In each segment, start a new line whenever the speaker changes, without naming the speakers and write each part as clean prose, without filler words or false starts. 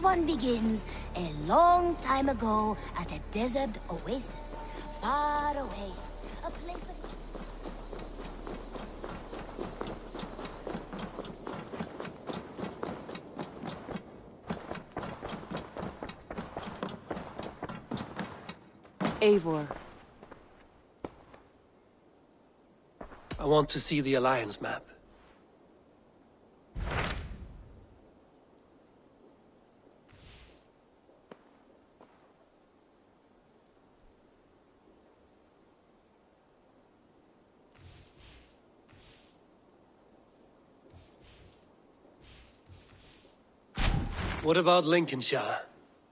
one begins a long time ago at a desert oasis, far away. A place of...
Eivor.
I want to see the Alliance map. What about Lincolnshire?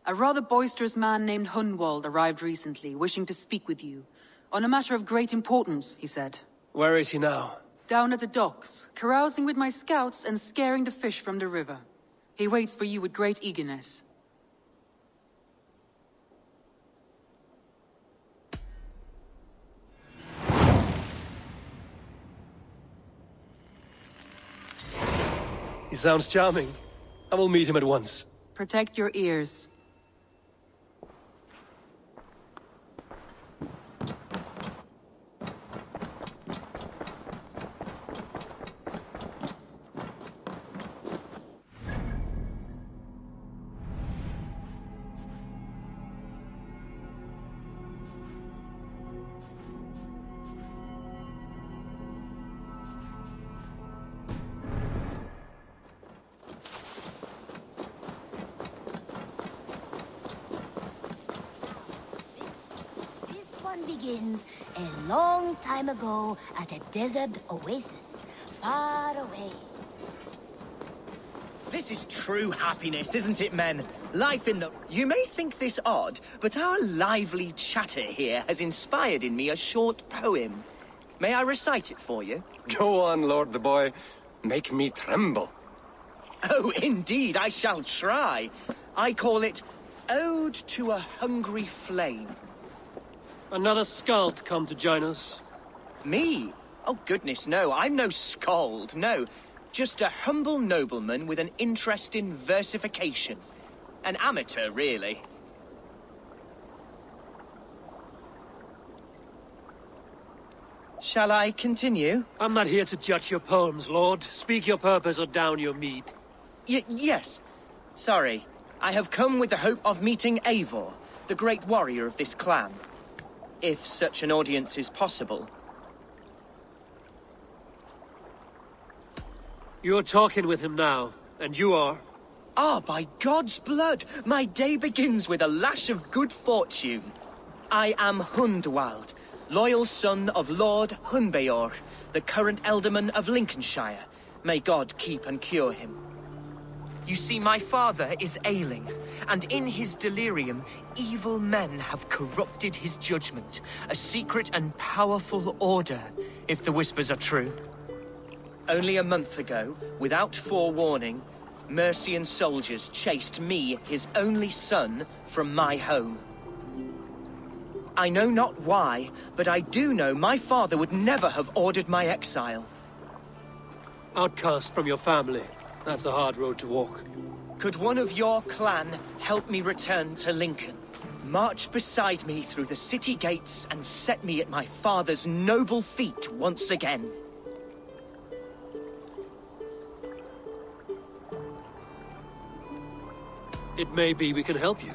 A rather boisterous man named Hunwald arrived recently, wishing to speak with you. On a matter of great importance, he said.
Where is he now?
Down at the docks, carousing with my scouts and scaring the fish from the river. He waits for you with great eagerness.
He sounds charming. I will meet him at once.
Protect your ears.
Begins a long time ago at a desert oasis, far away.
This is true happiness, isn't it, men? Life in the... You may think this odd, but our lively chatter here has inspired in me a short poem. May I recite it for you?
Go on, Lord the Boy. Make me tremble.
Oh, indeed, I shall try. I call it Ode to a Hungry Flame.
Another skald come to join us.
Me? Oh, goodness, no. I'm no skald, no. Just a humble nobleman with an interest in versification. An amateur, really. Shall I continue?
I'm not here to judge your poems, Lord. Speak your purpose or down your meat.
Yes. Sorry. I have come with the hope of meeting Eivor, the great warrior of this clan. If such an audience is possible.
You're talking with him now, and you are?
Ah, by God's blood! My day begins with a lash of good fortune. I am Hundwald, loyal son of Lord Hunbeor, the current Elderman of Lincolnshire. May God keep and cure him. You see, my father is ailing, and in his delirium, evil men have corrupted his judgment. A secret and powerful order, if the whispers are true. Only a month ago, without forewarning, Mercian soldiers chased me, his only son, from my home. I know not why, but I do know my father would never have ordered my exile.
Outcast from your family. That's a hard road to walk.
Could one of your clan help me return to Lincoln? March beside me through the city gates and set me at my father's noble feet once again.
It may be we can help you,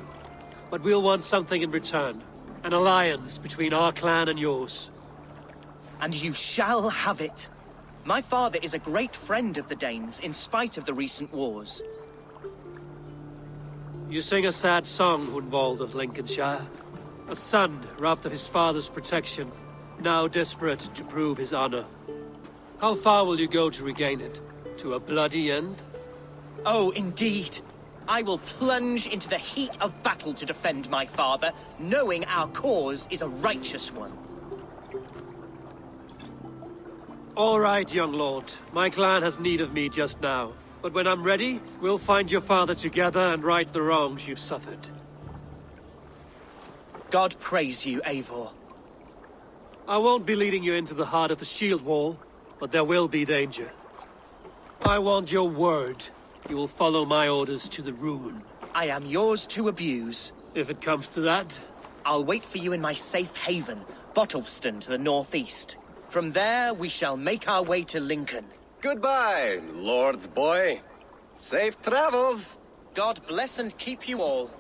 but we'll want something in return. An alliance between our clan and yours.
And you shall have it. My father is a great friend of the Danes, in spite of the recent wars.
You sing a sad song, Hunwald of Lincolnshire. A son robbed of his father's protection, now desperate to prove his honor. How far will you go to regain it? To a bloody end?
Oh, indeed. I will plunge into the heat of battle to defend my father, knowing our cause is a righteous one.
All right, young lord. My clan has need of me just now. But when I'm ready, we'll find your father together and right the wrongs you've suffered.
God praise you, Eivor.
I won't be leading you into the heart of the shield wall, but there will be danger. I want your word. You will follow my orders to the ruin.
I am yours to abuse.
If it comes to that.
I'll wait for you in my safe haven, Bottleston to the northeast. From there, we shall make our way to Lincoln.
Goodbye, Lord Boy. Safe travels.
God bless and keep you all.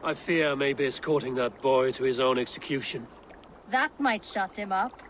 I fear I may be escorting that boy to his own execution.
That might shut him up.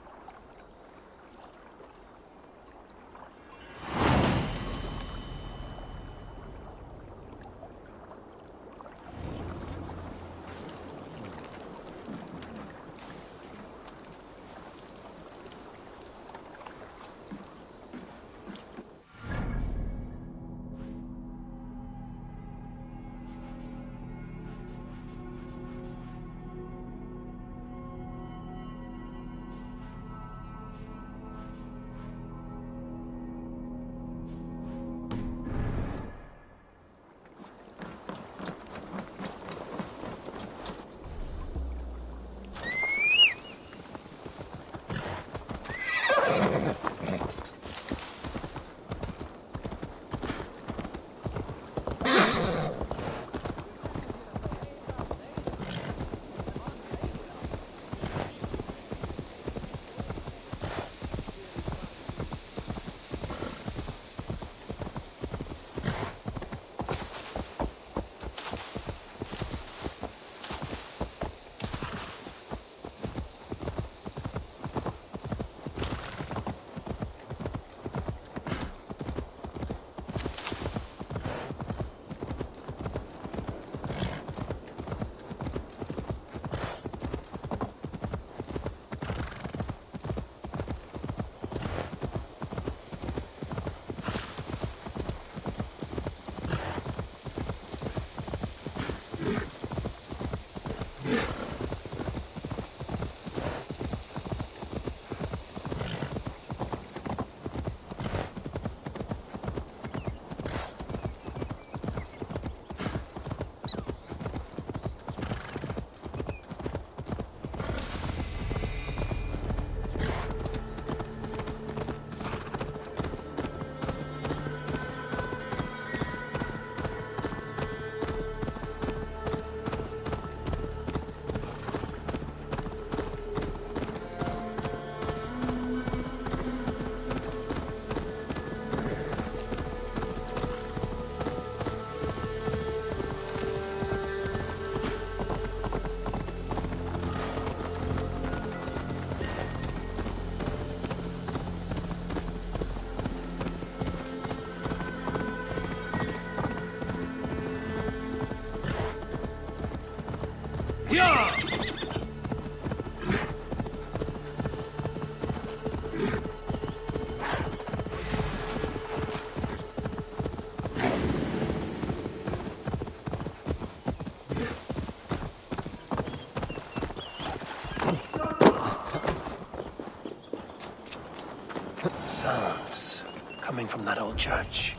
Sounds coming from that old church.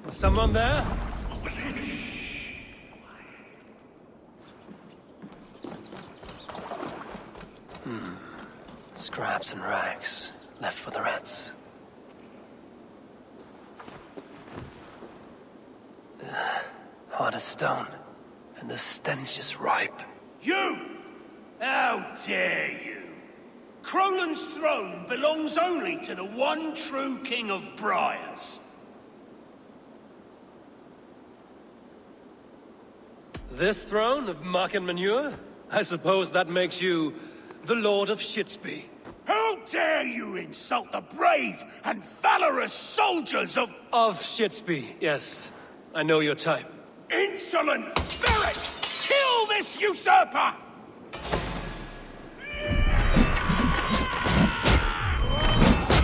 Is someone there? Scraps and rags left for the rats. Hard as stone, and the stench is ripe.
You! How dare you! Crolan's throne belongs only to the one true King of Briars.
This throne of muck and manure? I suppose that makes you the Lord of Shitsby.
How dare you insult the brave and valorous soldiers of
Shitsby, yes. I know your type.
insolent ferret! Kill this usurper!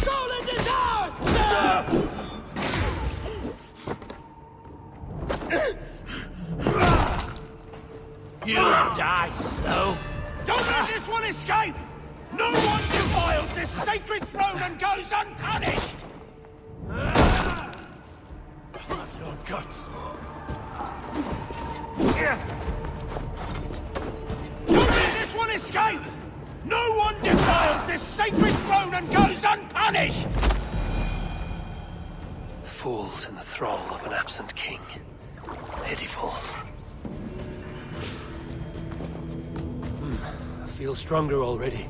Crolan is ours! You'll die, Snow. Don't let this one escape! No one defiles this sacred throne and goes unpunished! Your guts. Don't let this one escape! No one defiles this sacred throne and goes unpunished!
Fools in the thrall of an absent king. Pitiful. I feel stronger already.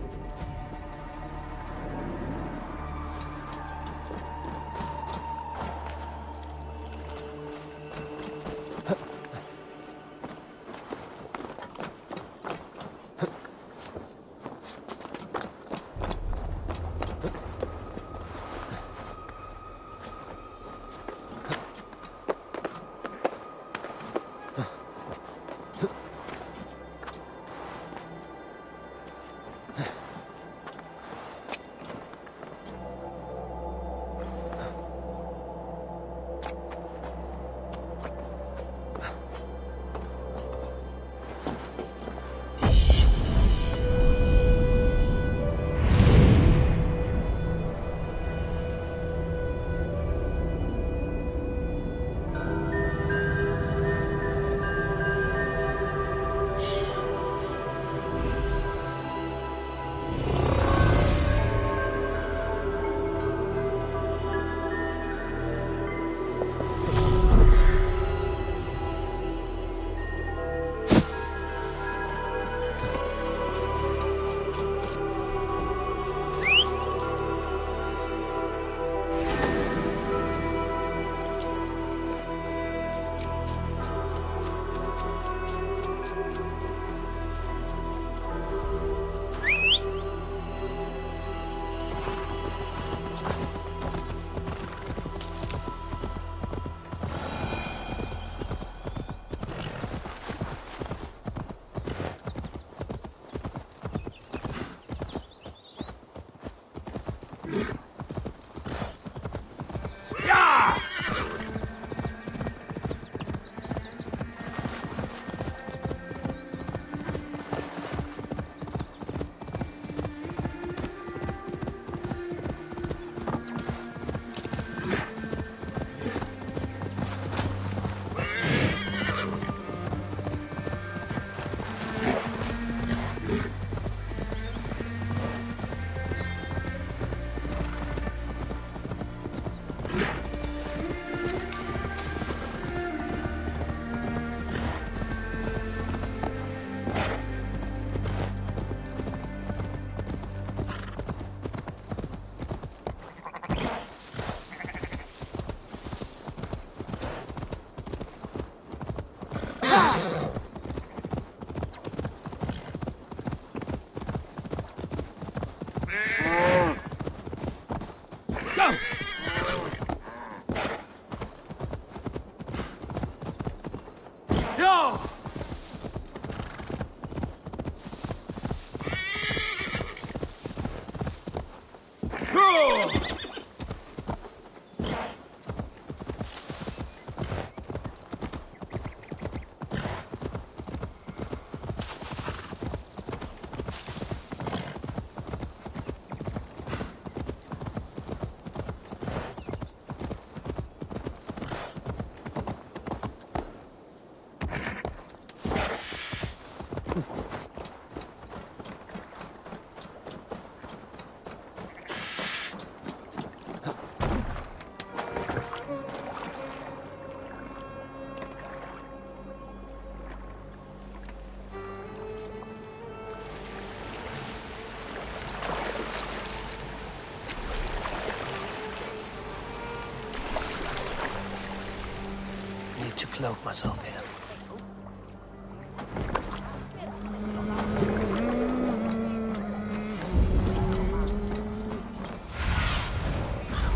To cloak myself here.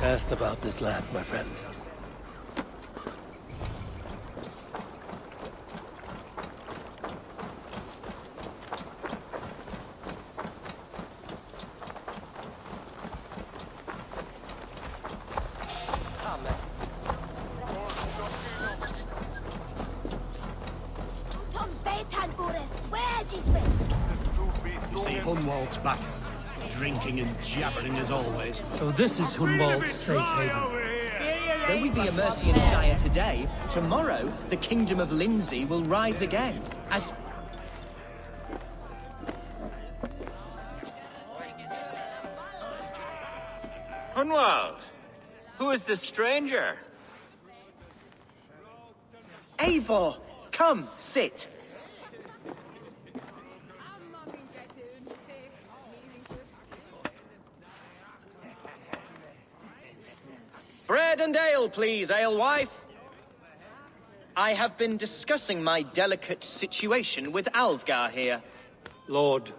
Asked about this land, my friend.
You see Hunwald's back, drinking and jabbering as always.
So this is Hunwald's safe haven.
Though we be a Mercian Shire today, tomorrow the Kingdom of Lindsey will rise again. As
Hunwald, who is this stranger?
Eivor, come, sit. Bread and ale, please, alewife. I have been discussing my delicate situation with Alvgar here.
Lord,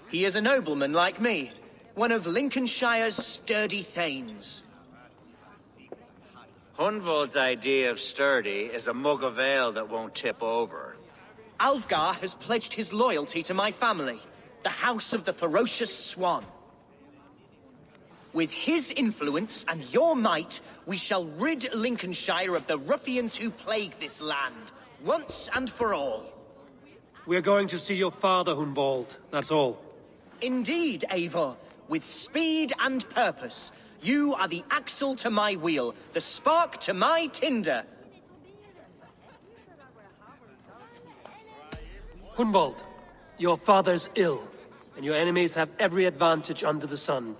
He is a nobleman like me, one of Lincolnshire's sturdy thanes.
Hunwald's idea of sturdy is a mug of ale that won't tip over.
Alvgar has pledged his loyalty to my family, the House of the Ferocious Swan. With his influence and your might, we shall rid Lincolnshire of the ruffians who plague this land, once and for all.
we're going to see your father, Hunwald. That's all.
Indeed, Eivor, with speed and purpose. You are the axle to my wheel, the spark to my tinder.
Hunwald, your father's ill, and your enemies have every advantage under the sun.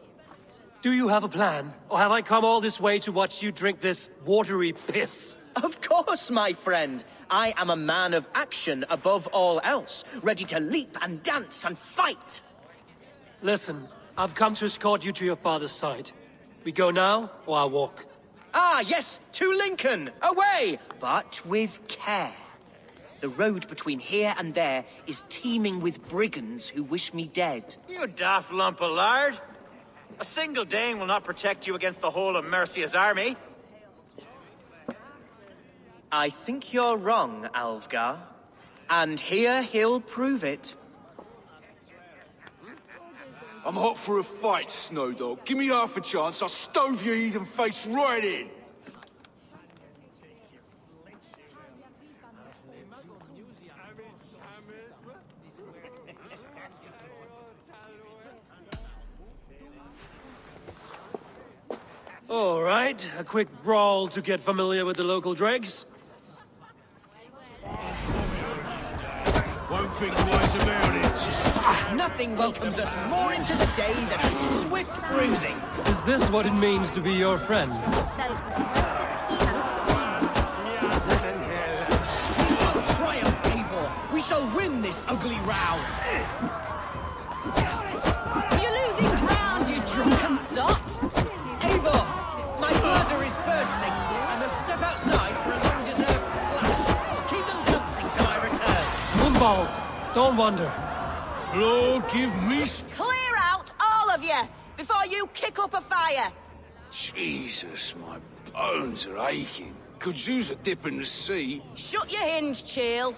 Do you have a plan, or have I come all this way to watch you drink this watery piss?
Of course, my friend. I am a man of action above all else, ready to leap and dance and fight.
Listen, I've come to escort you to your father's side. We go now, or I walk?
Ah, yes, to Lincoln, away, but with care. The road between here and there is teeming with brigands who wish me dead.
You daft lump of lard! A single Dane will not protect you against the whole of Mercia's army.
I think you're wrong, Alvgar. And here he'll prove it.
I'm hot for a fight, Snowdog. Give me half a chance, I'll stove your heathen face right in.
All right, a quick brawl to get familiar with the local dregs.
Won't think twice about it.
Nothing welcomes us more into the day than a swift cruising.
Is this what it means to be your friend?
We shall triumph, Eivor. We shall win this ugly row.
You're losing ground, you drunken sot!
Eivor, my bladder is bursting. I must step outside for a long-deserved slash. Keep them dancing till I return.
Hunwald, don't wander.
Lord, give me...
Clear out, all of you, before you kick up a fire.
Jesus, my bones are aching. Could use a dip in the sea.
Shut your hinge, Chill,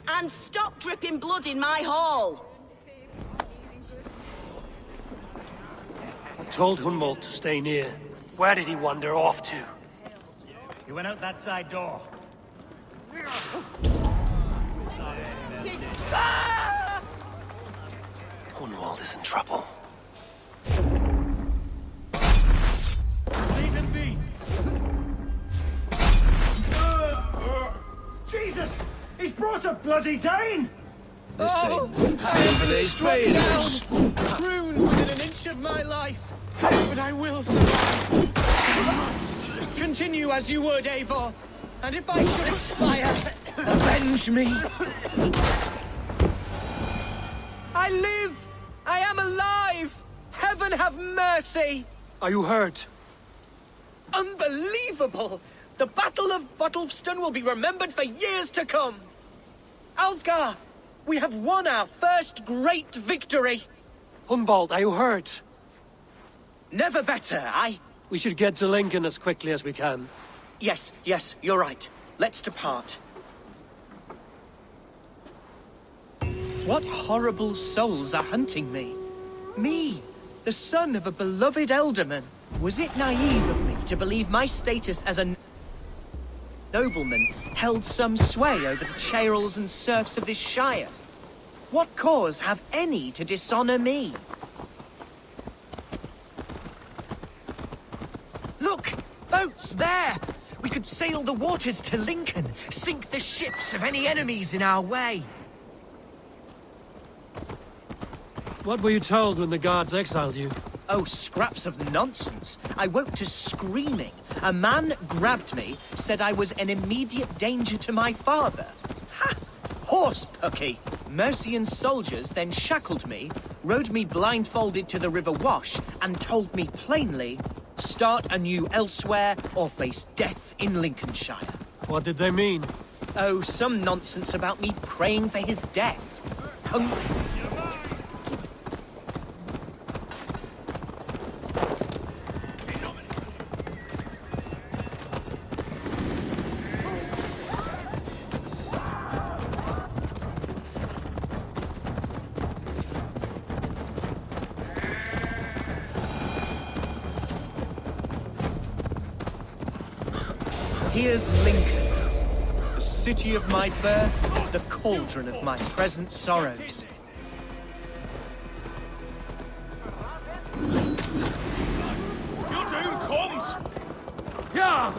and stop dripping blood in my hall.
I told Hunwald to stay near. Where did he wander off to?
He went out that side door.
Hunwald is in trouble.
Leave him be! Jesus! He's brought a bloody Dane!
Struck down, pruned within an inch of my life, but I will survive. Continue as you would, Eivor, and if I should expire, avenge me. I live! I am alive! Heaven have mercy!
Are you hurt?
Unbelievable! The Battle of Bottleston will be remembered for years to come! Alvgar, we have won our first great victory!
Hunwald, are you hurt?
Never better,
We should get to Lincoln as quickly as we can.
Yes, you're right. Let's depart. What horrible souls are hunting me? Me, the son of a beloved elderman. Was it naive of me to believe my status as a nobleman held some sway over the churls and serfs of this shire? What cause have any to dishonor me? Look! boats there! We could sail the waters to Lincoln, sink the ships of any enemies in our way.
What were you told when the guards exiled you?
Oh, scraps of nonsense. I woke to screaming. A man grabbed me, said I was an immediate danger to my father. Ha! Horse pucky. Mercian soldiers then shackled me, rode me blindfolded to the River Wash, and told me plainly, start anew elsewhere or face death in Lincolnshire.
What did they mean?
Oh, some nonsense about me praying for his death. Here's Lincoln, the city of my birth, the cauldron of my present sorrows.
Your doom comes!
Yeah!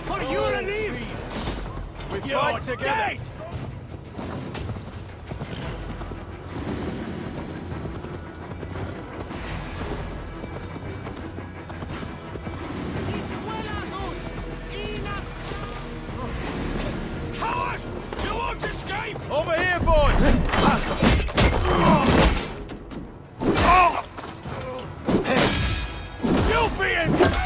For your relief! We fight together!
Over here, boy!
You'll be impaled!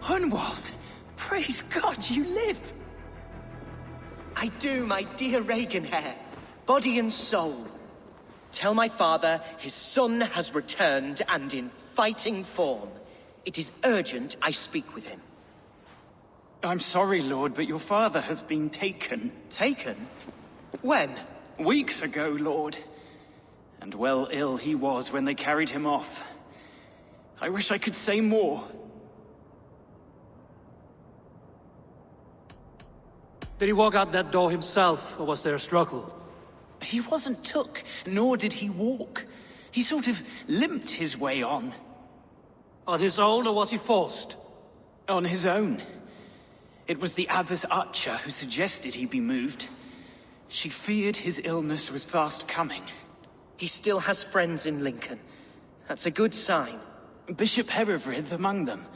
Hunwald! Praise God you live! I do, my dear Reaganhair. Body and soul. Tell my father his son has returned and in fighting form. It is urgent I speak with him.
I'm sorry, Lord, but your father has been taken.
Taken? When?
Weeks ago, Lord. And well ill he was when they carried him off. I wish I could say more.
Did he walk out that door himself, or was there a struggle?
He wasn't took, nor did he walk. He sort of limped his way on.
On his own, or was he forced?
On his own. It was the Abbess Archer who suggested he be moved. She feared his illness was fast coming.
He still has friends in Lincoln. That's a good sign.
Bishop Herefrith among them.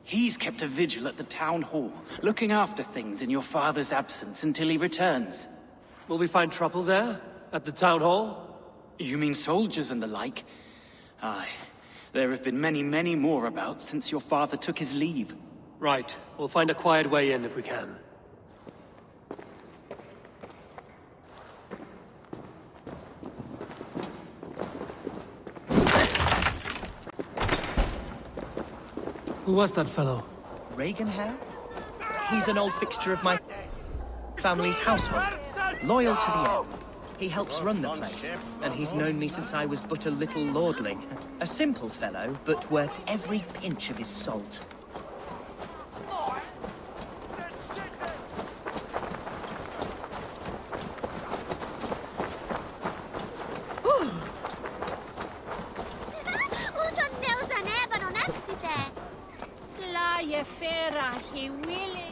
He's kept a vigil at the town hall, looking after things in your father's absence until he returns.
Will we find trouble there? At the town hall?
You mean soldiers and the like? Aye. There have been many, many more about since your father took his leave.
Right. We'll find a quiet way in if we can. Who was that fellow?
Reaganhair? He's an old fixture of my family's household. Loyal to the end. He helps run the place, and he's known me since I was but a little lordling. A simple fellow, but worth every pinch of his salt.
He really...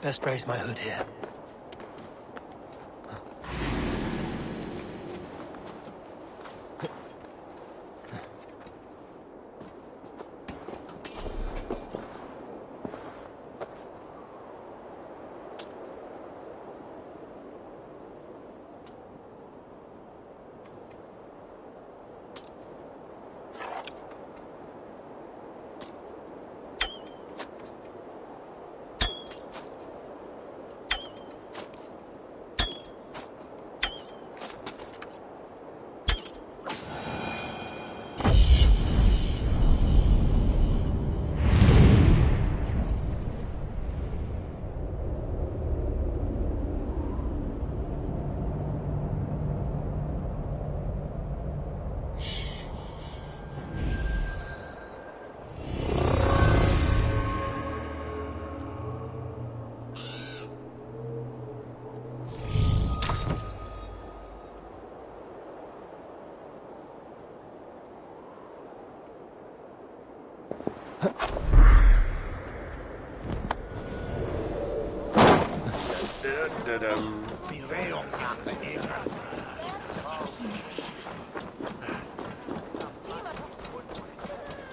Best raise my hood here.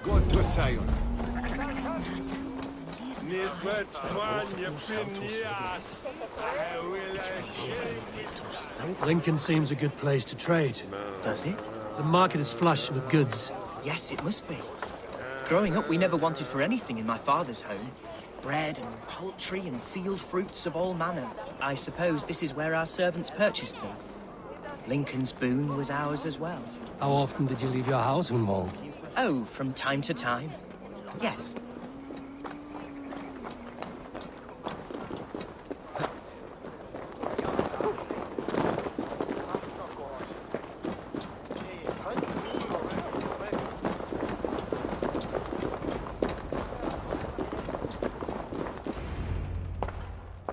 God to say on.
Lincoln seems a good place to trade.
Does it?
The market is flush with goods.
Yes, it must be. Growing up, we never wanted for anything in my father's home. Bread and poultry and field fruits of all manner. I suppose this is where our servants purchased them. Lincoln's boon was ours as well.
How often did you leave your house, Hunwald?
Oh, from time to time. Yes.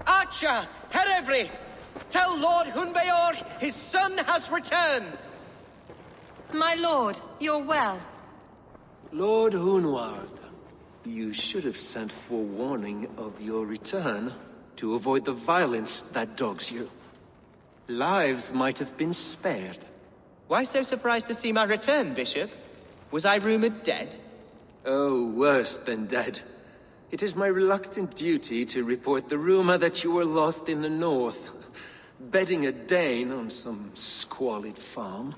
Archer, Herevri, tell Lord Hunbeor his son has returned.
My lord, you're well.
Lord Hunwald, you should have sent forewarning of your return to avoid the violence that dogs you. Lives might have been spared.
Why so surprised to see my return, Bishop? Was I rumored dead?
Oh, worse than dead. It is my reluctant duty to report the rumor that you were lost in the north, bedding a Dane on some squalid farm.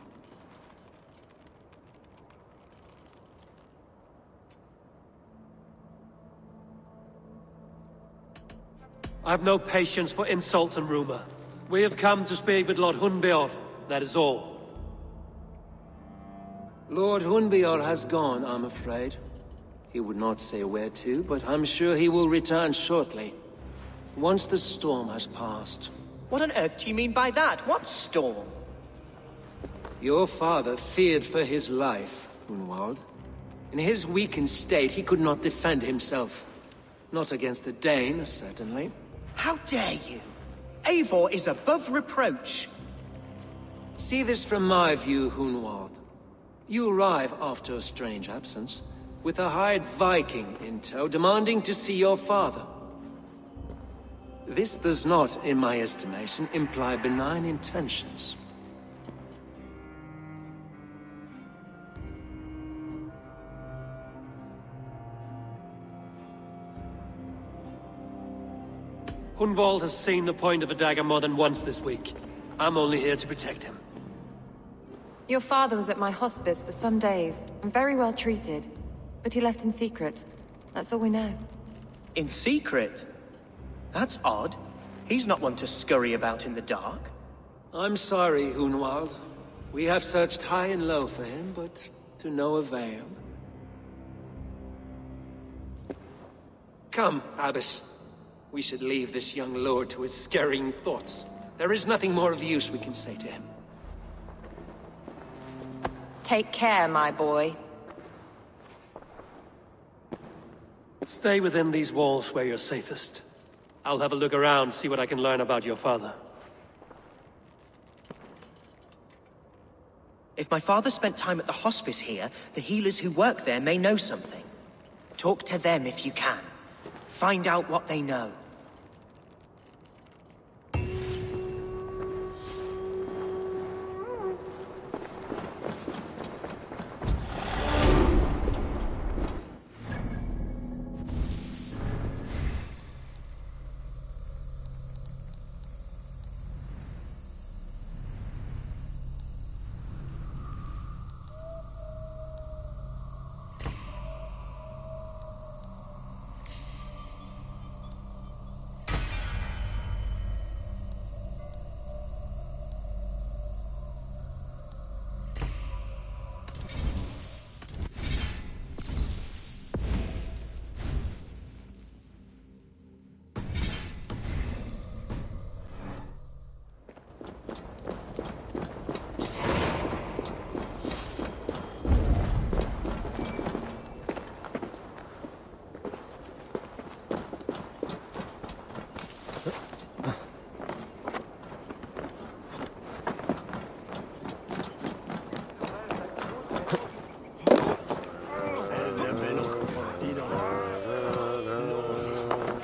I've no patience for insult and rumor. We have come to speak with Lord Hunbeor, that is all.
Lord Hunbeor has gone, I'm afraid. He would not say where to, but I'm sure he will return shortly. Once the storm has passed.
What on earth do you mean by that? What storm?
Your father feared for his life, Hunwald. In his weakened state, he could not defend himself. Not against a Dane, certainly.
How dare you? Eivor is above reproach.
See this from my view, Hunwald. You arrive after a strange absence, with a hired Viking in tow, demanding to see your father. This does not, in my estimation, imply benign intentions.
Hunwald has seen the point of a dagger more than once this week. I'm only here to protect him.
Your father was at my hospice for some days, and very well treated. But he left in secret. That's all we know.
In secret? That's odd. He's not one to scurry about in the dark.
I'm sorry, Hunwald. We have searched high and low for him, but to no avail. Come, Abbess. We should leave this young lord to his scurrying thoughts. There is nothing more of use we can say to him.
Take care, my boy.
Stay within these walls where you're safest. I'll have a look around, see what I can learn about your father.
If my father spent time at the hospice here, the healers who work there may know something. Talk to them if you can. Find out what they know.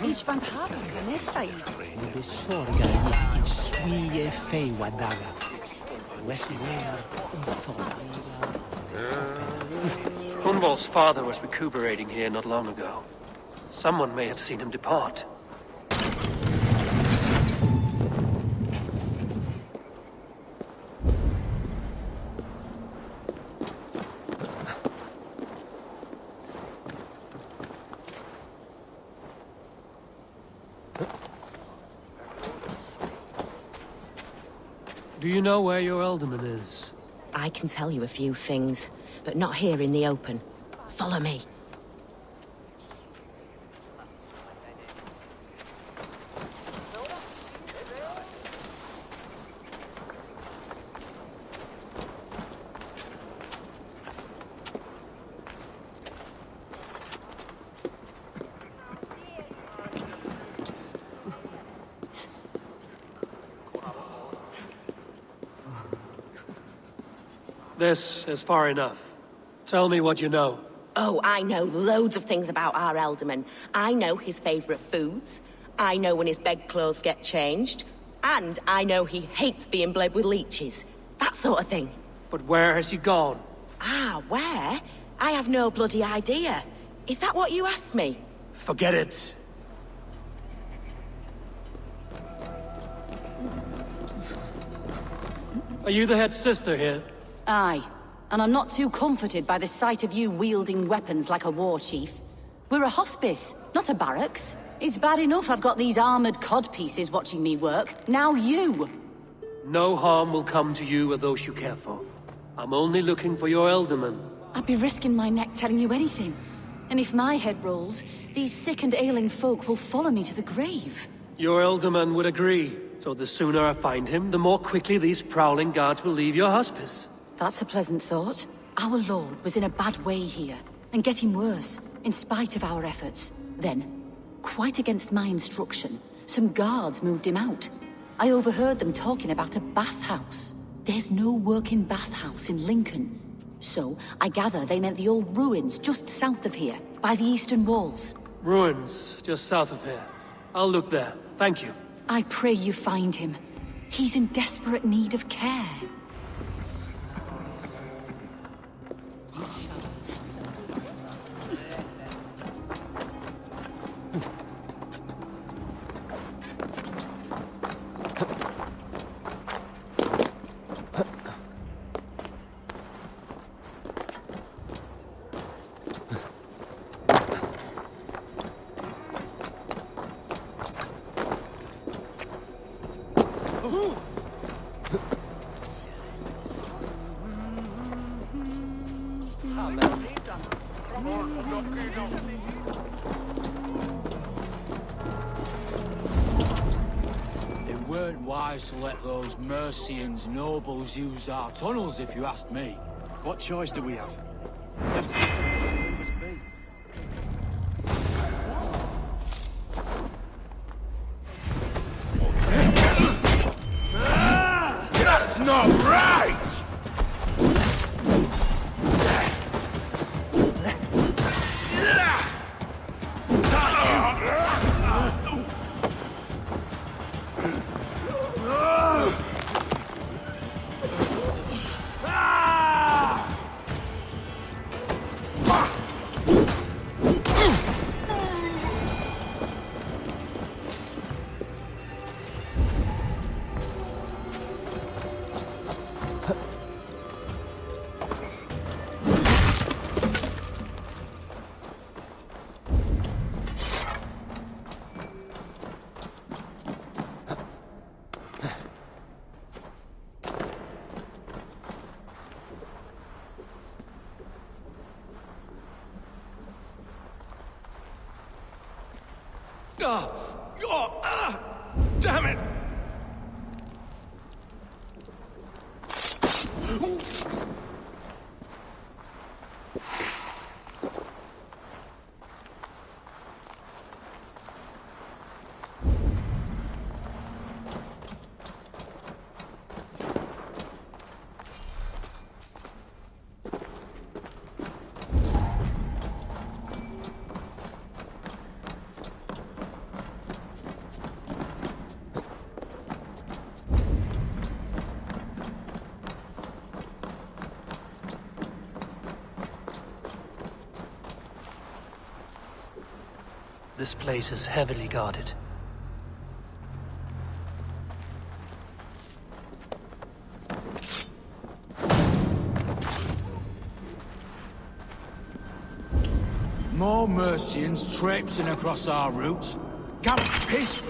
Each van hebben nesta i.
Be sorga i swie fei wadaga.
Hunwald's father was recuperating here not long ago. Someone may have seen him depart. Do you know where your alderman is?
I can tell you a few things, but not here in the open. Follow me.
This is far enough. Tell me what you know.
Oh, I know loads of things about our Elderman. I know his favorite foods. I know when his bedclothes get changed. And I know he hates being bled with leeches. That sort of thing.
But where has he gone?
Ah, where? I have no bloody idea. Is that what you asked me?
Forget it. Are you the head sister here?
Aye. And I'm not too comforted by the sight of you wielding weapons like a war chief. We're a hospice, not a barracks. It's bad enough I've got these armored codpieces watching me work. Now you!
No harm will come to you or those you care for. I'm only looking for your Elderman.
I'd be risking my neck telling you anything. And if my head rolls, these sick and ailing folk will follow me to the grave.
Your Elderman would agree. So the sooner I find him, the more quickly these prowling guards will leave your hospice.
That's a pleasant thought. Our lord was in a bad way here, and getting worse, in spite of our efforts. Then, quite against my instruction, some guards moved him out. I overheard them talking about a bathhouse. There's no working bathhouse in Lincoln. So, I gather they meant the old ruins just south of here, by the eastern walls.
Ruins, just south of here. I'll look there. Thank you.
I pray you find him. He's in desperate need of care.
It weren't wise to let those Mercians nobles use our tunnels, if you ask me.
What choice do we have?
That's not right! Damn it!
This place is heavily guarded.
More Mercians traipsing across our routes. Come, piss!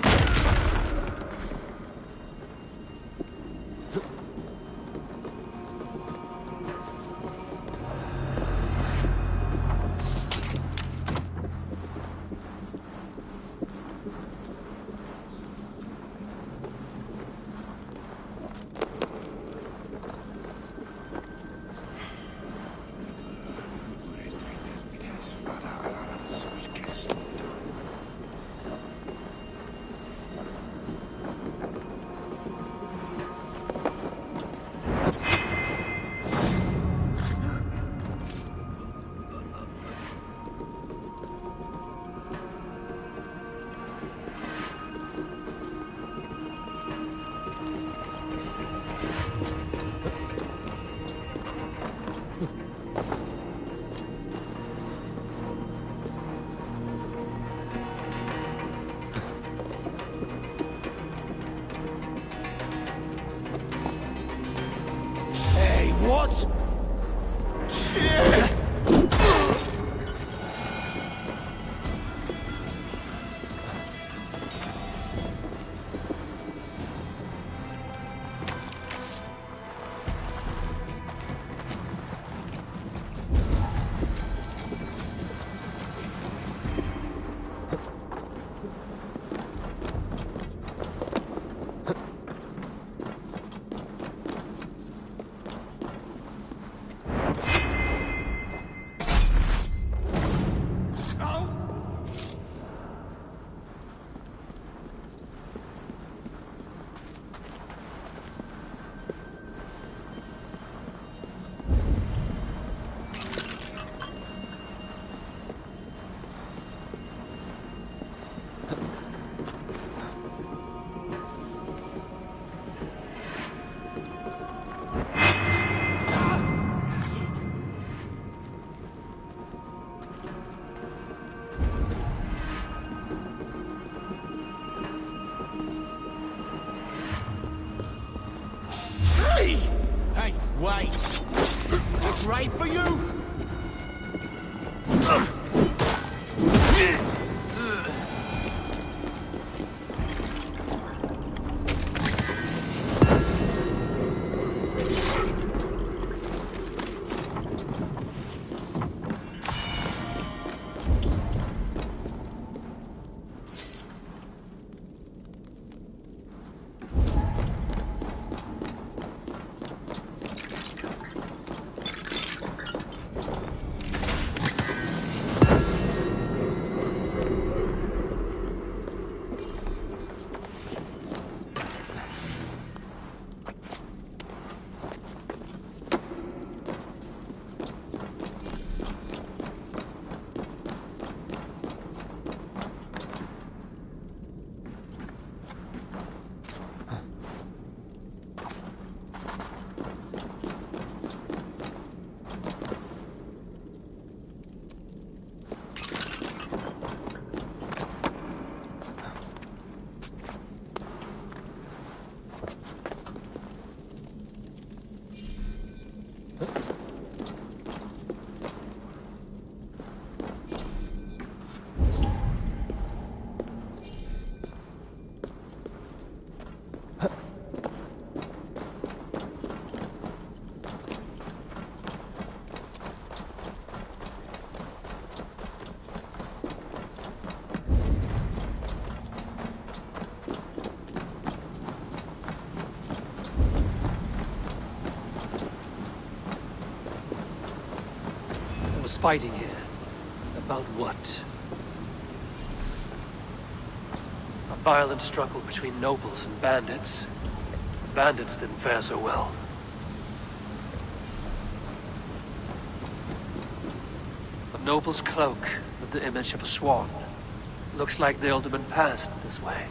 What?
Hey, wait! It's right for you!
Fighting here. About what? A violent struggle between nobles and bandits. The bandits didn't fare so well. A noble's cloak with the image of a swan. Looks like the alderman passed this way.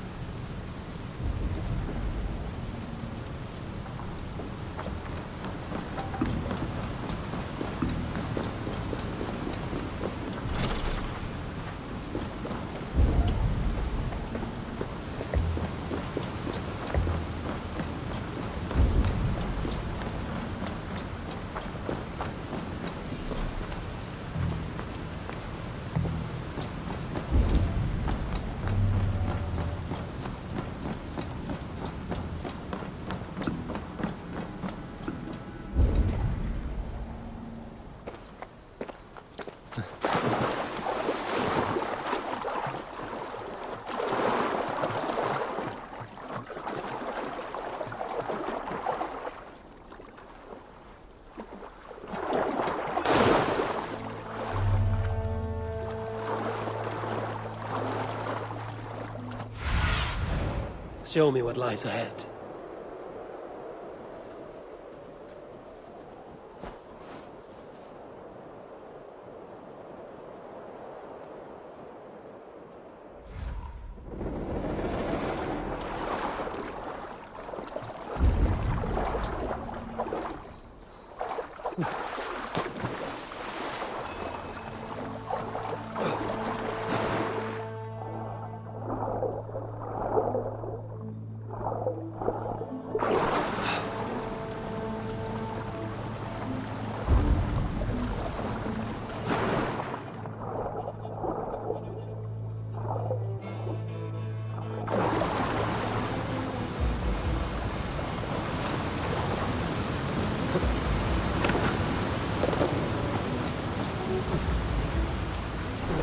Show me what lies ahead.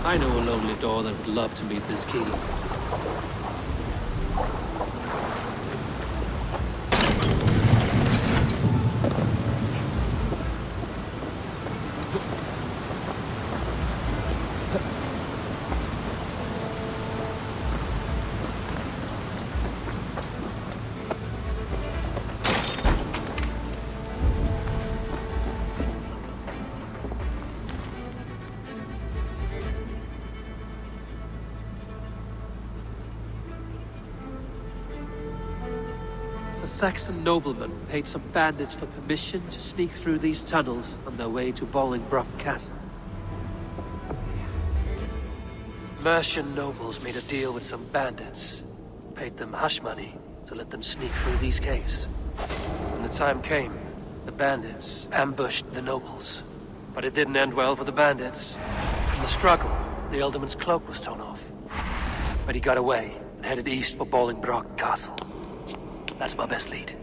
I know a lonely door that would love to meet this key. A Saxon nobleman paid some bandits for permission to sneak through these tunnels on their way to Bolingbroke Castle. Mercian nobles made a deal with some bandits, paid them hush money to let them sneak through these caves. When the time came, the bandits ambushed the nobles. But it didn't end well for the bandits. In the struggle, the Ealdorman's cloak was torn off. But he got away and headed east for Bolingbroke Castle. That's my best lead.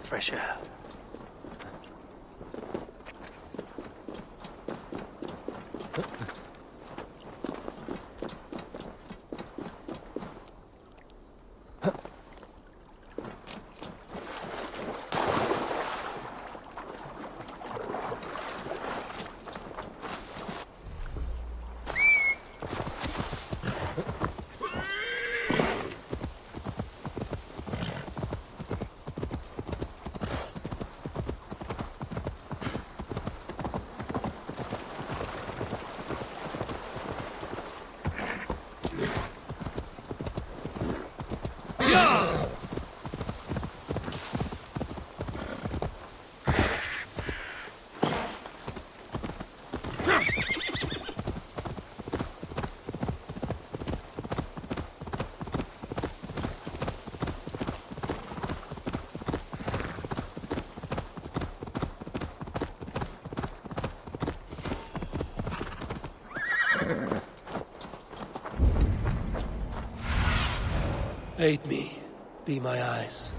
Fresh air. Aid me. Be my eyes.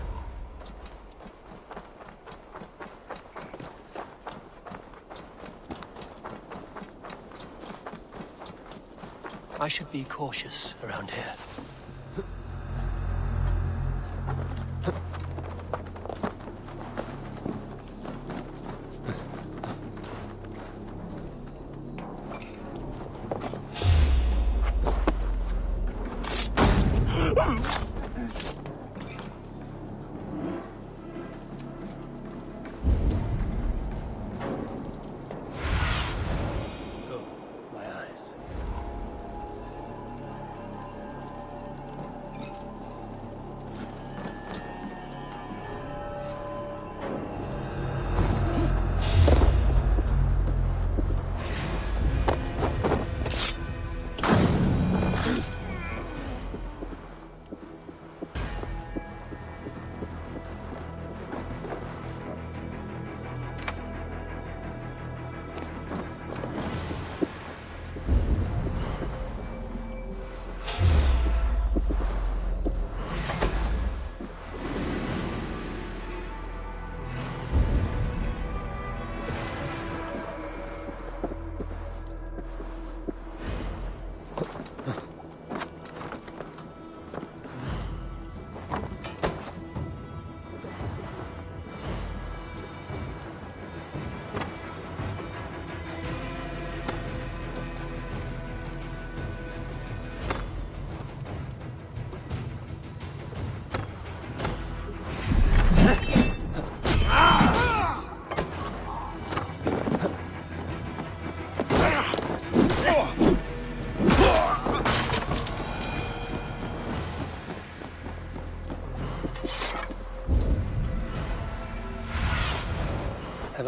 I should be cautious around here.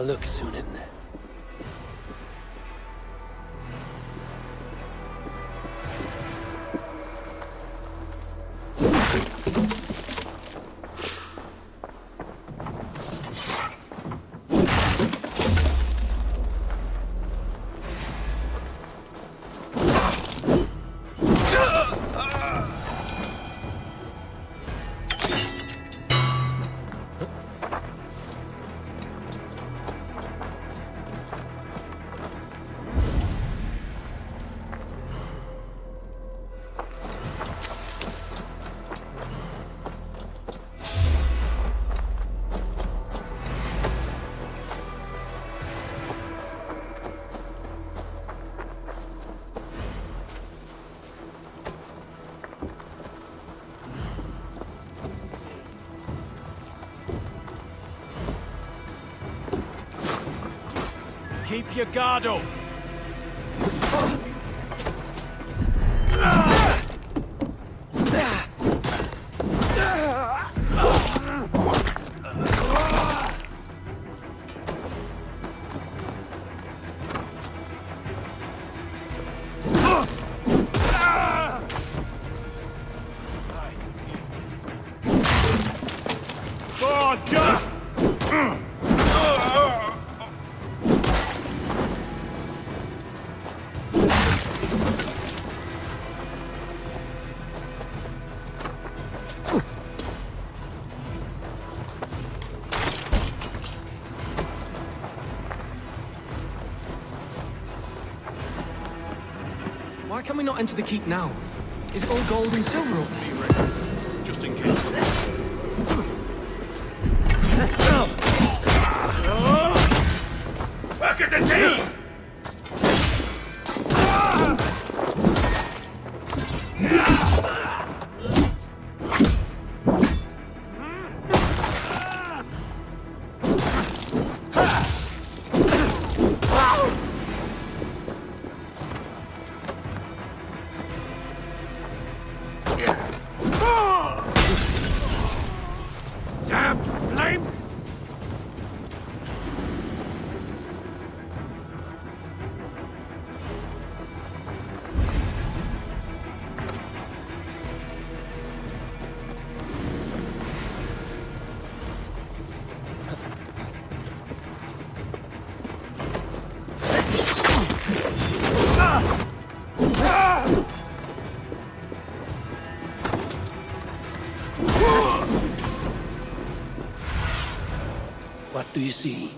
look, Sunan.
Keep your guard up.
Why can we not enter the keep now? Is it all gold and silver up there?
Just in case. Work at the team! Damn flames!
What do you see?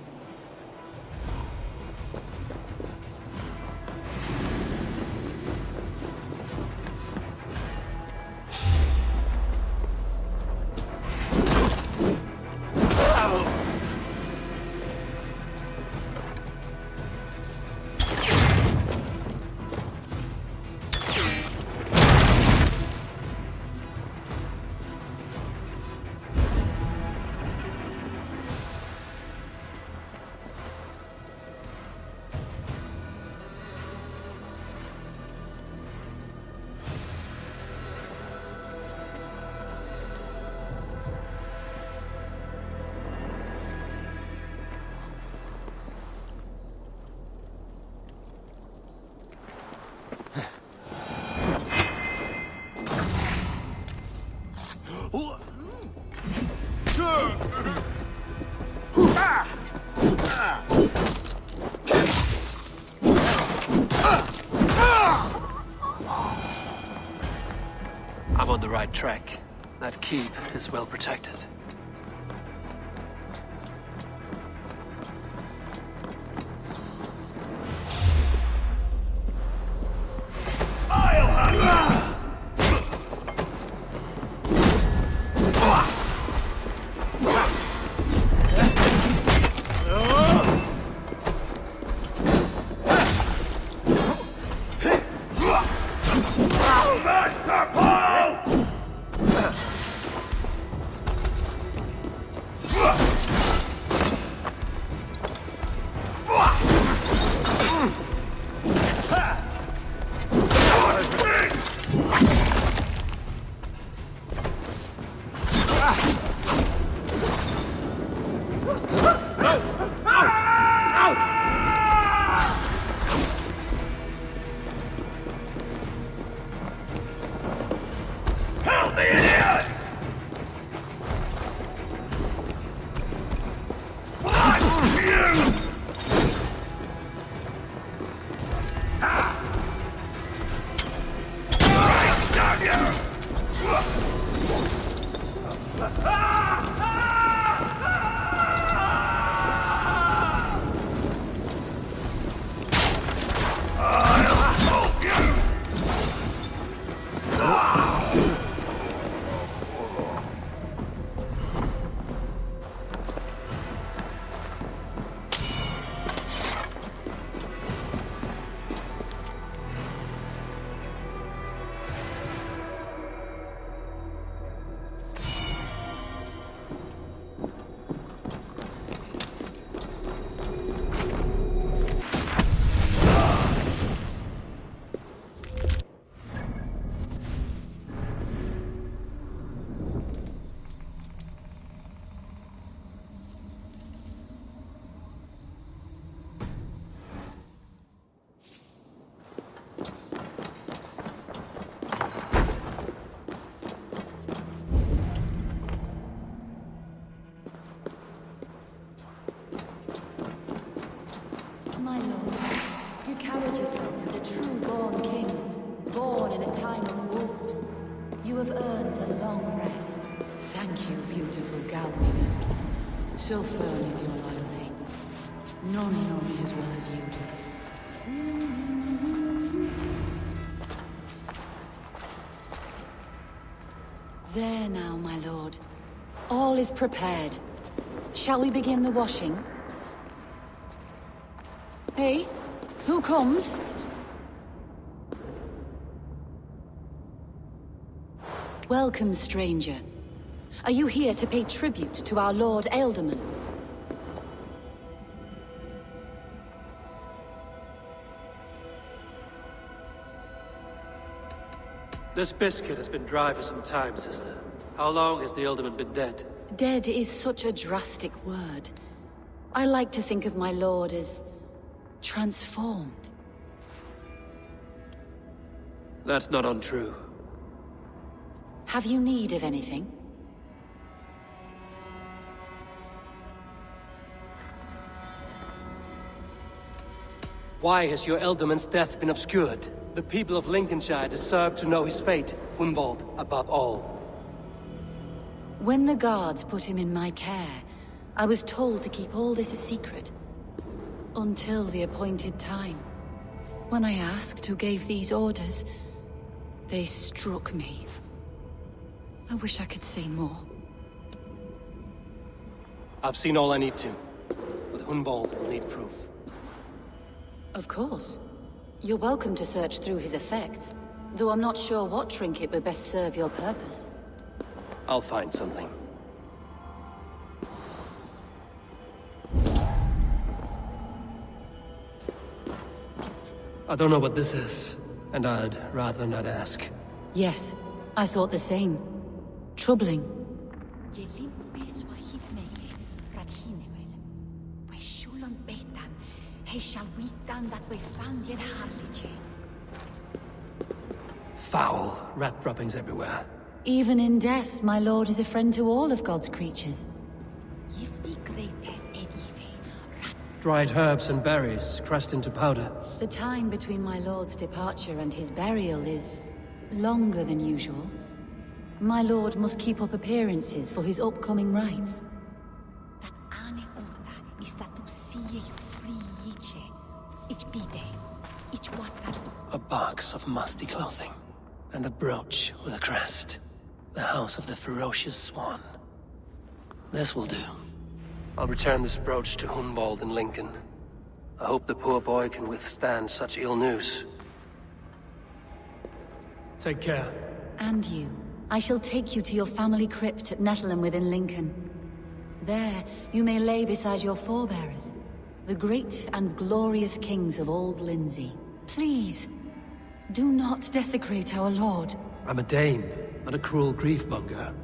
I'm on the right track. That keep is well protected.
My lord, you carried yourself as a true-born king, born in a time of wolves. You have earned a long rest. Thank you, beautiful Galwinger. So firm is your loyalty. None know me as well as you do. There now, my lord. All is prepared. Shall we begin the washing? Hey, who comes? Welcome, stranger. Are you here to pay tribute to our Lord Ealdorman?
This biscuit has been dry for some time, sister. How long has the Ealdorman been dead?
Dead is such a drastic word. I like to think of my lord as transformed.
That's not untrue.
Have you need of anything?
Why has your Ealdorman's death been obscured? The people of Lincolnshire deserve to know his fate, Hunwald above all.
When the guards put him in my care, I was told to keep all this a secret. Until the appointed time. When I asked who gave these orders, they struck me. I wish I could say more.
I've seen all I need to, but Hunwald will need proof.
Of course. You're welcome to search through his effects, though I'm not sure what trinket would best serve your purpose.
I'll find something. I don't know what this is, and I'd rather not ask.
Yes, I thought the same. Troubling.
Foul rat droppings everywhere.
Even in death, my lord is a friend to all of God's creatures.
Dried herbs and berries crushed into powder.
The time between my lord's departure and his burial is longer than usual. My lord must keep up appearances for his upcoming rites.
A box of musty clothing, and a brooch with a crest. The house of the Ferocious Swan. This will do. I'll return this brooch to Hunwald in Lincoln. I hope the poor boy can withstand such ill news. Take care.
And you. I shall take you to your family crypt at Nettleton within Lincoln. There, you may lay beside your forebearers, the great and glorious kings of Old Lindsey. Please, do not desecrate our lord.
I'm a Dane, not a cruel griefmonger.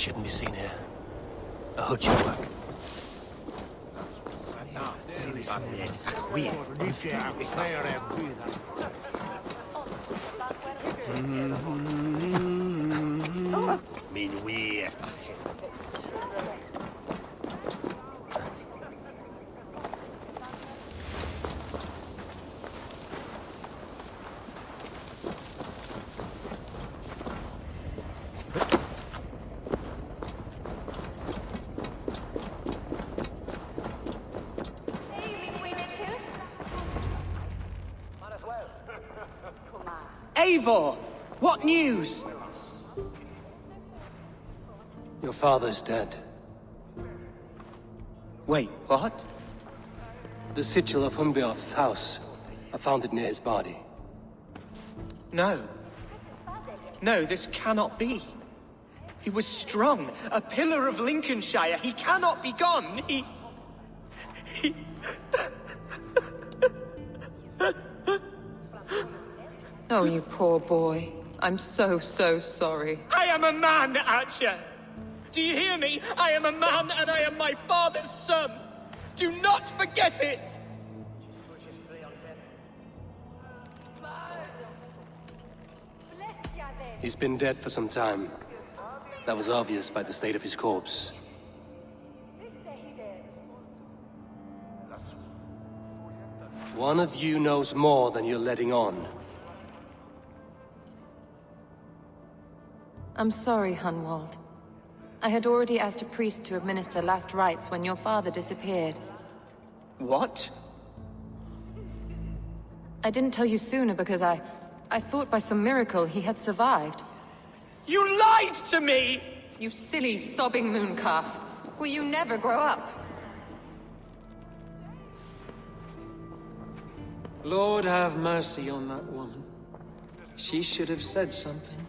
shouldn't be seen here. A hood should work.
Eivor! What news?
Your father's dead.
Wait, what?
The sigil of Hunbeorth's house. I found it near his body.
No. No, this cannot be. He was strong, a pillar of Lincolnshire. He cannot be gone. He...
Oh, you poor boy. I'm so sorry.
I am a man, Archer! Do you hear me? I am a man and I am my father's son! Do not forget it!
He's been dead for some time. That was obvious by the state of his corpse. One of you knows more than you're letting on.
I'm sorry, Hunwald. I had already asked a priest to administer last rites when your father disappeared.
What?
I didn't tell you sooner because I thought by some miracle he had survived.
You lied to me!
You silly, sobbing mooncalf. Will you never grow up?
Lord have mercy on that woman. She should have said something.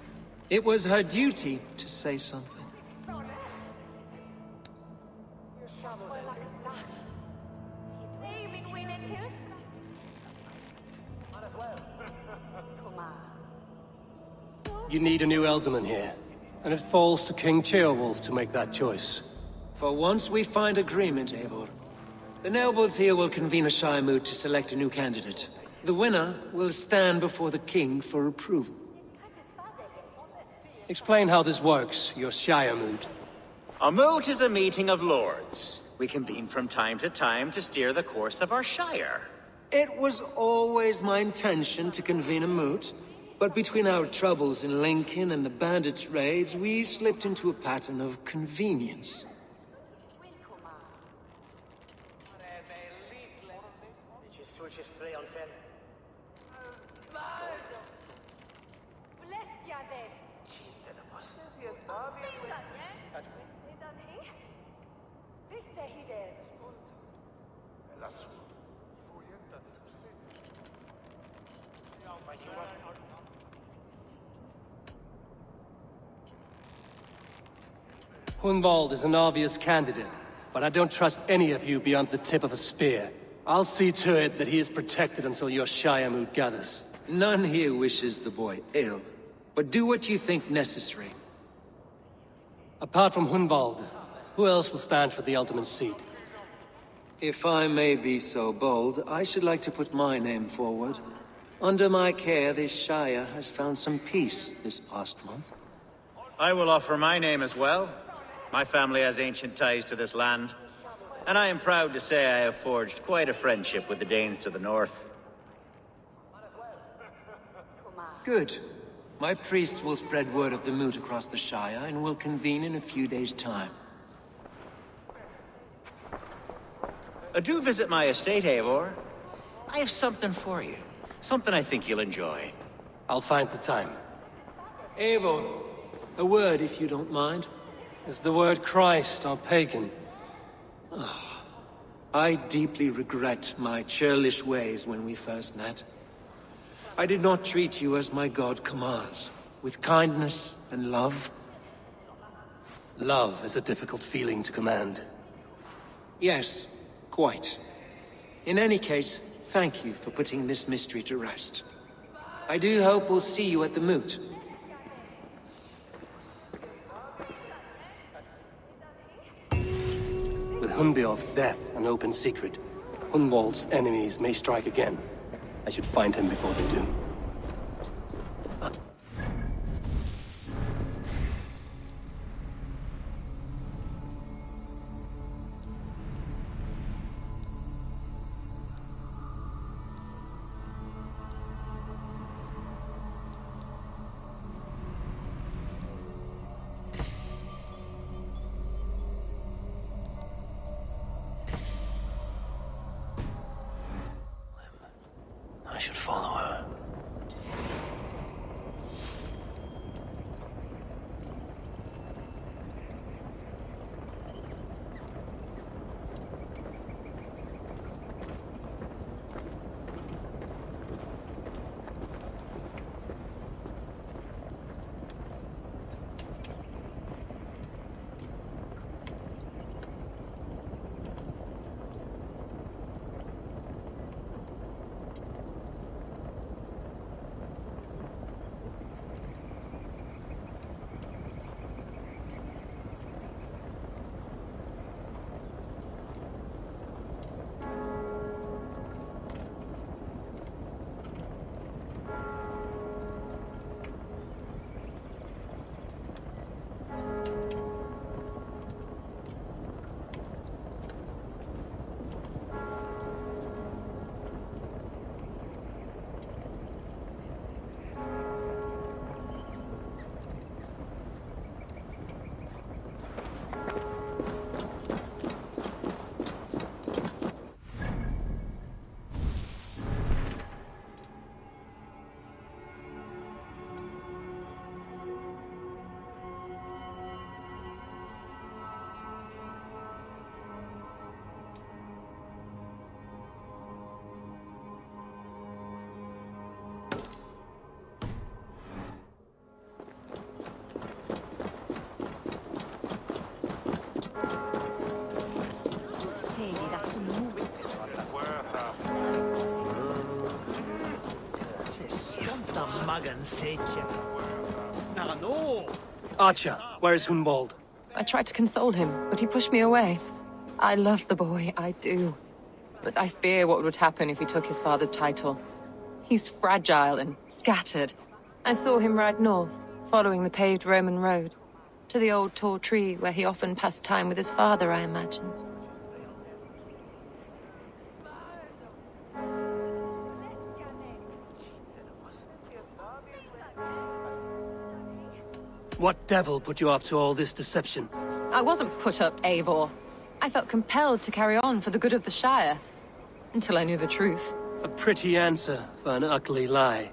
It was her duty to say something.
You need a new Elderman here, and it falls to King Ceolwulf to make that choice.
For once we find agreement, Eivor. The nobles here will convene a Shire moot to select a new candidate. The winner will stand before the king for approval.
Explain how this works, your Shire moot.
A moot is a meeting of lords. We convene from time to time to steer the course of our Shire.
It was always my intention to convene a moot, but between our troubles in Lincoln and the bandits' raids, we slipped into a pattern of convenience.
Hunwald is an obvious candidate, but I don't trust any of you beyond the tip of a spear. I'll see to it that he is protected until your Shire moot gathers.
None here wishes the boy ill, but do what you think necessary.
Apart from Hunwald, who else will stand for the ultimate seat?
If I may be so bold, I should like to put my name forward. Under my care, this Shire has found some peace this past month.
I will offer my name as well. My family has ancient ties to this land, and I am proud to say I have forged quite a friendship with the Danes to the north.
Good. My priests will spread word of the moot across the Shire, and will convene in a few days' time.
Do visit my estate, Eivor. I have something for you. Something I think you'll enjoy.
I'll find the time.
Eivor, a word if you don't mind.
Is the word Christ or pagan?
I deeply regret my churlish ways when we first met. I did not treat you as my god commands, with kindness and love.
Love is a difficult feeling to command.
Yes, quite. In any case, thank you for putting this mystery to rest. I do hope we'll see you at the moot.
Hunbeorth's death an open secret, Hunwald's enemies may strike again. I should find him before they do.
I should follow her.
Archer, where is Hunwald?
I tried to console him, but he pushed me away. I love the boy, I do. But I fear what would happen if he took his father's title. He's fragile and scattered. I saw him ride north, following the paved Roman road. To the old tall tree where he often passed time with his father, I imagine.
What devil put you up to all this deception?
I wasn't put up, Eivor. I felt compelled to carry on for the good of the Shire. Until I knew the truth.
A pretty answer for an ugly lie.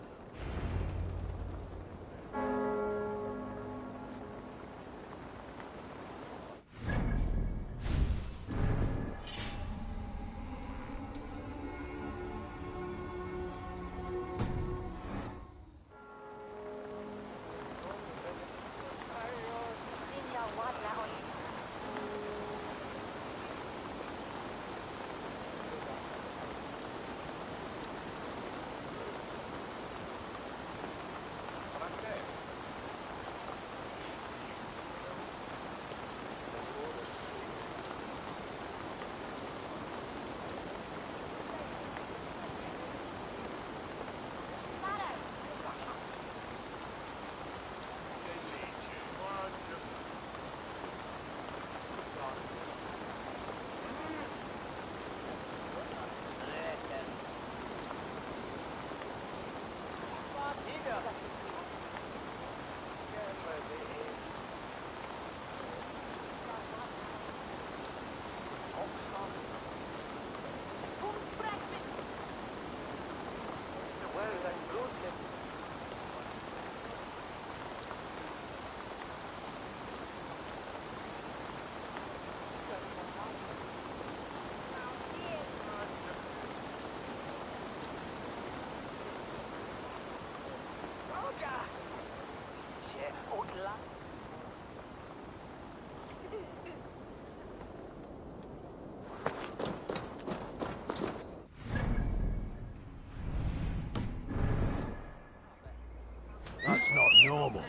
That's not normal.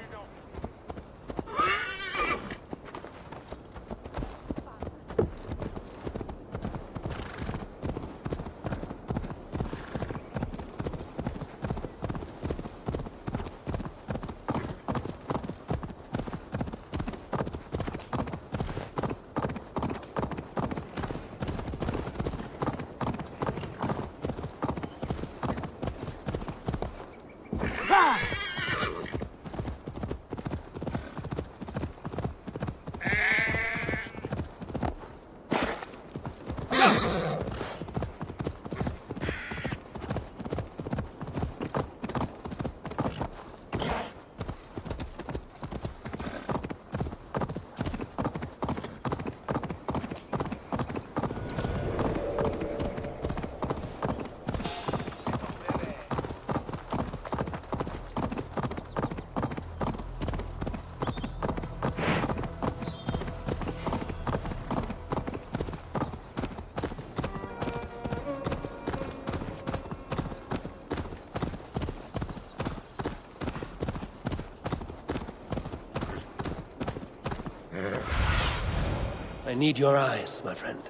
I need your eyes, my friend.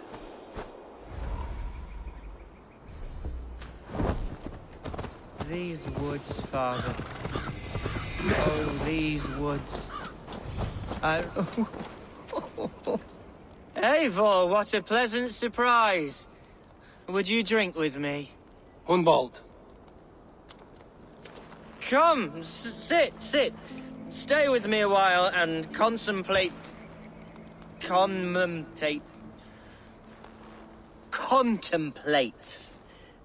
These woods, Father. Oh, these woods. Eivor, what a pleasant surprise. Would you drink with me?
Hunwald.
Come, sit. Stay with me a while and contemplate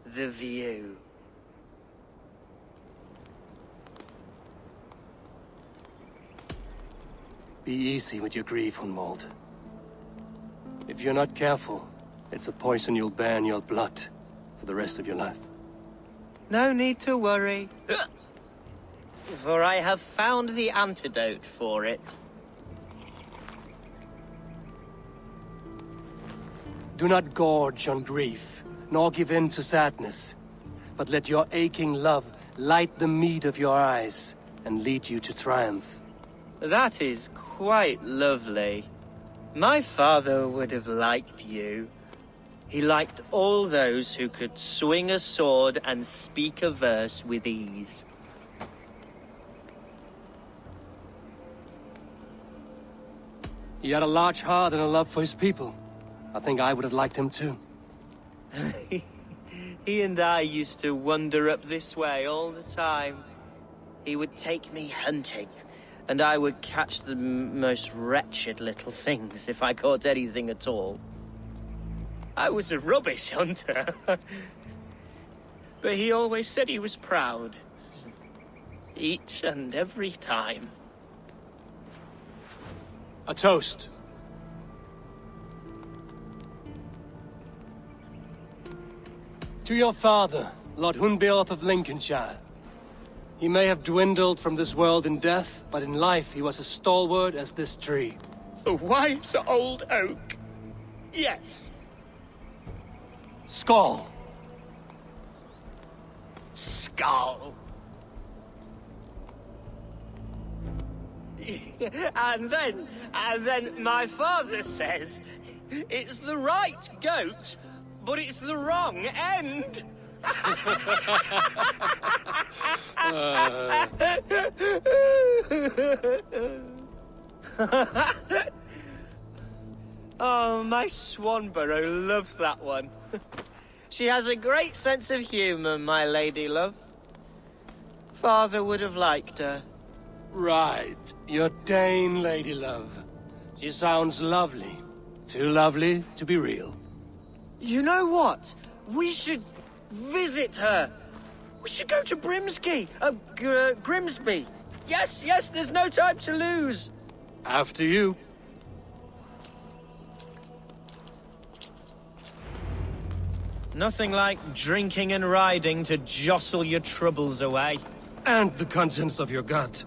the view.
Be easy with your grief, Hunwald. If you're not careful, it's a poison you'll bear in your blood for the rest of your life.
No need to worry. For I have found the antidote for it.
Do not gorge on grief, nor give in to sadness, but let your aching love light the mead of your eyes and lead you to triumph.
That is quite lovely. My father would have liked you. He liked all those who could swing a sword and speak a verse with ease.
He had a large heart and a love for his people. I think I would have liked him too.
He and I used to wander up this way all the time. He would take me hunting, and I would catch the most wretched little things if I caught anything at all. I was a rubbish hunter. But he always said he was proud. Each and every time.
A toast. To your father, Lord Hunbeorth of Lincolnshire. He may have dwindled from this world in death, but in life he was as stalwart as this tree.
A wise old oak. Yes.
Skull.
Skull. And then my father says, it's the right goat, but it's the wrong end. Oh, my Swanborough loves that one. She has a great sense of humor, my lady love. Father would have liked her.
Right, your Dane lady love. She sounds lovely. Too lovely to be real.
You know what? We should visit her. We should go to Grimsby. Grimsby. Yes, there's no time to lose.
After you.
Nothing like drinking and riding to jostle your troubles away.
And the contents of your gut.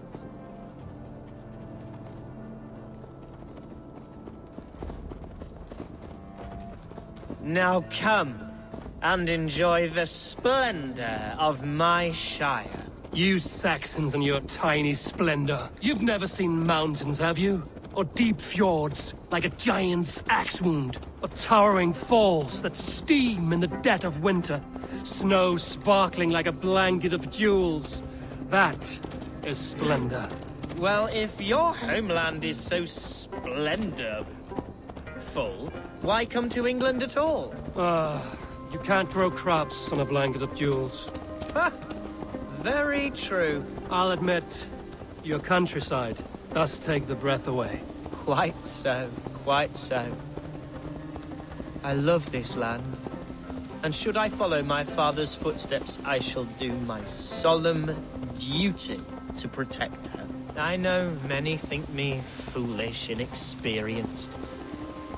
Now come and enjoy the splendor of my shire.
You Saxons and your tiny splendor. You've never seen mountains, have you? Or deep fjords, like a giant's axe wound. Or towering falls that steam in the dead of winter. Snow sparkling like a blanket of jewels. That is splendor.
Well, if your homeland is so splendorful, why come to England at all?
You can't grow crops on a blanket of jewels.
Ha! Very true.
I'll admit, your countryside does take the breath away.
Quite so, quite so. I love this land. And should I follow my father's footsteps, I shall do my solemn duty to protect her. I know many think me foolish, inexperienced.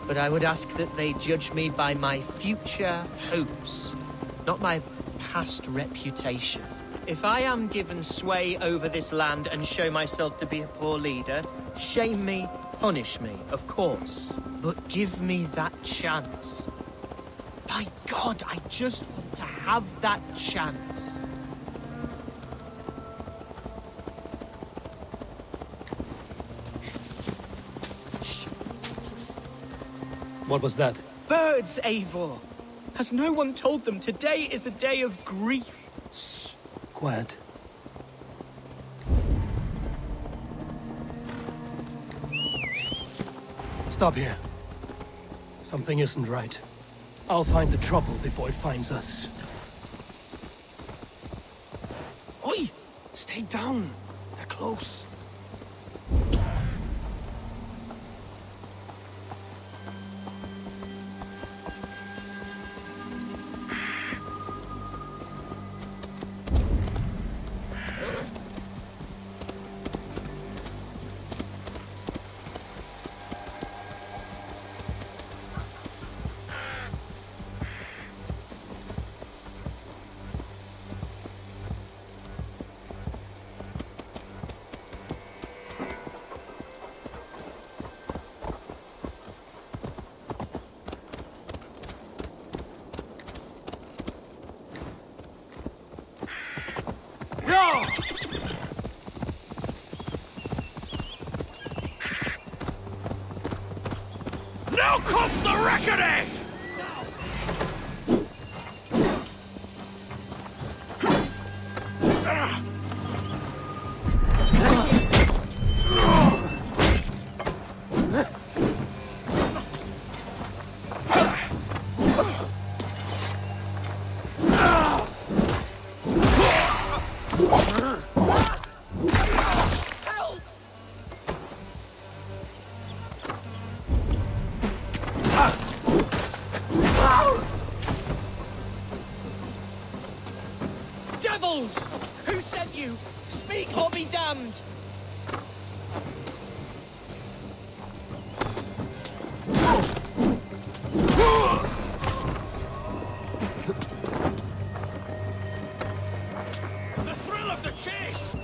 But I would ask that they judge me by my future hopes, not my past reputation. If I am given sway over this land and show myself to be a poor leader, shame me, punish me, of course. But give me that chance. By God, I just want to have that chance.
What was that?
Birds, Eivor! Has no one told them today is a day of grief?
Shh. Quiet. Stop here. Something isn't right. I'll find the trouble before it finds us.
Oi! Stay down. They're close.
Now comes the reckoning!
Devils! Who sent you? Speak or be damned!
The thrill of the chase!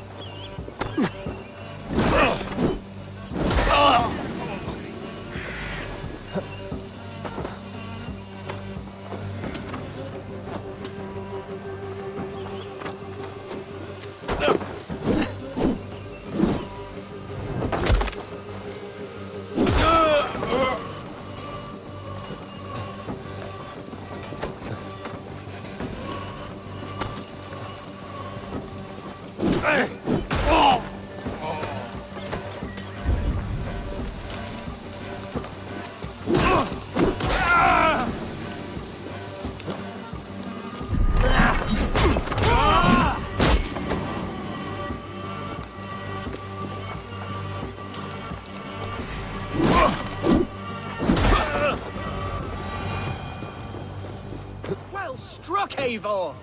Well struck, Eivor!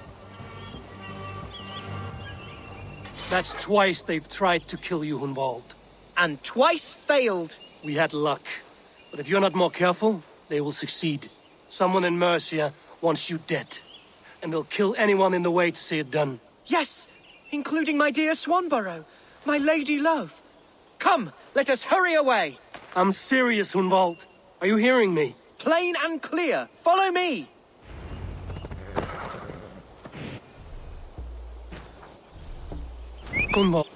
That's twice they've tried to kill you, Hunwald.
And twice failed.
We had luck. But if you're not more careful, they will succeed. Someone in Mercia wants you dead. And they'll kill anyone in the way to see it done.
Yes, including my dear Swanborough, my lady love. Come, let us hurry away.
I'm serious, Hunwald. Are you hearing me?
Plain and clear. Follow me.
Hunwald,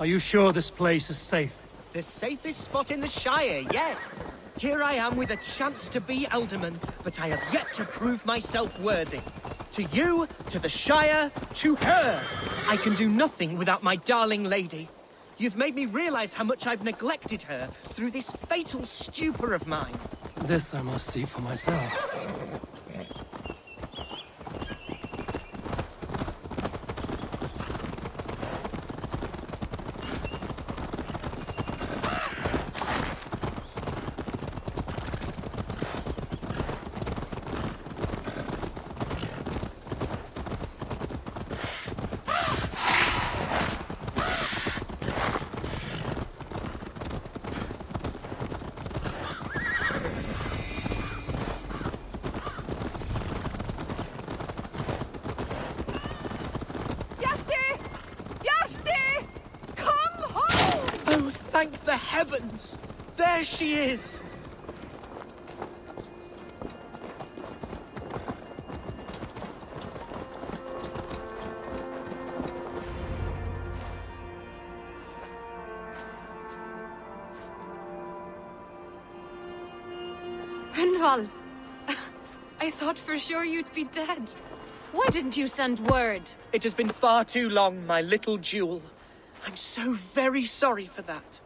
are you sure this place is safe?
The safest spot in the Shire, yes. Here I am with a chance to be Alderman, but I have yet to prove myself worthy. To you, to the Shire, to her. I can do nothing without my darling lady. You've made me realize how much I've neglected her through this fatal stupor of mine.
This I must see for myself.
Thank the heavens! There she is!
Hunwald! I thought for sure you'd be dead. Why didn't you send word?
It has been far too long, my little jewel. I'm so very sorry for that.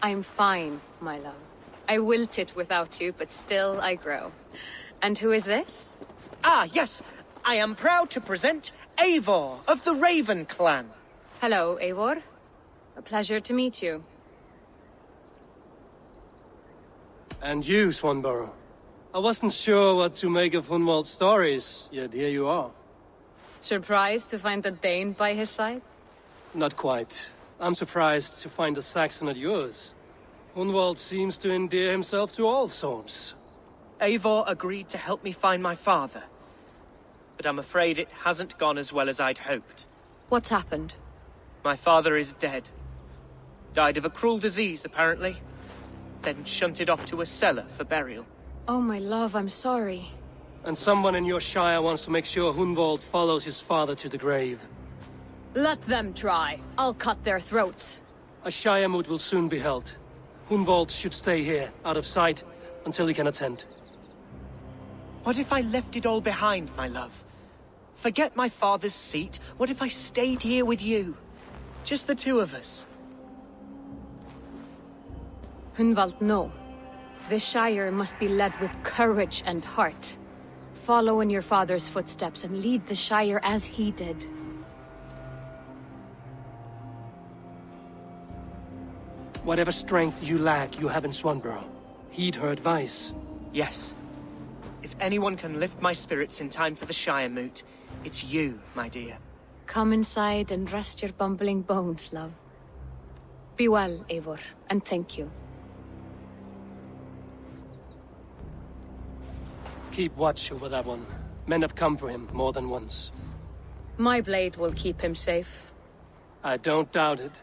I'm fine, my love. I wilted without you, but still I grow. And who is this?
Ah, yes. I am proud to present Eivor of the Raven clan.
Hello, Eivor. A pleasure to meet you.
And you, Swanborough. I wasn't sure what to make of Hunwald's stories, yet here you are.
Surprised to find a Dane by his side?
Not quite. I'm surprised to find a Saxon at yours. Hunwald seems to endear himself to all swords.
Eivor agreed to help me find my father. But I'm afraid it hasn't gone as well as I'd hoped.
What's happened?
My father is dead. Died of a cruel disease, apparently. Then shunted off to a cellar for burial.
Oh, my love, I'm sorry.
And someone in your shire wants to make sure Hunwald follows his father to the grave.
Let them try. I'll cut their throats.
A shire moot will soon be held. Hunwald should stay here, out of sight, until he can attend.
What if I left it all behind, my love? Forget my father's seat. What if I stayed here with you? Just the two of us.
Hunwald, no. The Shire must be led with courage and heart. Follow in your father's footsteps and lead the Shire as he did.
Whatever strength you lack, you have in Swanborough. Heed her advice.
Yes. If anyone can lift my spirits in time for the Shire moot, it's you, my dear.
Come inside and rest your bumbling bones, love. Be well, Eivor, and thank you.
Keep watch over that one. Men have come for him more than once.
My blade will keep him safe.
I don't doubt it.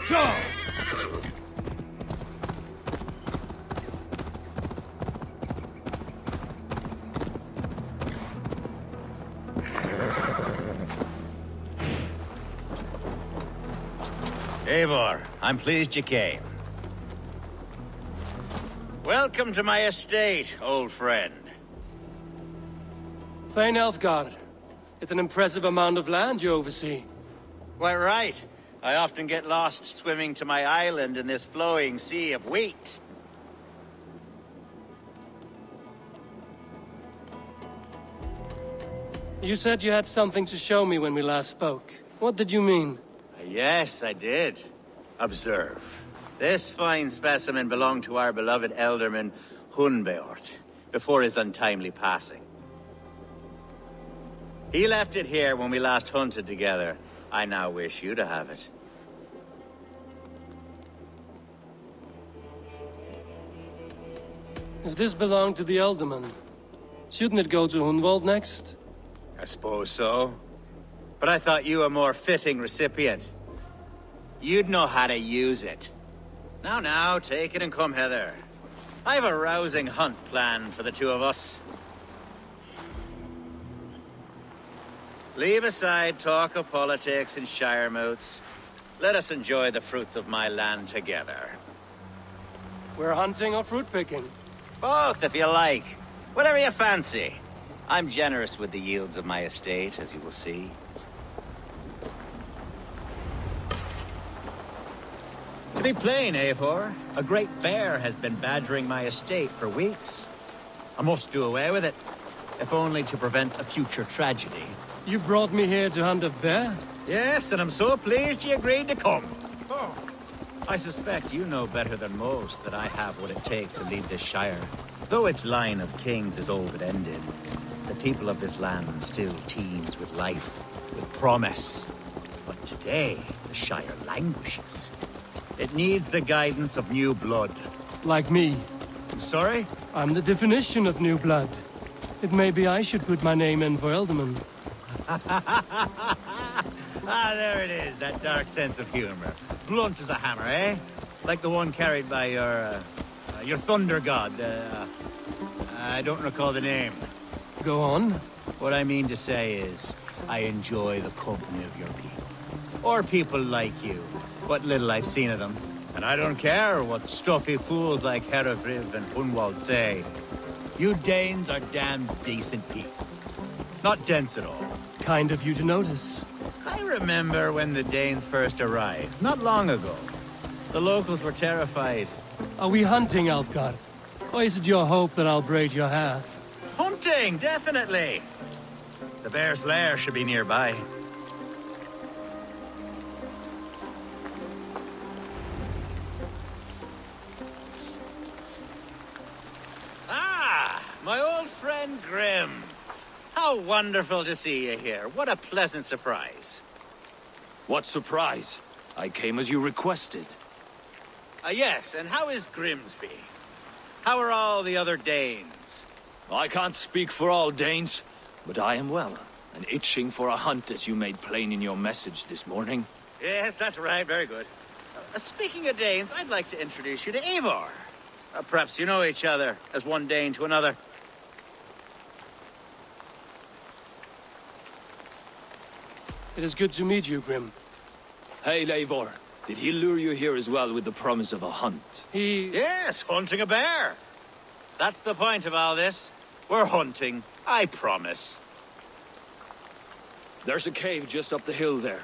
Sure.
Eivor, I'm pleased you came. Welcome to my estate, old friend.
Thane Elfgard. It's an impressive amount of land you oversee.
Quite right. I often get lost swimming to my island in this flowing sea of wheat.
You said you had something to show me when we last spoke. What did you mean?
Yes, I did. Observe. This fine specimen belonged to our beloved elderman, Hunbeort, before his untimely passing. He left it here when we last hunted together. I now wish you to have it.
If this belonged to the Elderman, shouldn't it go to Hunwald next?
I suppose so. But I thought you a more fitting recipient. You'd know how to use it. Now, take it and come hither. I have a rousing hunt planned for the two of us. Leave aside talk of politics and shire moots. Let us enjoy the fruits of my land together.
We're hunting or fruit picking?
Both, if you like. Whatever you fancy. I'm generous with the yields of my estate, as you will see. To be plain, Eivor, a great bear has been badgering my estate for weeks. I must do away with it, if only to prevent a future tragedy.
You brought me here to hunt a bear?
Yes, and I'm so pleased you agreed to come. Oh. I suspect you know better than most that I have what it takes to lead this shire. Though its line of kings is old and ended, the people of this land still teems with life, with promise. But today, the shire languishes. It needs the guidance of new blood.
Like me.
I'm sorry?
I'm the definition of new blood. It may be I should put my name in for Elderman.
There it is, that dark sense of humor. Blunt as a hammer, eh? Like the one carried by your thunder god. I don't recall the name.
Go on.
What I mean to say is, I enjoy the company of your people. Or people like you. What little I've seen of them. And I don't care what stuffy fools like Herefriv and Hunwald say. You Danes are damn decent people. Not dense at all.
Kind of you to notice.
I remember when the Danes first arrived, not long ago. The locals were terrified.
Are we hunting, Alfgard? Or is it your hope that I'll braid your hair?
Hunting, definitely! The bear's lair should be nearby. Ah! My old friend Grim. How wonderful to see you here. What a pleasant surprise.
What surprise? I came as you requested.
Yes, and how is Grimsby? How are all the other Danes?
I can't speak for all Danes, but I am well, and itching for a hunt as you made plain in your message this morning.
Yes, that's right. Very good. Speaking of Danes, I'd like to introduce you to Eivor. Perhaps you know each other, as one Dane to another.
It is good to meet you, Grim.
Hey, Eivor. Did he lure you here as well with the promise of a hunt?
Yes, hunting a bear. That's the point of all this. We're hunting, I promise.
There's a cave just up the hill there.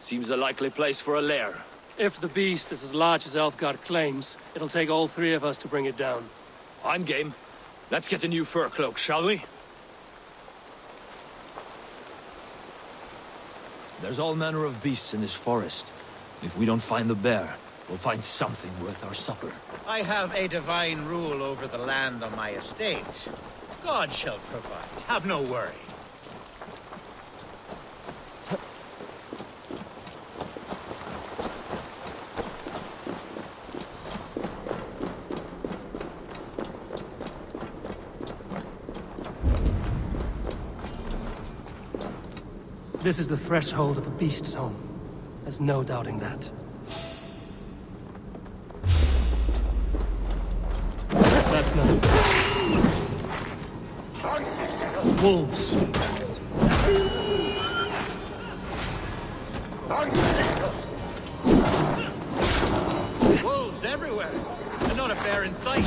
Seems a likely place for a lair.
If the beast is as large as Elfgard claims, it'll take all three of us to bring it down.
I'm game. Let's get a new fur cloak, shall we? There's all manner of beasts in this forest. If we don't find the bear, we'll find something worth our supper.
I have a divine rule over the land on my estate. God shall provide. Have no worry.
This is the threshold of a beast's home. There's no doubting that. smell it. Wolves.
Wolves everywhere, and not a bear in sight.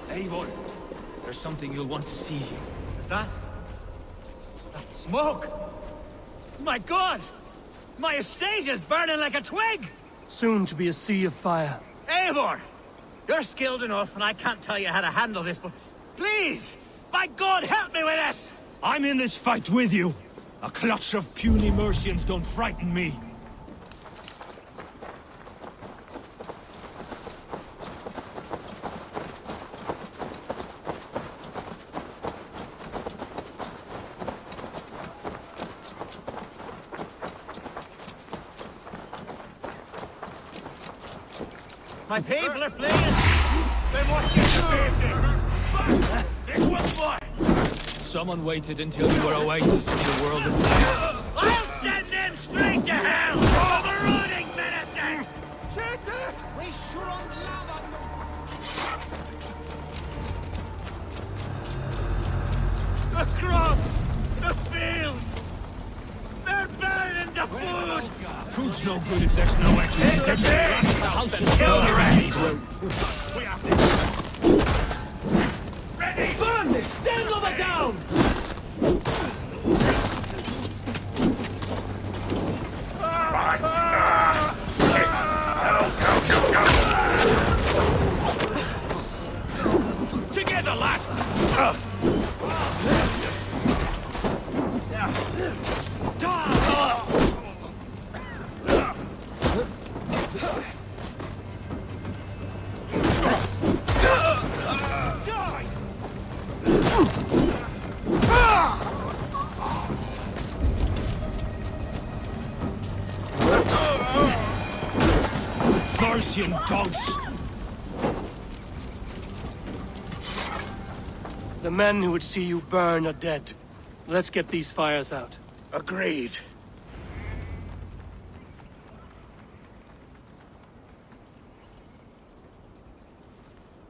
Eivor, there's something you'll want to see.
Is that smoke? My God! My estate is burning like a twig!
Soon to be a sea of fire.
Eivor! You're skilled enough, and I can't tell you how to handle this, but please! By God, help me with this!
I'm in this fight with you. A clutch of puny Mercians don't frighten me.
My people are fleeing!
They must get saved it! This one's mine! Someone waited until you were away to see the world of fire.
I'll send them straight to hell! For marauding menaces!
We shouldn't love
The crops! The fields! They're burning the food!
Food's no good if there's no extra protection. The house is
Kill the rats!
We are
Ready! Burn this! Stand over down!
together, lad! Mercian dogs!
The men who would see you burn are dead. Let's get these fires out.
Agreed.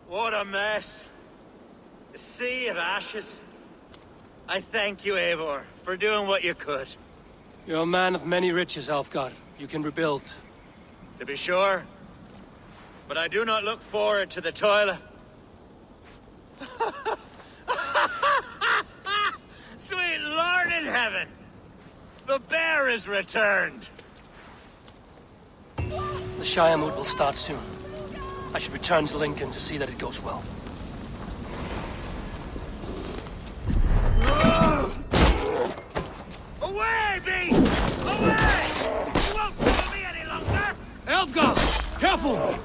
What a mess. A sea of ashes. I thank you, Eivor, for doing what you could.
You're a man of many riches, Alfgar. You can rebuild.
To be sure. But I do not look forward to the toil. Sweet Lord in heaven! The bear is returned!
The Shire mood will start soon. I should return to Lincoln to see that it goes well.
Away, beast! Away! You won't follow me any longer!
Alfgar! Careful!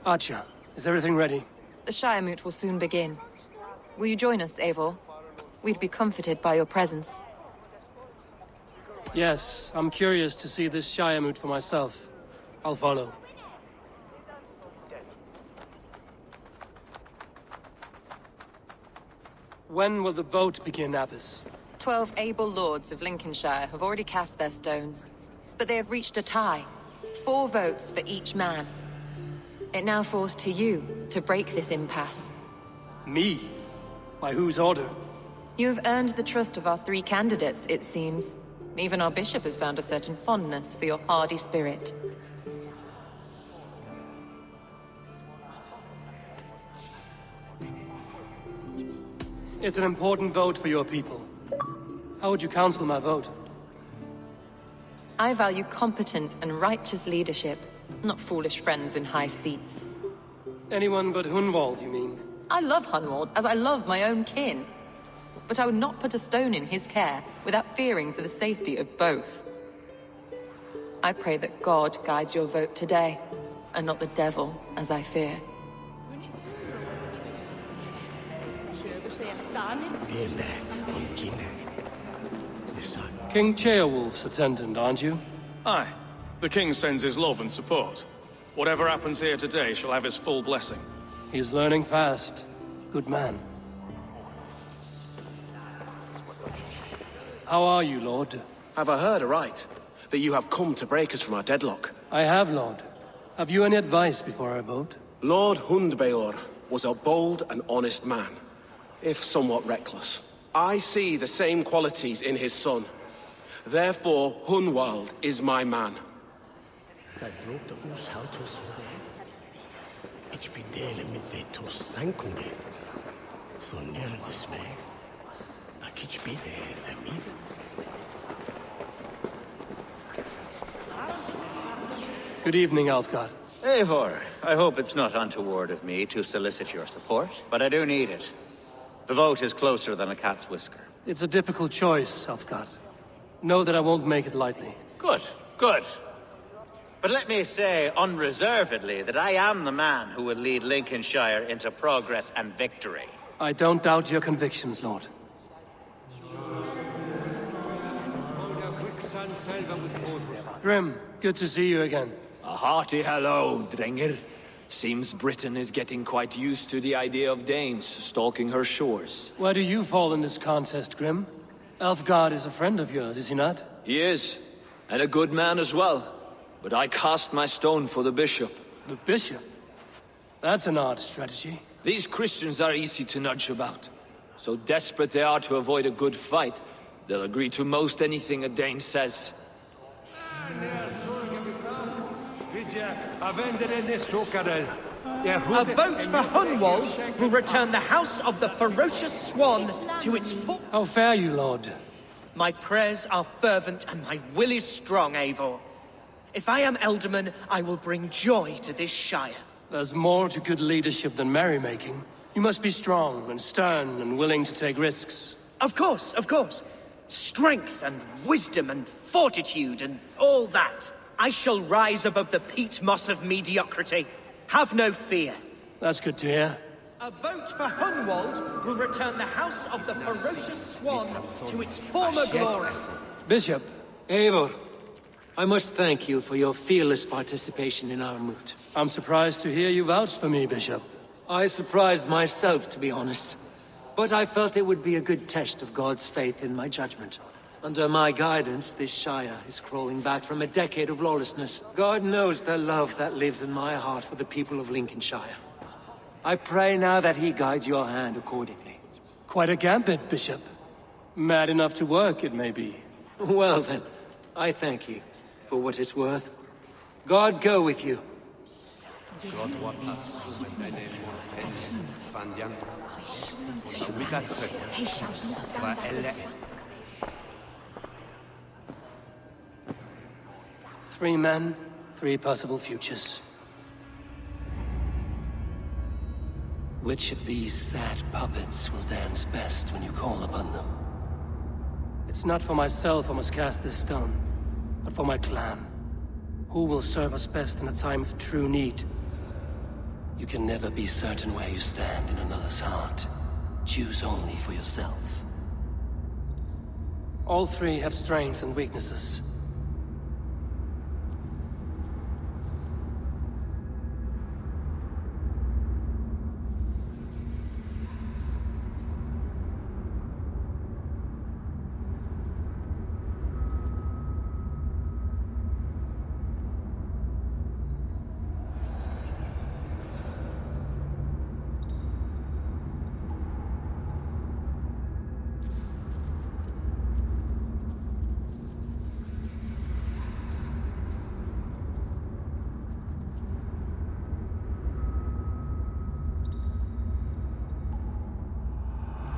Archer, is everything ready?
The Shire moot will soon begin. Will you join us, Eivor? We'd be comforted by your presence.
Yes, I'm curious to see this Shire moot for myself. I'll follow. When will the vote begin, Abbess?
12 able lords of Lincolnshire have already cast their stones, but they have reached a tie. 4 votes for each man. It now falls to you to break this impasse.
Me? By whose order?
You have earned the trust of our 3 candidates, it seems. Even our bishop has found a certain fondness for your hardy spirit.
It's an important vote for your people. How would you counsel my vote?
I value competent and righteous leadership, not foolish friends in high seats.
Anyone but Hunwald, you mean?
I love Hunwald, as I love my own kin. But I would not put a stone in his care without fearing for the safety of both. I pray that God guides your vote today, and not the devil, as I fear.
King Ceolwulf's attendant, aren't you?
Aye. The king sends his love and support. Whatever happens here today shall have his full blessing.
He's learning fast. Good man. How are you, Lord?
Have I heard aright? That you have come to break us from our deadlock?
I have, Lord. Have you any advice before I vote?
Lord Hundbeor was a bold and honest man, if somewhat reckless. I see the same qualities in his son. Therefore, Hunwald is my man.
Good evening, Alfgard.
Eivor, I hope it's not untoward of me to solicit your support, but I do need it. The vote is closer than a cat's whisker.
It's a difficult choice, Alfgard. Know that I won't make it lightly.
Good, good. But let me say unreservedly that I am the man who will lead Lincolnshire into progress and victory.
I don't doubt your convictions, Lord. Grim, good to see you again.
A hearty hello, Drenger. Seems Britain is getting quite used to the idea of Danes stalking her shores.
Where do you fall in this contest, Grim? Alfgard is a friend of yours, is he not?
He is, and a good man as well. But I cast my stone for the bishop.
The bishop? That's an odd strategy.
These Christians are easy to nudge about. So desperate they are to avoid a good fight, they'll agree to most anything a Dane says.
A vote for Hunwald will return the House of the Ferocious Swan to its full...
How fare you, Lord?
My prayers are fervent and my will is strong, Eivor. If I am Elderman, I will bring joy to this Shire.
There's more to good leadership than merrymaking. You must be strong and stern and willing to take risks.
Of course, of course. Strength and wisdom and fortitude and all that. I shall rise above the peat moss of mediocrity. Have no fear.
That's good to hear.
A vote for Hunwald will return the House of the Ferocious Swan to its former glory.
Bishop.
Eivor, I must thank you for your fearless participation in our moot.
I'm surprised to hear you vouch for me, Bishop.
I surprised myself, to be honest. But I felt it would be a good test of God's faith in my judgment. Under my guidance, this Shire is crawling back from a decade of lawlessness. God knows the love that lives in my heart for the people of Lincolnshire. I pray now that he guides your hand accordingly.
Quite a gambit, Bishop. Mad enough to work, it may be.
Well then, I thank you for what it's worth. God go with you.
Three men, three possible futures. Which of these sad puppets will dance best when you call upon them? It's not for myself I must cast this stone, but for my clan. Who will serve us best in a time of true need? You can never be certain where you stand in another's heart. Choose only for yourself. All three have strengths and weaknesses.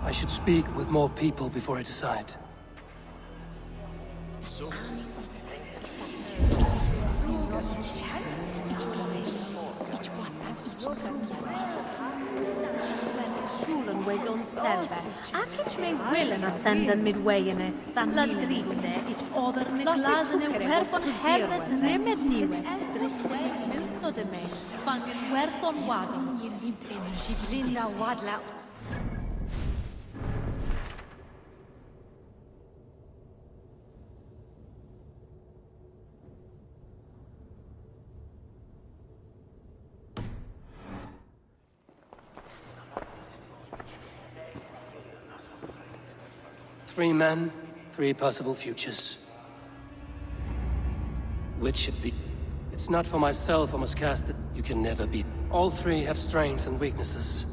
I should speak with more people before I decide.
Wedon serve. Ac me willen ascenden midway in it. La drine, other Niclas and a werfon herres remed niwe. Milso de me, fangen werfon wadon. Ye limpin, shivlinda wadla.
Three men, three possible futures. Which of the... It's not for myself I must cast it. You can never beat. All three have strengths and weaknesses.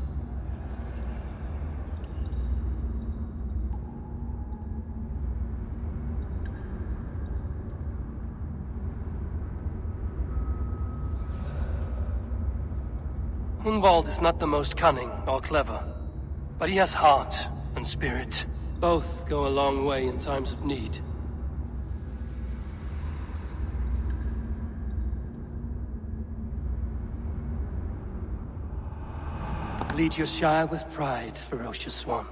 Hunwald is not the most cunning or clever, but he has heart and spirit. Both go a long way in times of need. Lead your Shire with pride, Ferocious Swan.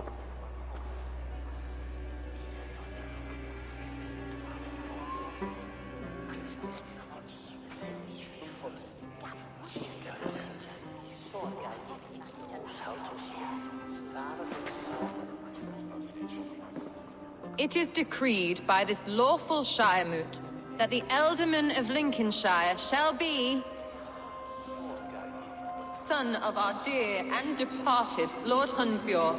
It is decreed by this lawful Shiremoot that the Ealdorman of Lincolnshire shall be... son of our dear and departed Lord Hundbjorn,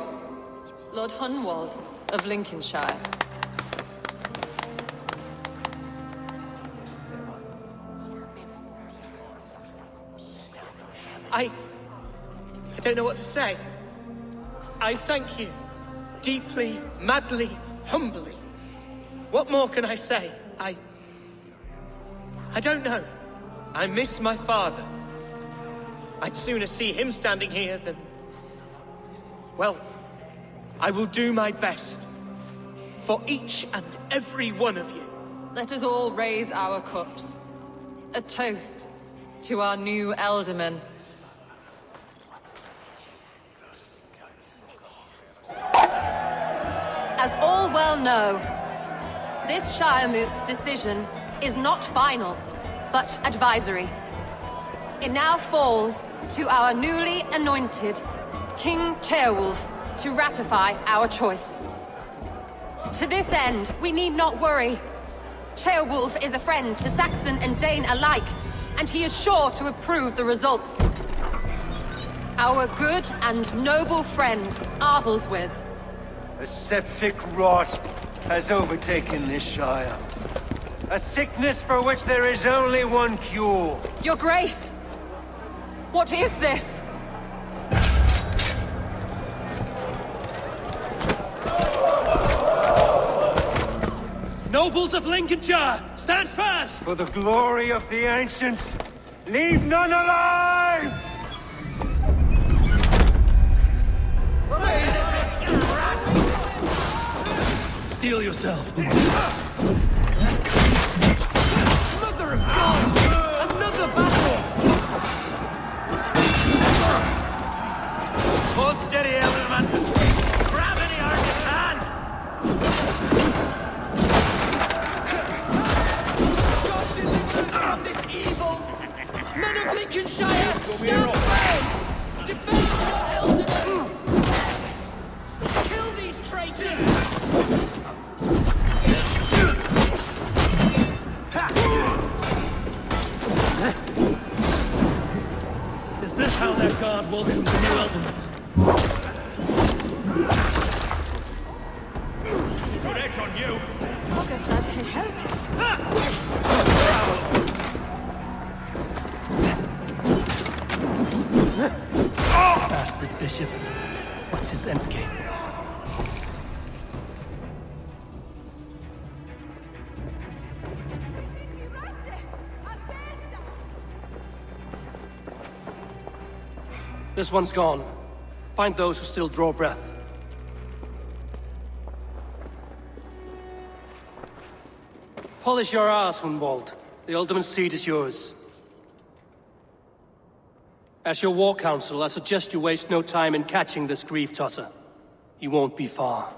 Lord Hunwald of Lincolnshire.
I don't know what to say. I thank you. Deeply, madly, humbly. What more can I say? I don't know. I miss my father. I'd sooner see him standing here than... Well, I will do my best. For each and every one of you.
Let us all raise our cups. A toast to our new Ealdorman. As all well know, this Shiremoot's decision is not final, but advisory. It now falls to our newly anointed King Ceolwulf to ratify our choice. To this end, we need not worry. Ceolwulf is a friend to Saxon and Dane alike, and he is sure to approve the results. Our good and noble friend, Arthelswith.
A septic rot has overtaken this Shire. A sickness for which there is only one cure.
Your Grace! What is this?
Nobles of Lincolnshire, stand fast!
For the glory of the ancients, leave none alive!
Steel yourself.
Mother of God! Another battle!
Hold steady, Ealdorman. Grab any arm you can!
God deliver us from this evil! Men of Lincolnshire, stand firm! Defend your Ealdorman! Kill these traitors!
Is this how their guard welcomes the new Ealdorman?
Good edge on you!
Bastard Bishop. What's his endgame? This one's gone. Find those who still draw breath. Polish your arse, Hunwald. The Alderman's seat is yours. As your war council, I suggest you waste no time in catching this grief-totter. He won't be far.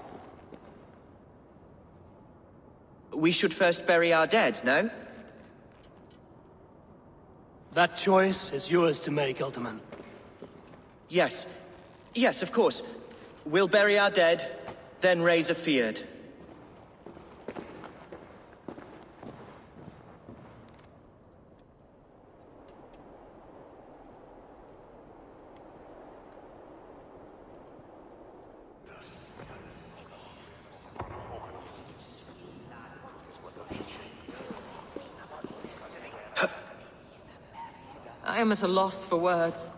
We should first bury our dead, no?
That choice is yours to make, Alderman.
Yes. Yes, of course. We'll bury our dead, then raise a feard.
I am at a loss for words.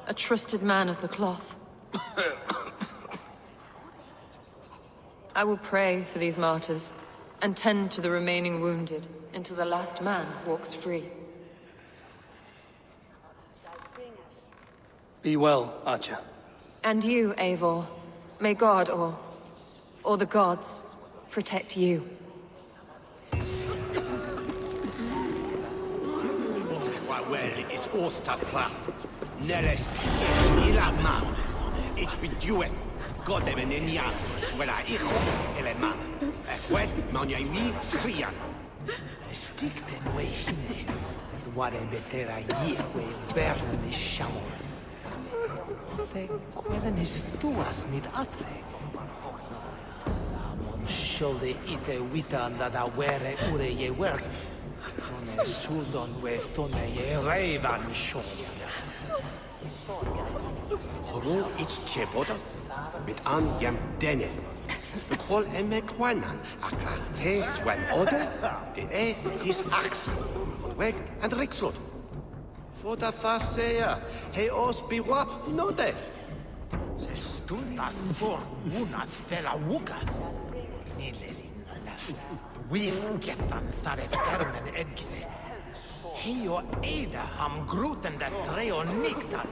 A trusted man of the cloth. I will pray for these martyrs, and tend to the remaining wounded, until the last man walks free.
Be well, Archer.
And you, Eivor. May God, or the gods, protect you.
Well, is Ostertrath. Neles ties mila man. Ich beduet. Godem en enian. Swela icho eleman. Efwed maniami trian.
Stick den way hine. Zware betera yihwe bernen is shamor. Ose queden is tuas mit atre. Amon shode ite wita andada were ure ye work. One suldon we thone ye raven shoya.
Horo ich cheboda. Mit an yam dene. Bekol eme kwanan. Aka hes wen ode. Den his ax. Weg and rikslot. For the thasea. He os biwap no de.
Se stunta for una fela wuka. Nilelin las. We've getan thare fermen edgine. Heio Ada ham gruten that treo niktan.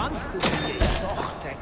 Answer die Tochter.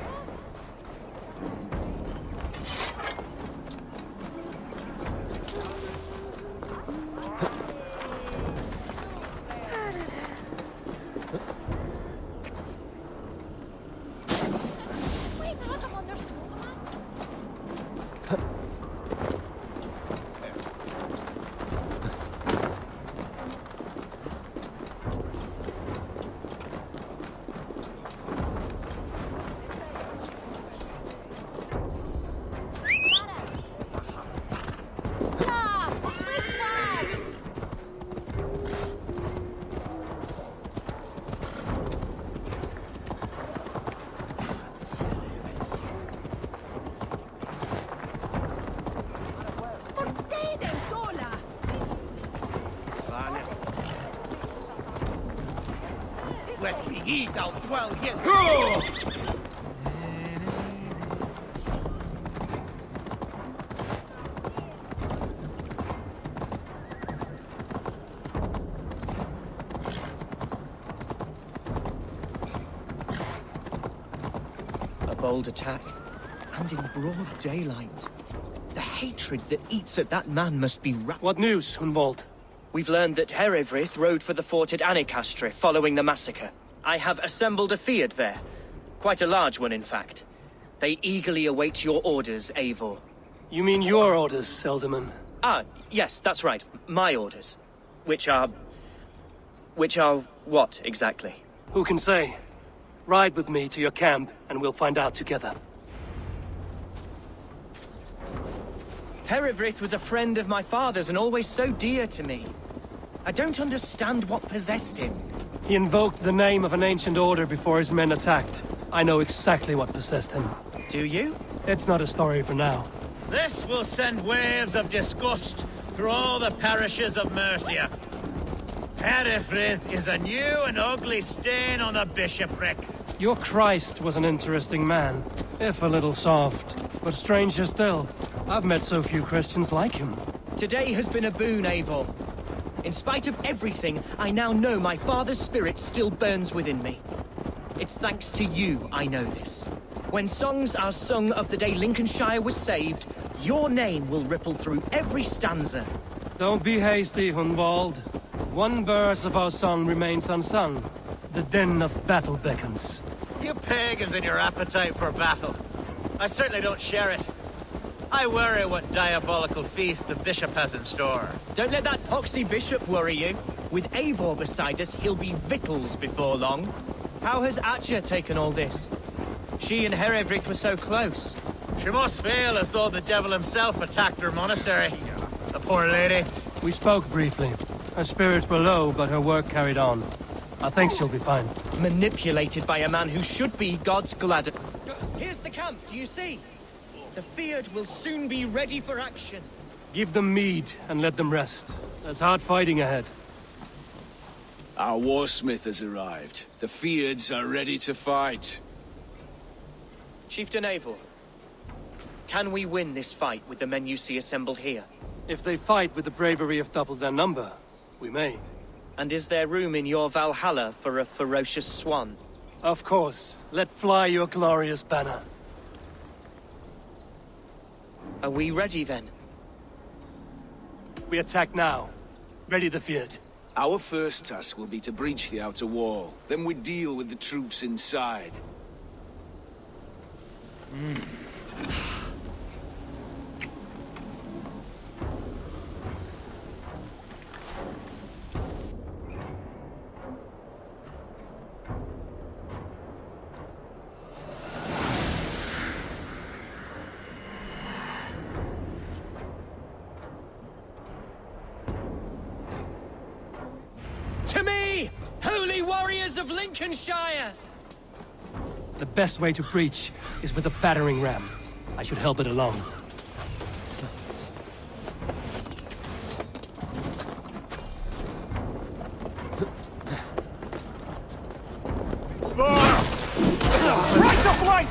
Let me eat out dwell here.
A bold attack, and in broad daylight. The hatred that eats at that man must be
What news, Hunwald?
We've learned that Herewrith rode for the fort at Annikastre following the massacre. I have assembled a field there. Quite a large one, in fact. They eagerly await your orders, Eivor.
You mean your orders, Elderman?
Ah, yes, that's right. My orders. Which are what, exactly?
Who can say? Ride with me to your camp, and we'll find out together.
Herewrith was a friend of my father's and always so dear to me. I don't understand what possessed him.
He invoked the name of an ancient order before his men attacked. I know exactly what possessed him.
Do you?
It's not a story for now.
This will send waves of disgust through all the parishes of Mercia. Herefrith is a new and ugly stain on the bishopric.
Your Christ was an interesting man, if a little soft. But stranger still, I've met so few Christians like him.
Today has been a boon, Eivor. In spite of everything, I now know my father's spirit still burns within me. It's thanks to you I know this. When songs are sung of the day Lincolnshire was saved, your name will ripple through every stanza.
Don't be hasty, Hunwald. One verse of our song remains unsung. The din of battle beckons.
You pagans and your appetite for battle. I certainly don't share it. I worry what diabolical feast the bishop has in store.
Don't let that poxy bishop worry you. With Eivor beside us, he'll be victuals before long. How has Atcha taken all this? She and Herewrith were so close.
She must feel as though the devil himself attacked her monastery. The poor lady.
We spoke briefly. Her spirits were low, but her work carried on. I think she'll be fine.
Manipulated by a man who should be God's glad. Here's the camp, do you see? The Fyrd will soon be ready for action.
Give them mead and let them rest. There's hard fighting ahead.
Our warsmith has arrived. The Fyrds are ready to fight.
Chieftain Eivor, can we win this fight with the men you see assembled here?
If they fight with the bravery of double their number, we may.
And is there room in your Valhalla for a ferocious Swan?
Of course. Let fly your glorious banner.
Are we ready then?
We attack now. Ready the Fyrd.
Our first task will be to breach the outer wall. Then we deal with the troops inside.
To me, holy warriors of Lincolnshire!
The best way to breach is with a battering ram. I should help it along.
Right to flank!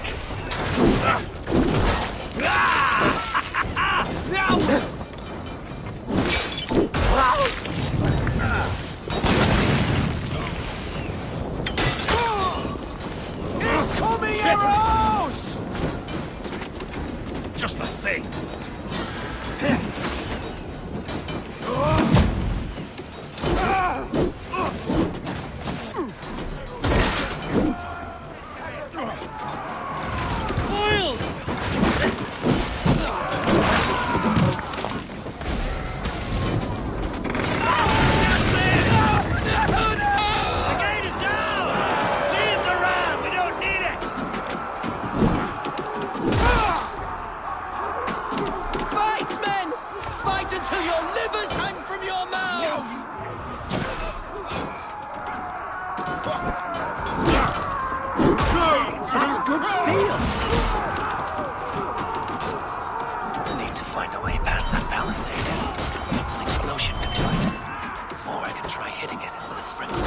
That is good steel!
Need to find a way past that palisade. An explosion could do it. Or I can try hitting it with a sprinkler.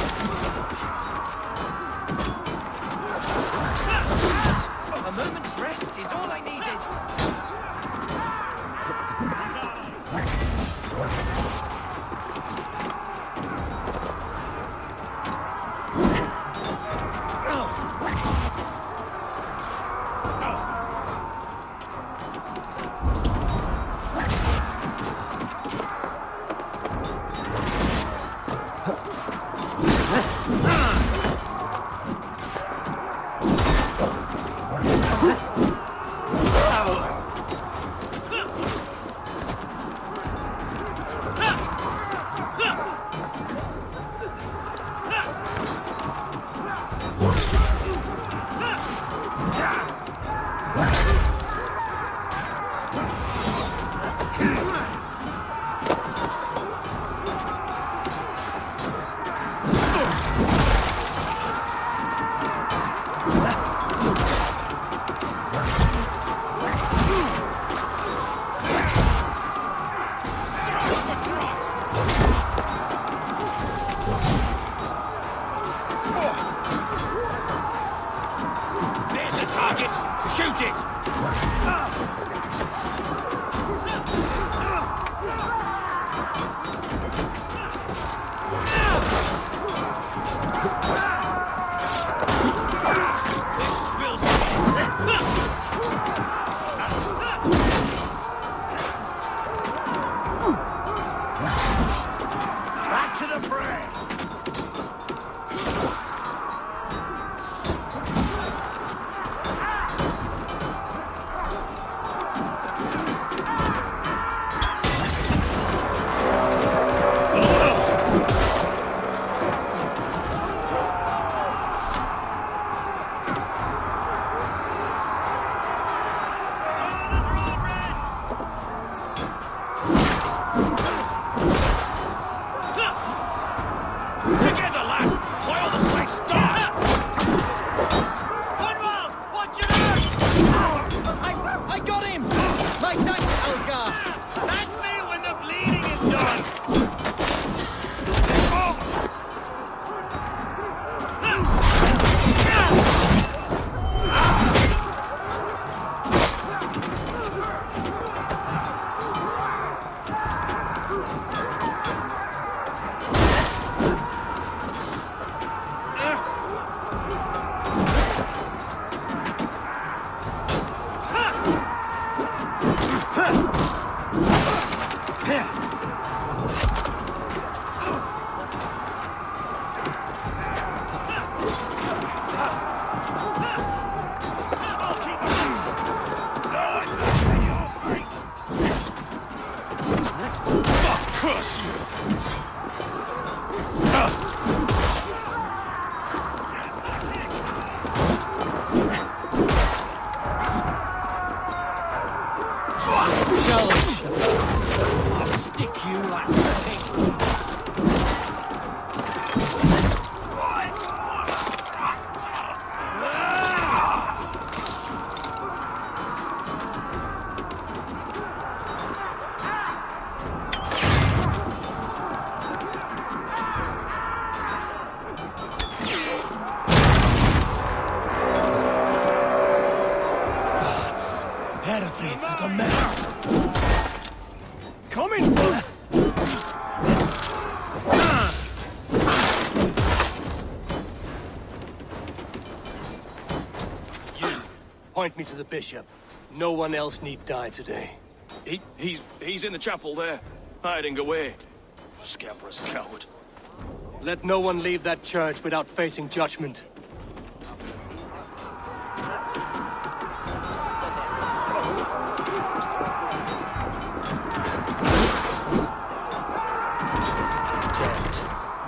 A moment's rest is all I needed.
Point me to the bishop. No one else need die today.
He's in the chapel there, hiding away. Scabrous coward.
Let no one leave that church without facing judgment.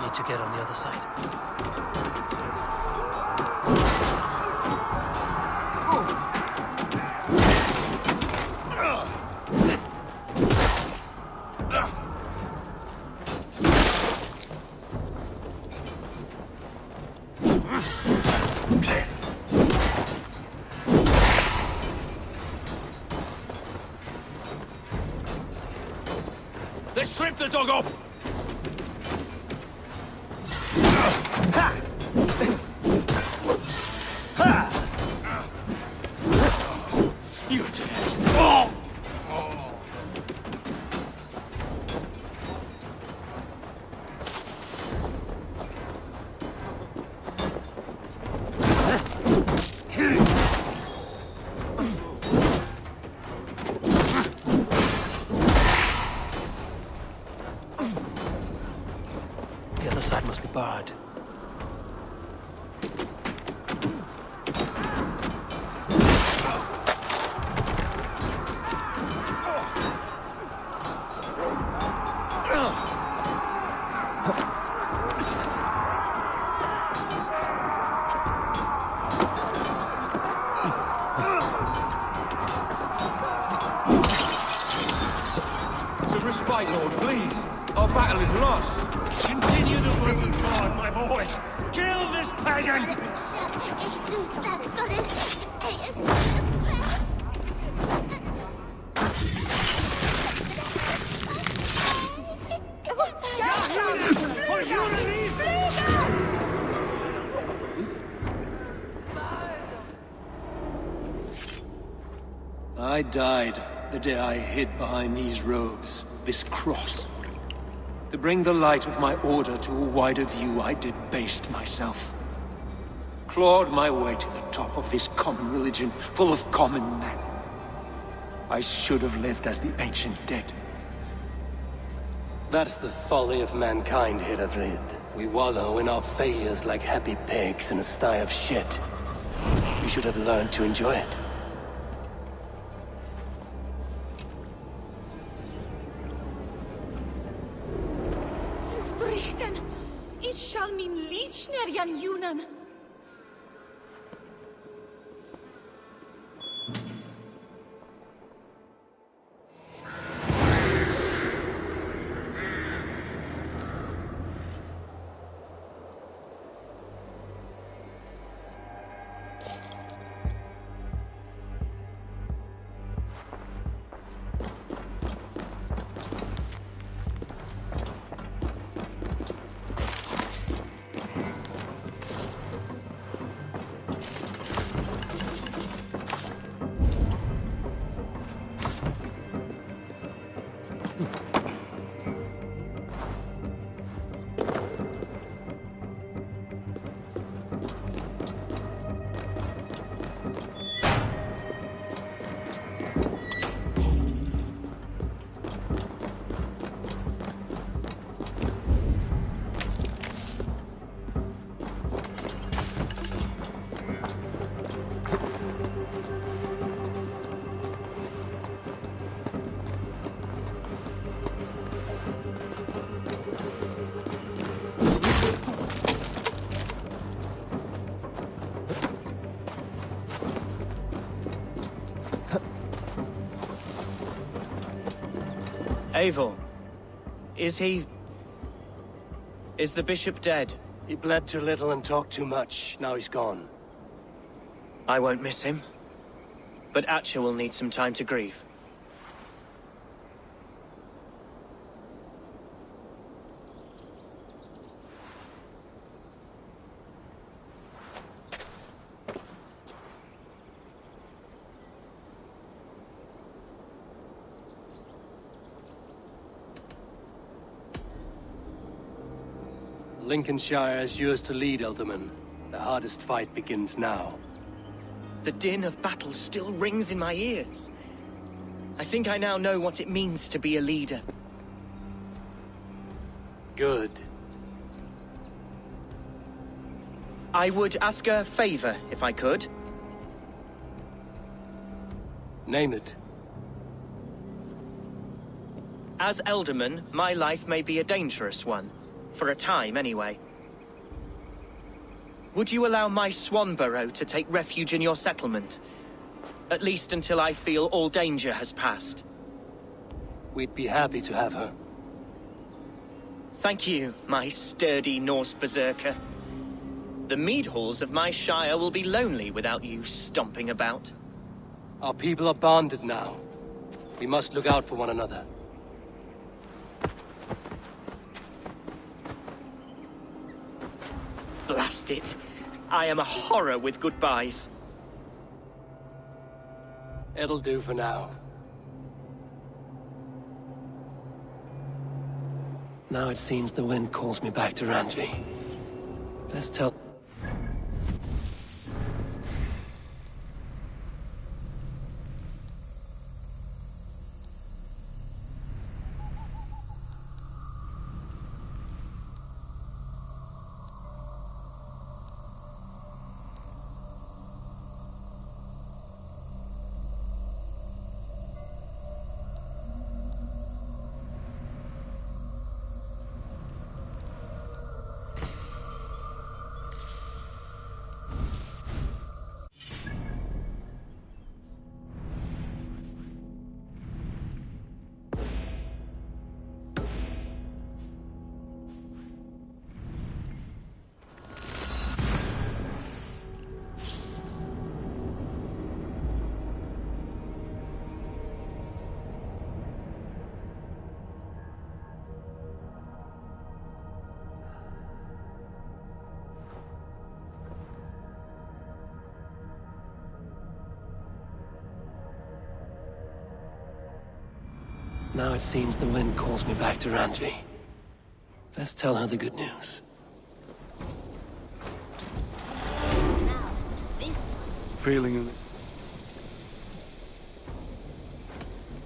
Need to get on the other side.
Let's strip the dog up! You're dead. Oh!
The other side must be barred.
To respite, Lord, please. Our battle is lost. Continue the work of God, my boy. Kill this pagan! For unity!
I died the day I hid behind these robes, this cross. To bring the light of my order to a wider view, I debased myself. Clawed my way to the top of this common religion, full of common men. I should have lived as the ancients did.
That's the folly of mankind, Hiravrid. We wallow in our failures like happy pigs in a sty of shit. You should have learned to enjoy it.
Brichten, ich shall min lichner jan junan.
Eivor, is he... is the bishop dead?
He bled too little and talked too much. Now he's gone.
I won't miss him. But Atcha will need some time to grieve.
Lincolnshire is yours to lead, Elderman. The hardest fight begins now.
The din of battle still rings in my ears. I think I now know what it means to be a leader.
Good.
I would ask a favor, if I could.
Name it.
As Elderman, my life may be a dangerous one. For a time, anyway. Would you allow my Swan burrow to take refuge in your settlement? At least until I feel all danger has passed.
We'd be happy to have her.
Thank you, my sturdy Norse berserker. The mead halls of my shire will be lonely without you stomping about.
Our people are bonded now. We must look out for one another.
Blast it. I am a horror with goodbyes.
It'll do for now. Now it seems the wind calls me back to Ranji. Let's tell... Now it seems the wind calls me back to Ranji. Let's tell her the good news.
Feeling...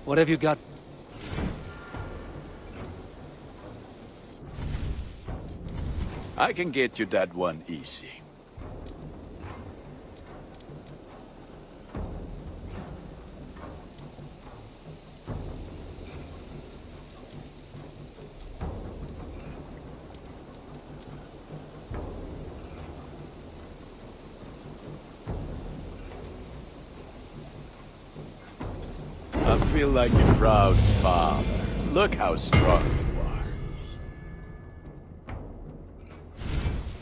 What have you got?
I can get you that one easy. I feel like a proud father. Look how strong you are.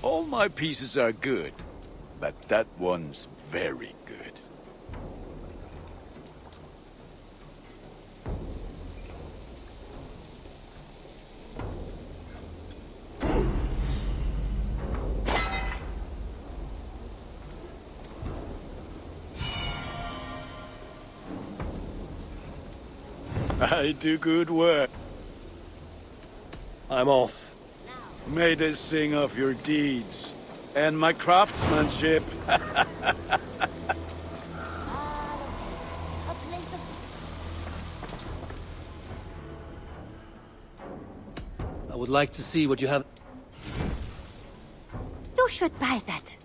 All my pieces are good, but that one's very good. I do good work.
I'm off.
May they sing of your deeds and my craftsmanship.
I would like to see what you have.
You should buy that.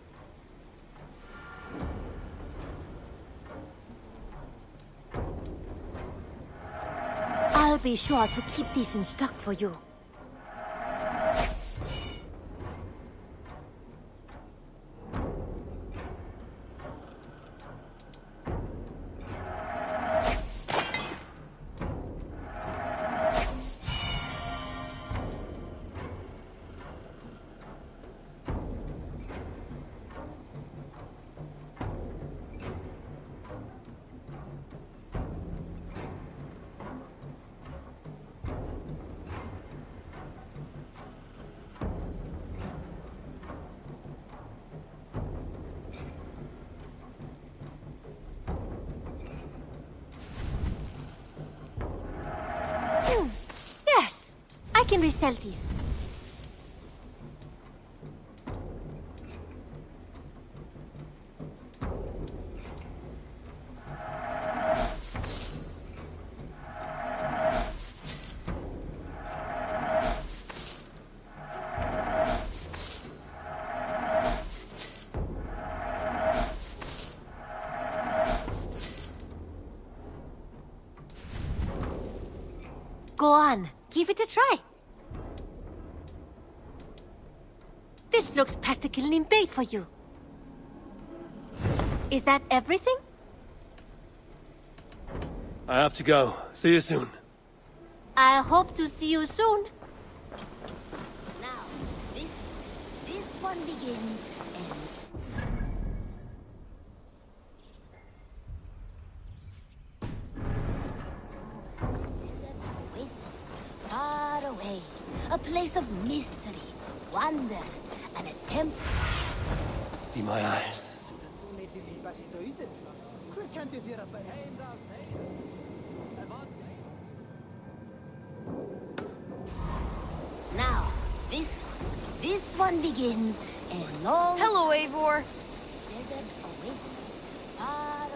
I'll be sure to keep these in stock for you. Yes, I can resell these. Go on, give it a try. This looks practically made for you. Is that everything?
I have to go. See you soon.
I hope to see you soon.
Now, this one begins, and
A place of mystery, wonder, and attempt.
Be my eyes.
Now, this one begins a long...
Hello, Eivor.
Desert oasis, far away.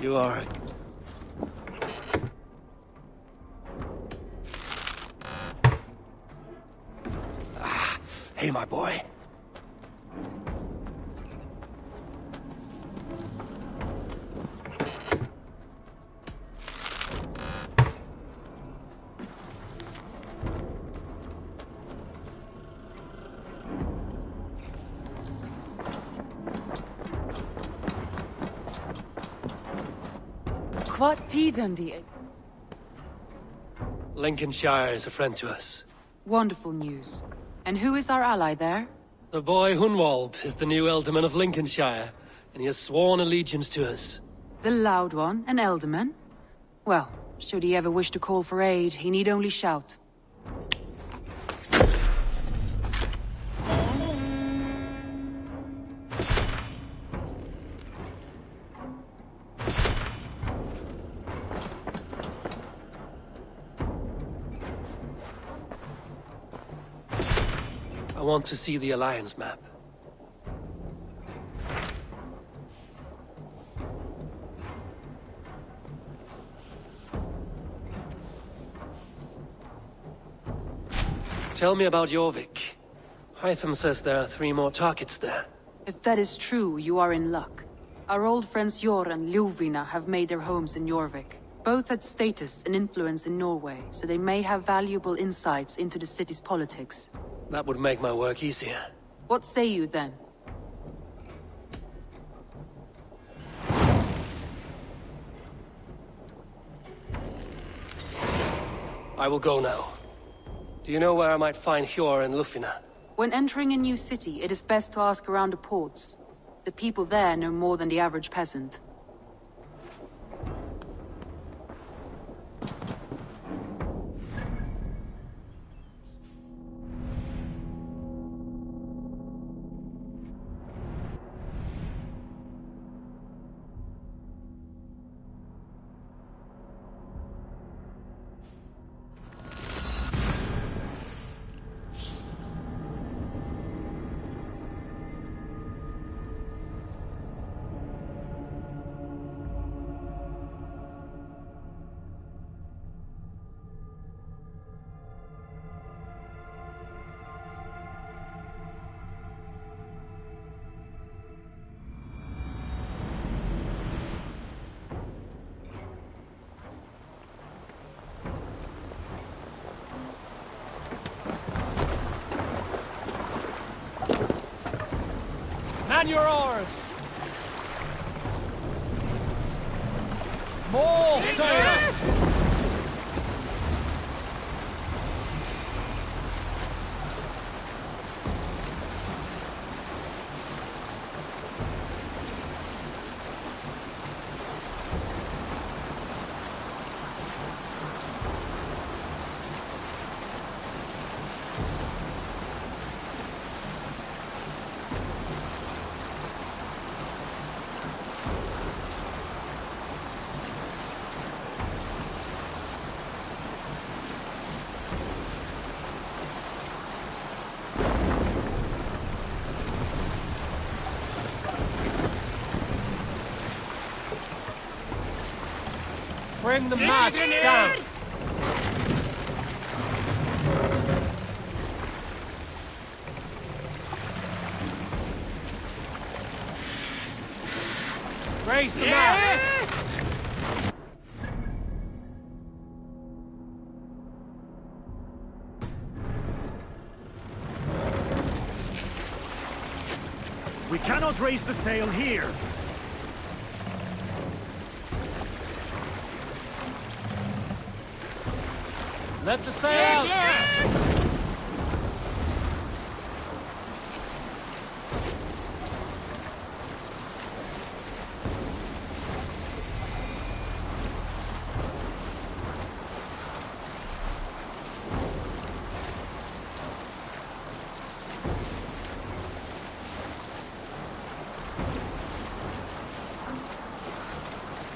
You are... Hey, my boy.
What Dundee?
Lincolnshire is a friend to us.
Wonderful news. And who is our ally there?
The boy Hunwald is the new Ealdorman of Lincolnshire, and he has sworn allegiance to us.
The Loud One, an Ealdorman? Well, should he ever wish to call for aid, he need only shout.
I want to see the Alliance map. Tell me about Jorvik. Hytham says there are 3 more targets there.
If that is true, you are in luck. Our old friends Jor and Ljuvina have made their homes in Jorvik. Both had status and influence in Norway, so they may have valuable insights into the city's politics.
That would make my work easier.
What say you then?
I will go now. Do you know where I might find Hjor and Lufina?
When entering a new city, it is best to ask around the ports. The people there know more than the average peasant.
Man your oars! More sail! Bring the mast down! Raise the mast!
We cannot raise the sail here.
Let the sail out!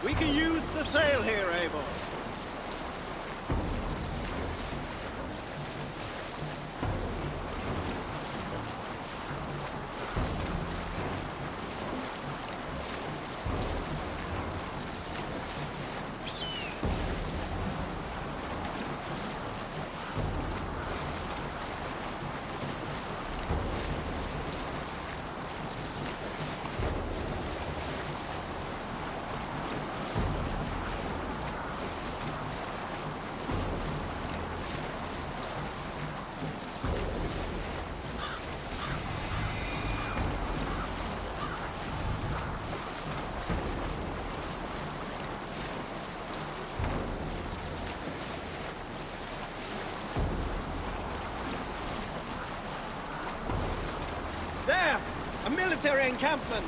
We can use the sail here, Abel. There! A military encampment!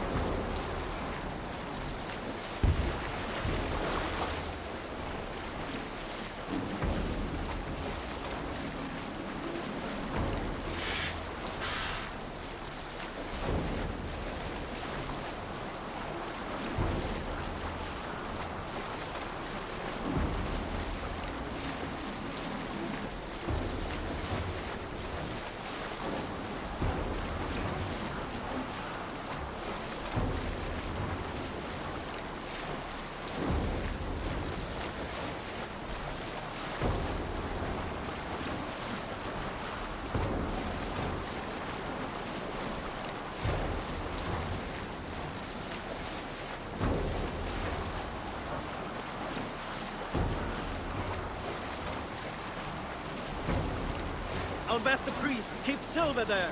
I'll bet the priest keeps silver there.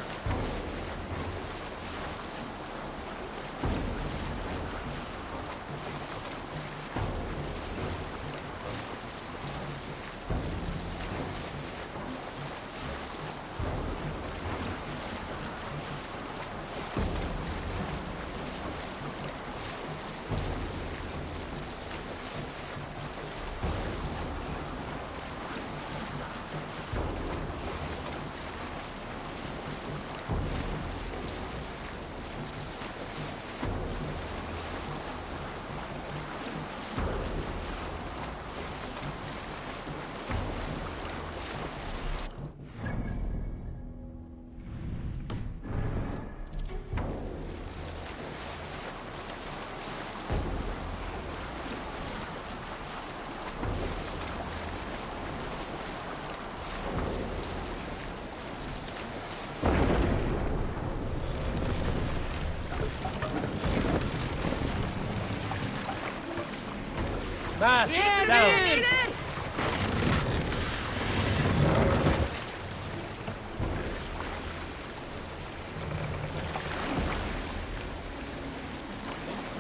Mast down!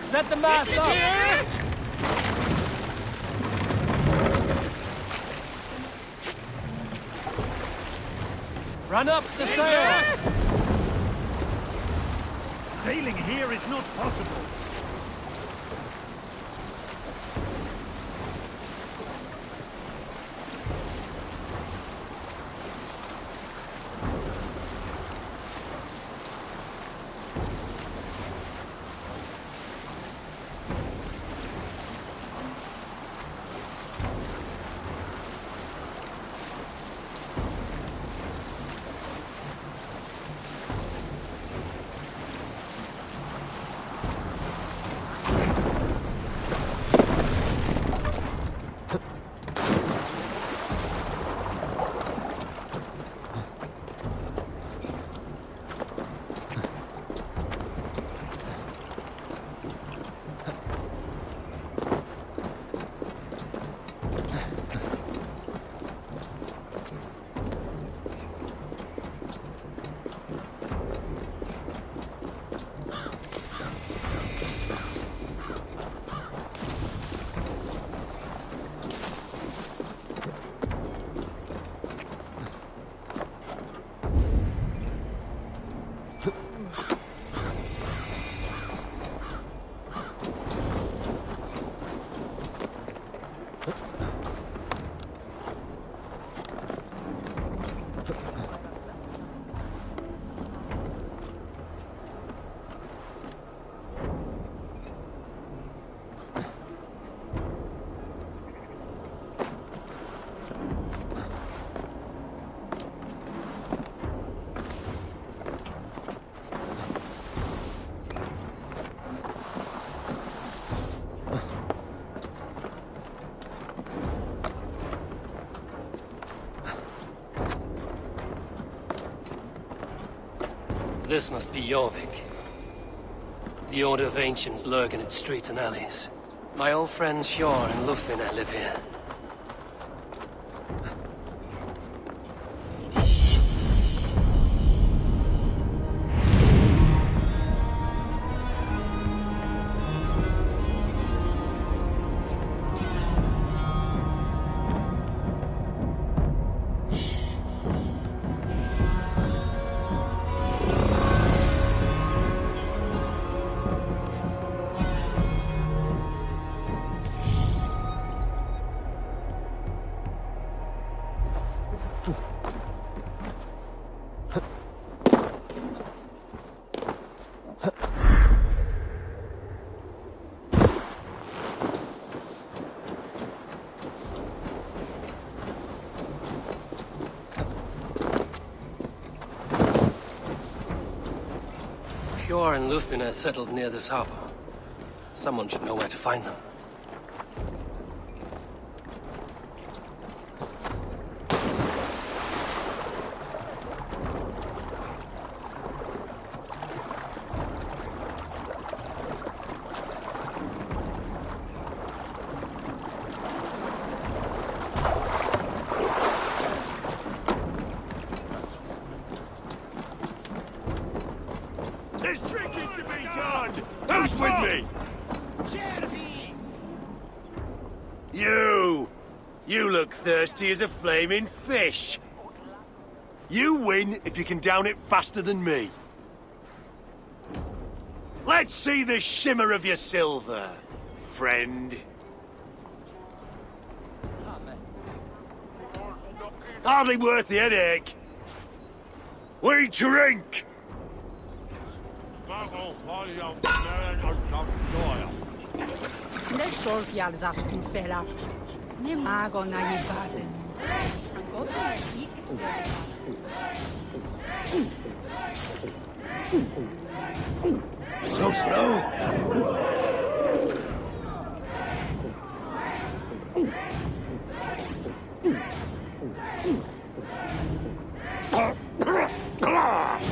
Set the mast up! Run up the sail!
Sailing here is not possible.
This must be Jorvik. The Order of Ancients lurk in its streets and alleys. My old friends Hjor and Lufvina live here. Hjor and Lufvina settled near this harbor. Someone should know where to find them.
There's drinking to be done! Who's with me? You! You look thirsty as a flaming fish. You win if you can down it faster than me. Let's see the shimmer of your silver, friend. Hardly worth the headache. We drink!
Ne solfial das Pufela. Ne mago na jebaden.
So slow.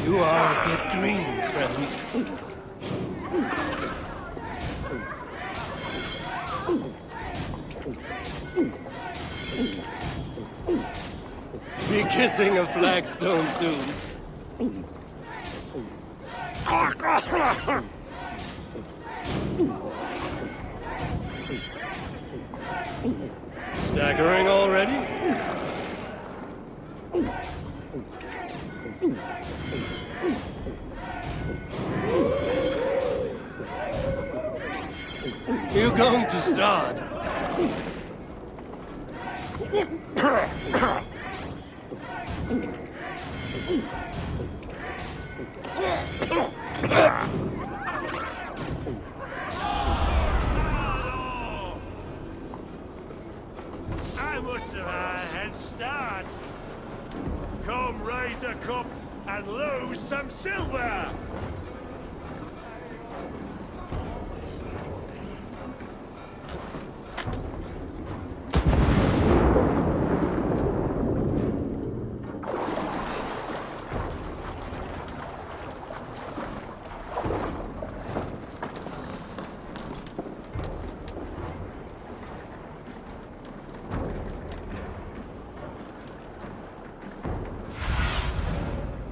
You are a bit green, friend. Be kissing a flagstone soon. Staggering already? You're going to start.
I must have had a head start. Come raise a cup and lose some silver.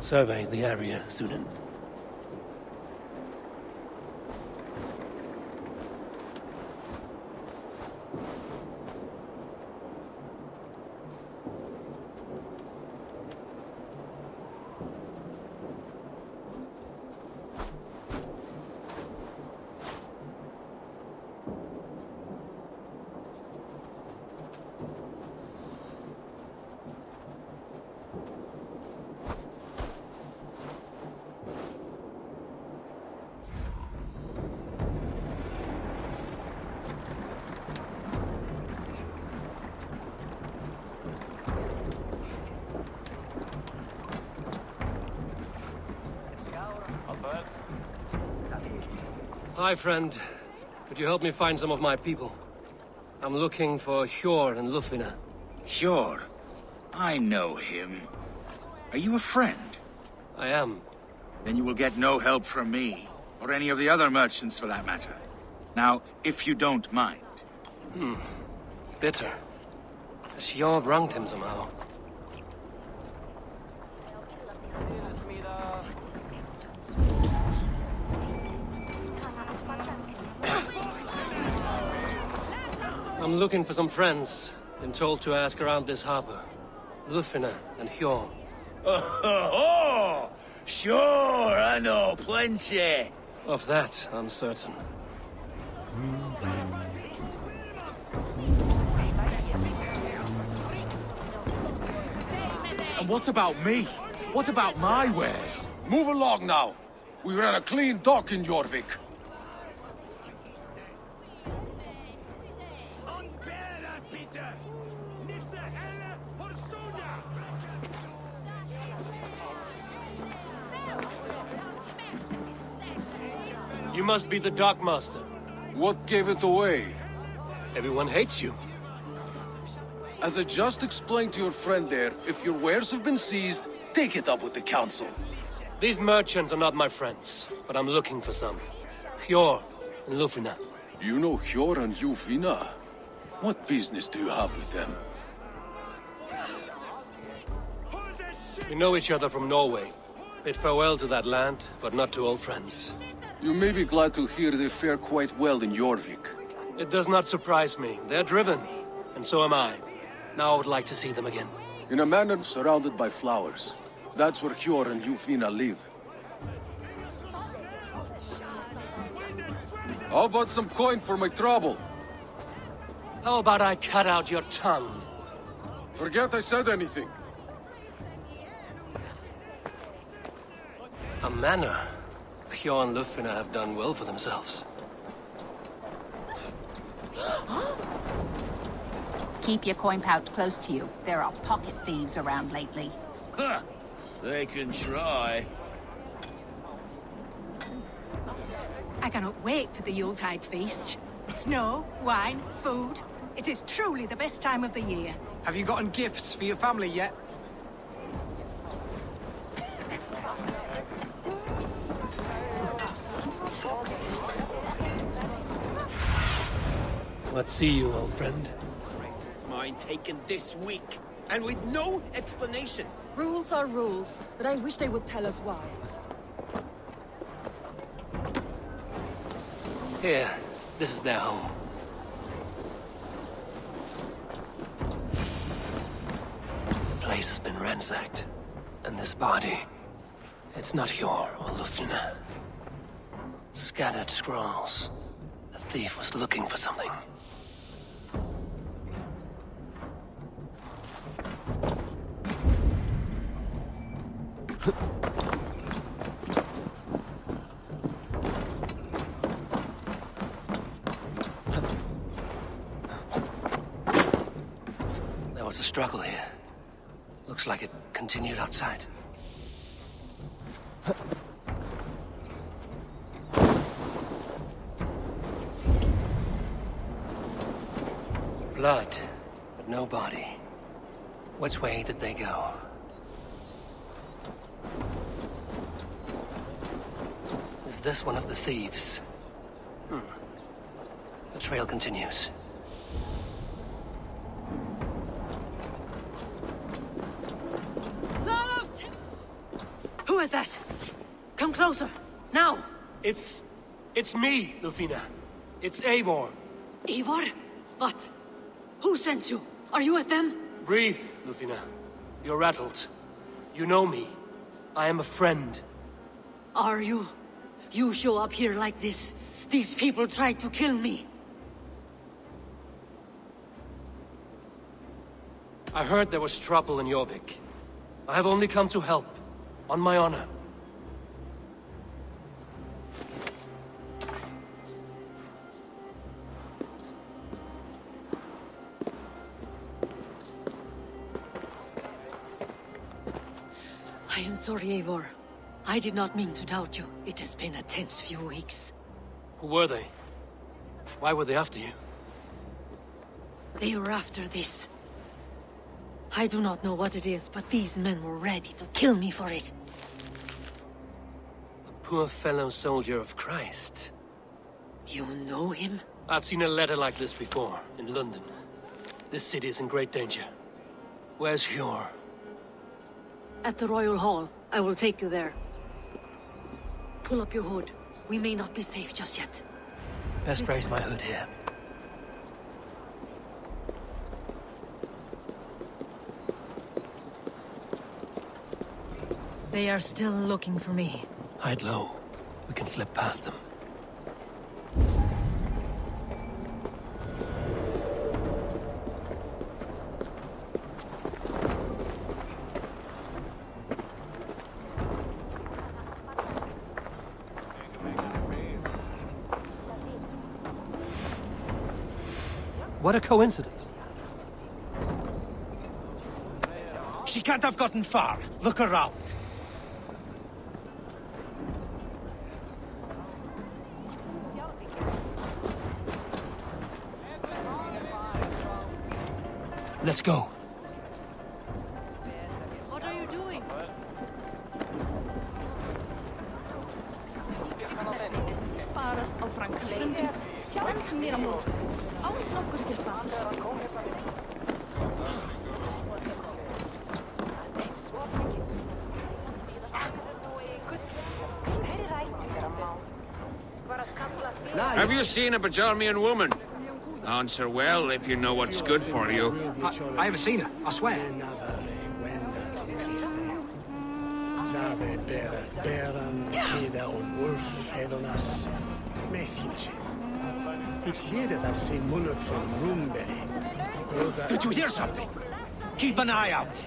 Survey the area, Sunan. Hi, friend. Could you help me find some of my people? I'm looking for Hjor and Lufvina.
Hjor? I know him. Are you a friend?
I am.
then you will get no help from me, or any of the other merchants for that matter. Now, if you don't mind.
Bitter. Sjord wronged him somehow. I'm looking for some friends. Been told to ask around this harbor. Lufina and Hjorn.
Oh, sure, I know plenty.
Of that, I'm certain.
And what about me? What about my wares?
Move along now. We ran a clean dock in Jorvik.
You must be the dockmaster.
What gave it away?
Everyone hates you.
As I just explained to your friend there, if your wares have been seized, take it up with the council.
These merchants are not my friends, but I'm looking for some. Hjor and Lufina.
You know Hjor and Lufina? What business do you have with them?
We know each other from Norway. Bid farewell to that land, but not to old friends.
You may be glad to hear they fare quite well in Jorvik.
It does not surprise me. They're driven, and so am I. Now I would like to see them again.
In a manor surrounded by flowers. That's where Hjor and Lufina live. How about some coin for my trouble?
How about I cut out your tongue?
Forget I said anything.
A manor. Hjor and Lufina have done well for themselves.
Keep your coin pouch close to you. There are pocket thieves around lately.
Huh. They can try.
I cannot wait for the Yuletide feast. Snow, wine, food. It is truly the best time of the year.
Have you gotten gifts for your family yet?
Let's see you, old friend.
Mine taken this week, and with no explanation.
Rules are rules, but I wish they would tell us why.
Here, this is their home. The place has been ransacked. And this body, it's not Hjor or Lufina. Scattered scrolls. The thief was looking for something. There was a struggle here. Looks like it continued outside. Blood, but no body. Which way did they go? Is this one of the thieves? The trail continues.
Who is that? Come closer, now!
It's me, Lufina. It's Eivor.
Eivor? What? Who sent you? Are you with them?
Breathe, Lufina. You're rattled. You know me. I am a friend.
Are you? You show up here like this. These people tried to kill me.
I heard there was trouble in Jorvik. I have only come to help. On my honor.
I am sorry, Eivor. I did not mean to doubt you. It has been a tense few weeks.
Who were they? Why were they after you?
They were after this. I do not know what it is, but these men were ready to kill me for it.
Poor fellow soldier of Christ.
You know him?
I've seen a letter like this before, in London. This city is in great danger. Where's Hjor?
At the Royal Hall. I will take you there. Pull up your hood. We may not be safe just yet.
Best raise my hood here.
They are still looking for me.
Hide low. We can slip past them.
What a coincidence.
She can't have gotten far. Look around.
Let's go.
What are you doing?
Have you seen a Bajarmian woman? Answer well if you know what's good for you.
I haven't seen her, I swear. Did you hear something? Keep an eye out.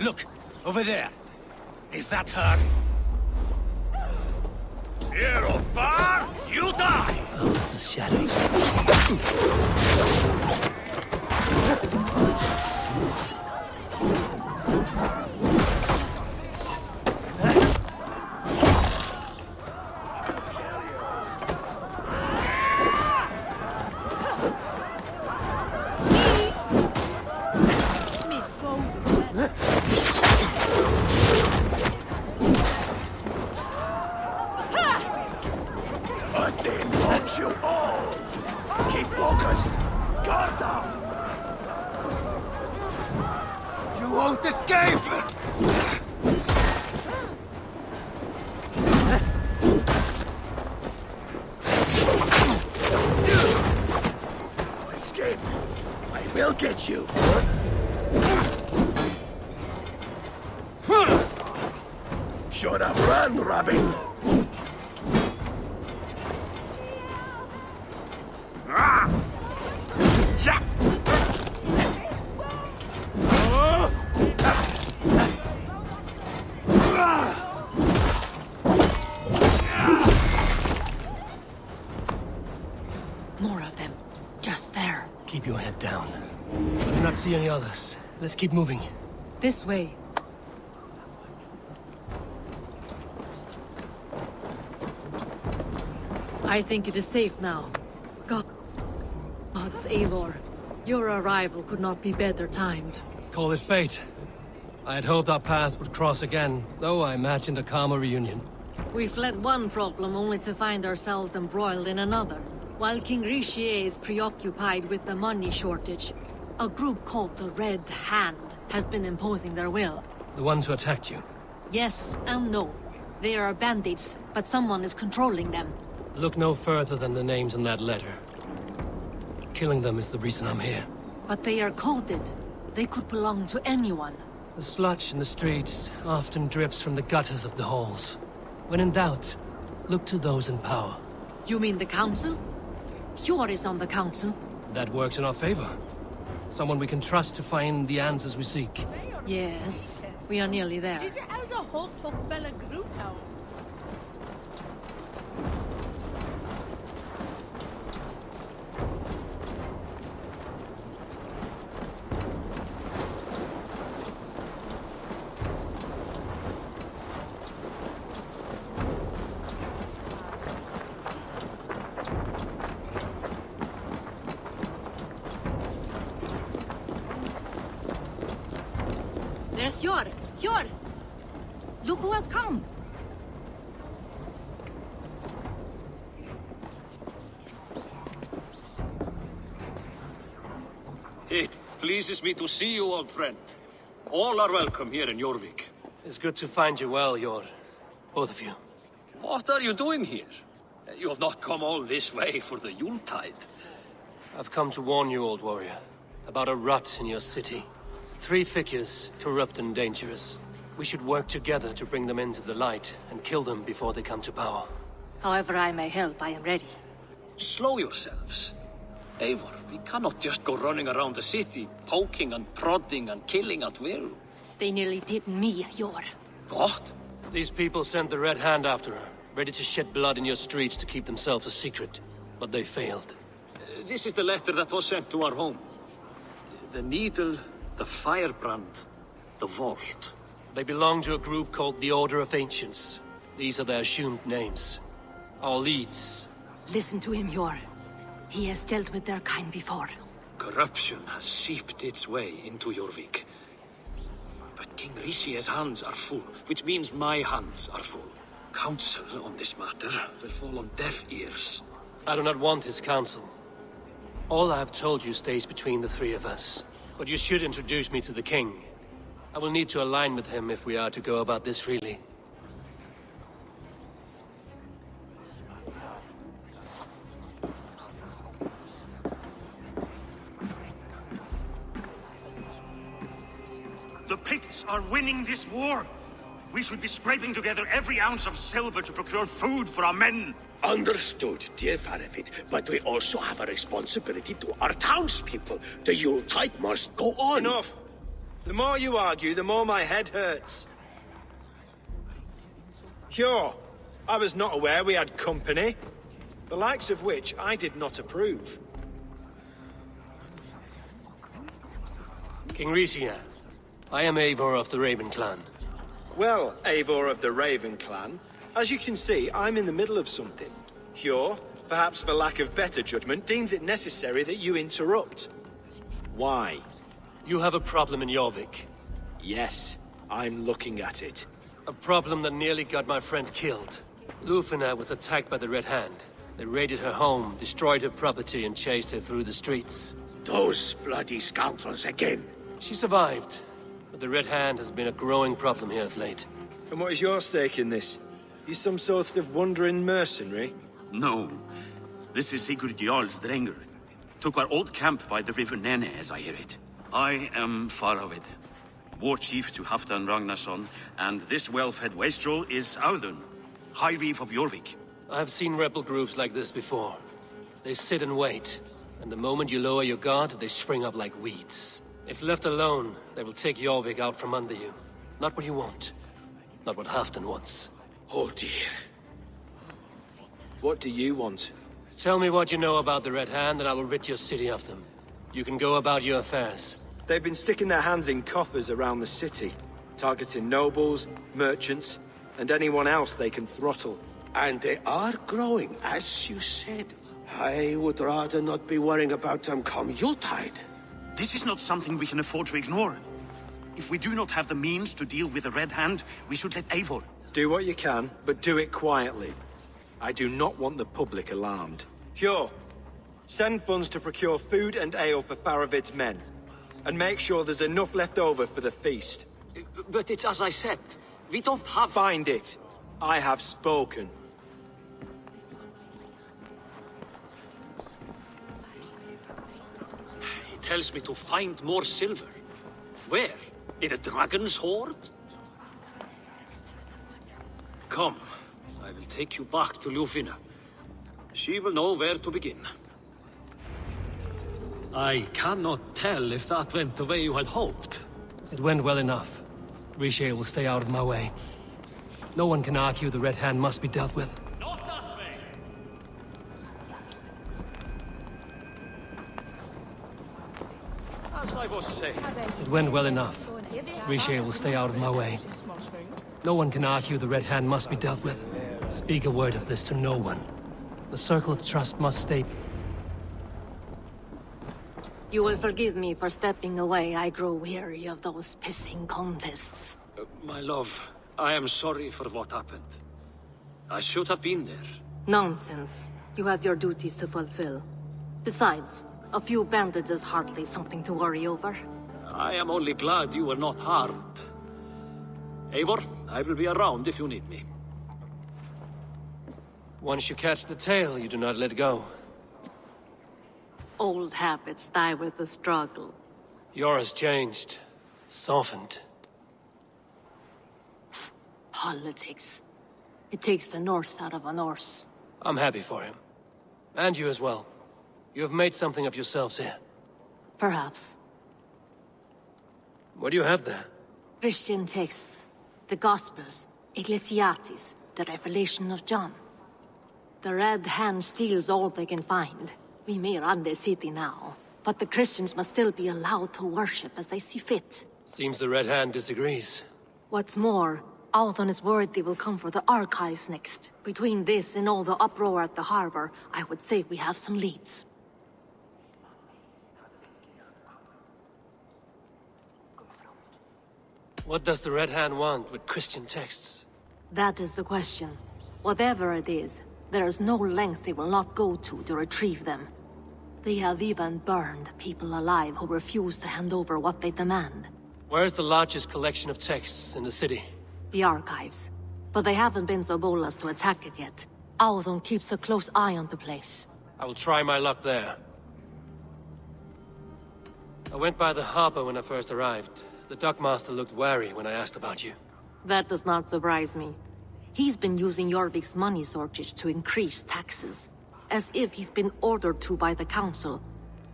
Look, over there. Is that her?
Here or far, you die!
Oh, it's the shadows.
You. Should have run, rabbit.
More of them. Just there.
Keep your head down. I do not see any others. Let's keep moving.
This way. I think it is safe now. Gods, Eivor. Your arrival could not be better timed.
Call it fate. I had hoped our paths would cross again, though I imagined a calmer reunion.
We fled one problem only to find ourselves embroiled in another. While King Richier is preoccupied with the money shortage, a group called the Red Hand has been imposing their will.
The ones who attacked you?
Yes and no. They are bandits, but someone is controlling them.
Look no further than the names in that letter. Killing them is the reason I'm here.
But they are coded. They could belong to anyone.
The sludge in the streets often drips from the gutters of the halls. When in doubt, look to those in power.
You mean the Council? Hjor is on the Council.
That works in our favor. Someone we can trust to find the answers we seek.
Yes, we are nearly there.
Did your elder hold for Bella Gruto?
Yes, Hjor! Look who has come!
It pleases me to see you, old friend. All are welcome here in Jorvik.
It's good to find you well, Hjor. Both of you.
What are you doing here? You have not come all this way for the Yuletide.
I've come to warn you, old warrior, about a rot in your city. 3 figures, corrupt and dangerous. We should work together to bring them into the light and kill them before they come to power.
However I may help, I am ready.
Slow yourselves. Eivor, we cannot just go running around the city, poking and prodding and killing at will.
They nearly did me, Hjor.
What?
These people sent the Red Hand after her, ready to shed blood in your streets to keep themselves a secret. But they failed.
This is the letter that was sent to our home. The needle, the firebrand, the vault.
They belong to a group called the Order of Ancients. These are their assumed names. Our leads.
Listen to him, Hjor. He has dealt with their kind before.
Corruption has seeped its way into Jorvik. But King Rishi's hands are full, which means my hands are full. Counsel on this matter will fall on deaf ears.
I do not want his counsel. All I have told you stays between the 3 of us. But you should introduce me to the king. I will need to align with him if we are to go about this freely.
The Picts are winning this war. We should be scraping together every ounce of silver to procure food for our men.
Understood, dear Faravid, but we also have a responsibility to our townspeople. The Yuletide must go on.
Enough! The more you argue, the more my head hurts. Hjor, I was not aware we had company, the likes of which I did not approve.
King Rishia, I am Eivor of the Raven Clan.
Well, Eivor of the Raven Clan, as you can see, I'm in the middle of something. Hjor, perhaps for lack of better judgment, deems it necessary that you interrupt. Why?
You have a problem in Jorvik.
Yes, I'm looking at it.
A problem that nearly got my friend killed. Lufina was attacked by the Red Hand. They raided her home, destroyed her property, and chased her through the streets.
Those bloody scoundrels again.
She survived, but the Red Hand has been a growing problem here of late.
And what is your stake in this? You some sort of wandering mercenary?
No. This is Sigurd Jarl's Drenger. Took our old camp by the river Nene, as I hear it. I am Faravid, war chief to Halfdan Ragnarsson, and this well-fed wastrel is Audun, High Reeve of Jorvik.
I have seen rebel groups like this before. They sit and wait, and the moment you lower your guard, they spring up like weeds. If left alone, they will take Jorvik out from under you. Not what you want. Not what Halfdan wants.
Oh dear.
What do you want?
Tell me what you know about the Red Hand, and I will rid your city of them. You can go about your affairs.
They've been sticking their hands in coffers around the city, targeting nobles, merchants, and anyone else they can throttle.
And they are growing, as you said. I would rather not be worrying about them come Yuletide.
This is not something we can afford to ignore. If we do not have the means to deal with the Red Hand, we should let Eivor.
Do what you can, but do it quietly. I do not want the public alarmed. Hjor, send funds to procure food and ale for Faravid's men. And make sure there's enough left over for the feast.
But it's as I said, we don't have...
Find it. I have spoken.
He tells me to find more silver. Where? In a dragon's hoard? Come, I will take you back to Lufina. She will know where to begin. I cannot tell if that went the way you had hoped.
It went well enough. Rishi will stay out of my way. No one can argue the Red Hand must be dealt with.
Not that way! As I was saying...
It went well enough. Rishi will stay out of my way. No one can argue the Red Hand must be dealt with. Speak a word of this to no one. The circle of trust must stay...
You will forgive me for stepping away. I grow weary of those pissing contests.
My love, I am sorry for what happened. I should have been there.
Nonsense. You have your duties to fulfill. Besides, a few bandits is hardly something to worry over.
I am only glad you were not harmed. Eivor, I will be around if you need me.
Once you catch the tail, you do not let go.
Old habits die with the struggle.
Yours changed. Softened.
Politics. It takes the Norse out of a Norse.
I'm happy for him. And you as well. You have made something of yourselves here.
Perhaps.
What do you have there?
Christian texts. The Gospels. Ecclesiastes. The Revelation of John. The Red Hand steals all they can find. We may run the city now, but the Christians must still be allowed to worship as they see fit.
Seems the Red Hand disagrees.
What's more, Althon is worried they will come for the archives next. Between this and all the uproar at the harbor, I would say we have some leads.
What does the Red Hand want with Christian texts?
That is the question. Whatever it is, there is no length they will not go to retrieve them. They have even burned people alive who refuse to hand over what they demand.
Where's the largest collection of texts in the city?
The archives. But they haven't been so bold as to attack it yet. Althon keeps a close eye on the place.
I will try my luck there. I went by the harbor when I first arrived. The dockmaster looked wary when I asked about you.
That does not surprise me. He's been using Jorvik's money shortage to increase taxes. As if he's been ordered to by the council.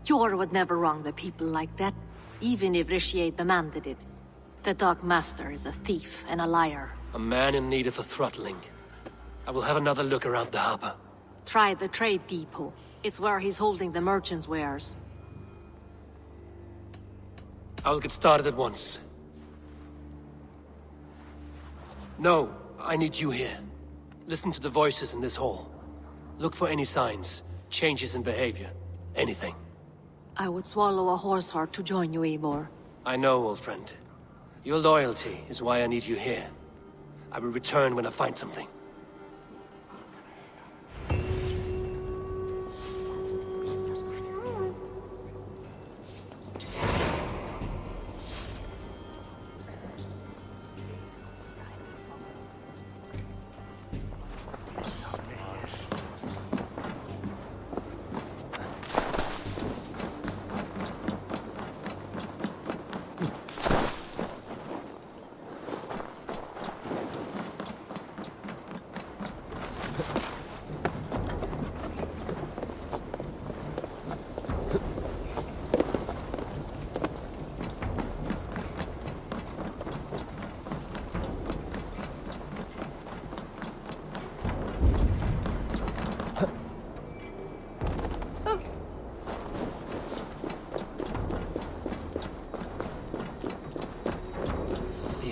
Jor would never wrong the people like that, even if Richier demanded it. The dockmaster is a thief and a liar.
A man in need of a throttling. I will have another look around the harbor.
Try the trade depot. It's where he's holding the merchants' wares.
I will get started at once. No, I need you here. Listen to the voices in this hall. Look for any signs, changes in behavior, anything.
I would swallow a horse heart to join you, Eivor.
I know, old friend. Your loyalty is why I need you here. I will return when I find something.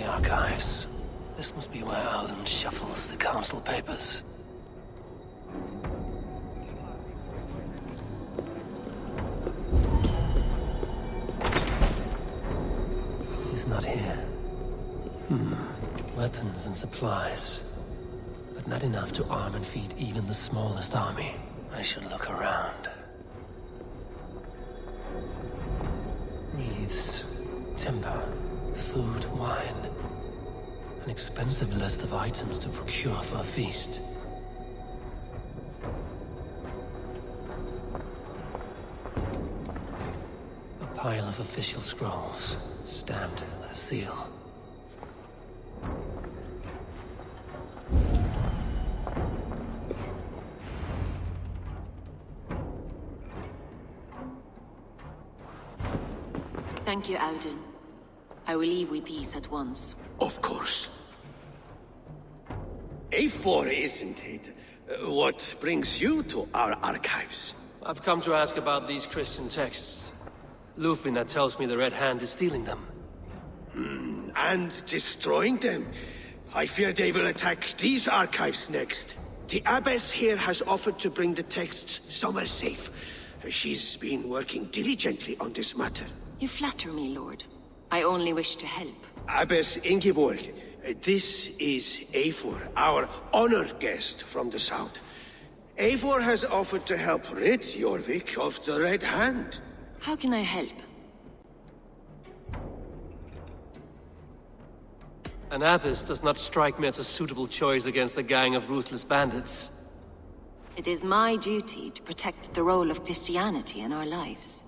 Archives. This must be where Alden shuffles the council papers. He's not here. Weapons and supplies. But not enough to arm and feed even the smallest army. I should look around. Wreaths, timber, food, wine. An expensive list of items to procure for a feast. A pile of official scrolls, stamped with a seal.
Thank you, Audun. I will leave with these at once.
Of course. A4, isn't it? What brings you to our archives?
I've come to ask about these Christian texts. Lufina tells me the Red Hand is stealing them.
And destroying them. I fear they will attack these archives next. The Abbess here has offered to bring the texts somewhere safe. She's been working diligently on this matter.
You flatter me, Lord. I only wish to help.
Abbess Ingeborg, this is Eivor, our honored guest from the south. Eivor has offered to help rid Jorvik of the Red Hand.
How can I help?
An abbess does not strike me as a suitable choice against a gang of ruthless bandits.
It is my duty to protect the role of Christianity in our lives.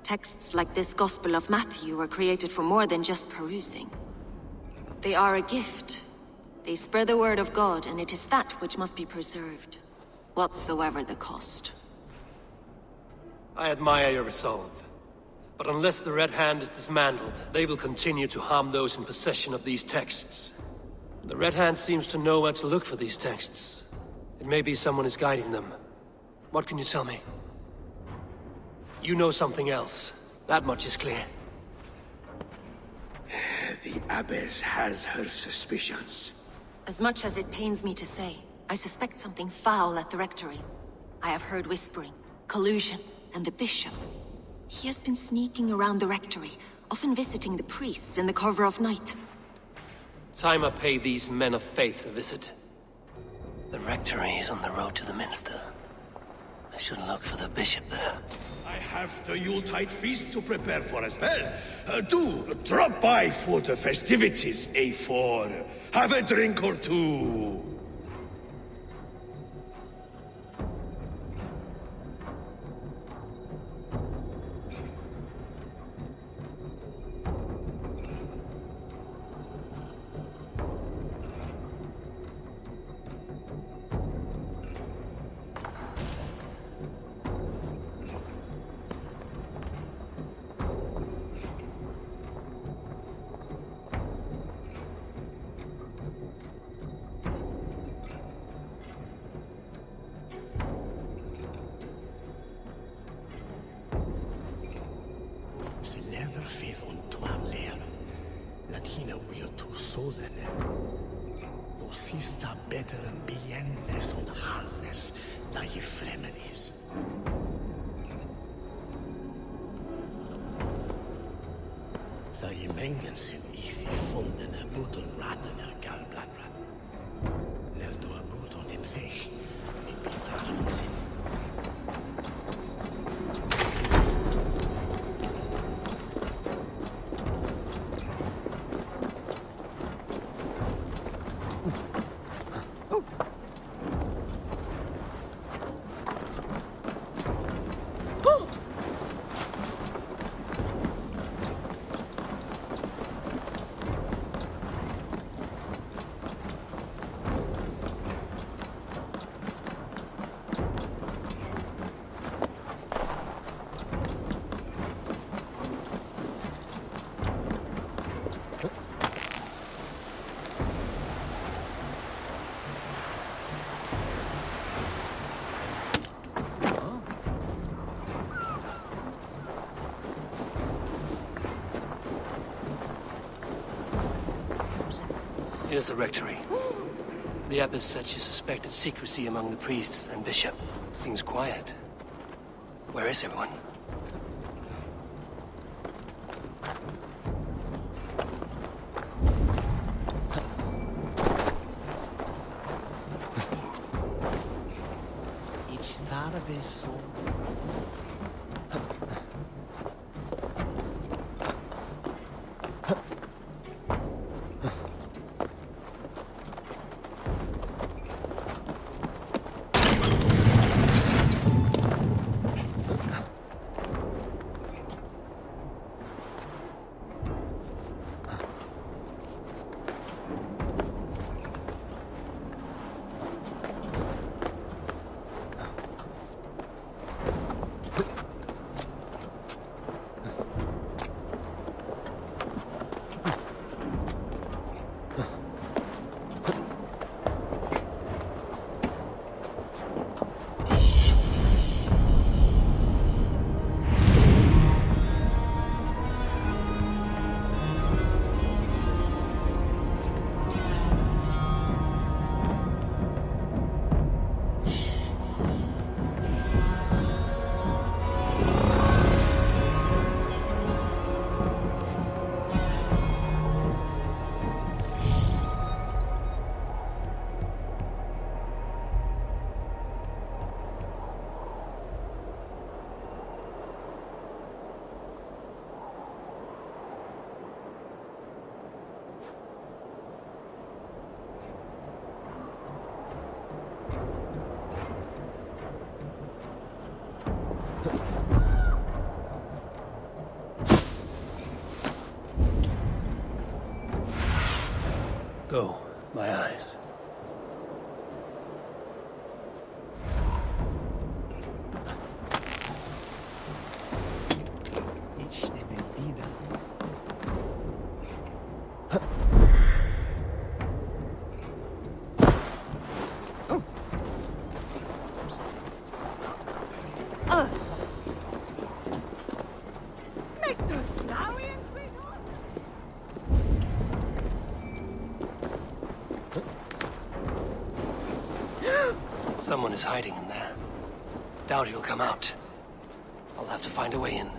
Texts like this Gospel of Matthew were created for more than just perusing. They are a gift. They spread the word of God, and it is that which must be preserved, whatsoever the cost.
I admire your resolve. But unless the Red Hand is dismantled, they will continue to harm those in possession of these texts. The Red Hand seems to know where to look for these texts. It may be someone is guiding them. What can you tell me? You know something else. That much is clear.
The Abbess has her suspicions.
As much as it pains me to say, I suspect something foul at the Rectory. I have heard whispering, collusion, and the Bishop. He has been sneaking around the Rectory, often visiting the priests in the cover of night.
Time I pay these men of faith a visit.
The Rectory is on the road to the Minster. I should look for the Bishop there.
I have the Yuletide feast to prepare for as well. Do drop by for the festivities, Eivor. Have a drink or two.
Here's the Rectory. The Abbess said she suspected secrecy among the priests and Bishop. Seems quiet. Where is everyone?
Go, my eyes. Someone is hiding in there. Doubt he'll come out. I'll have to find a way in.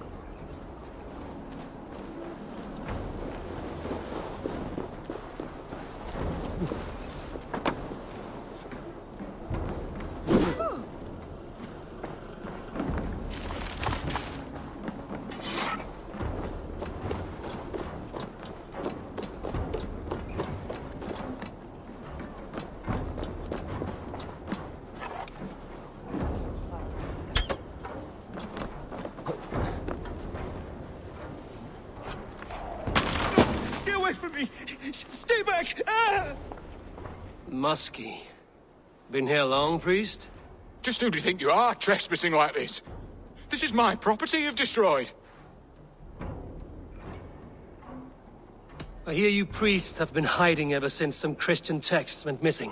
Stay back! Ah!
Muskie. Been here long, priest?
Just who do you think you are, trespassing like this? This is my property you've destroyed.
I hear you priests have been hiding ever since some Christian texts went missing.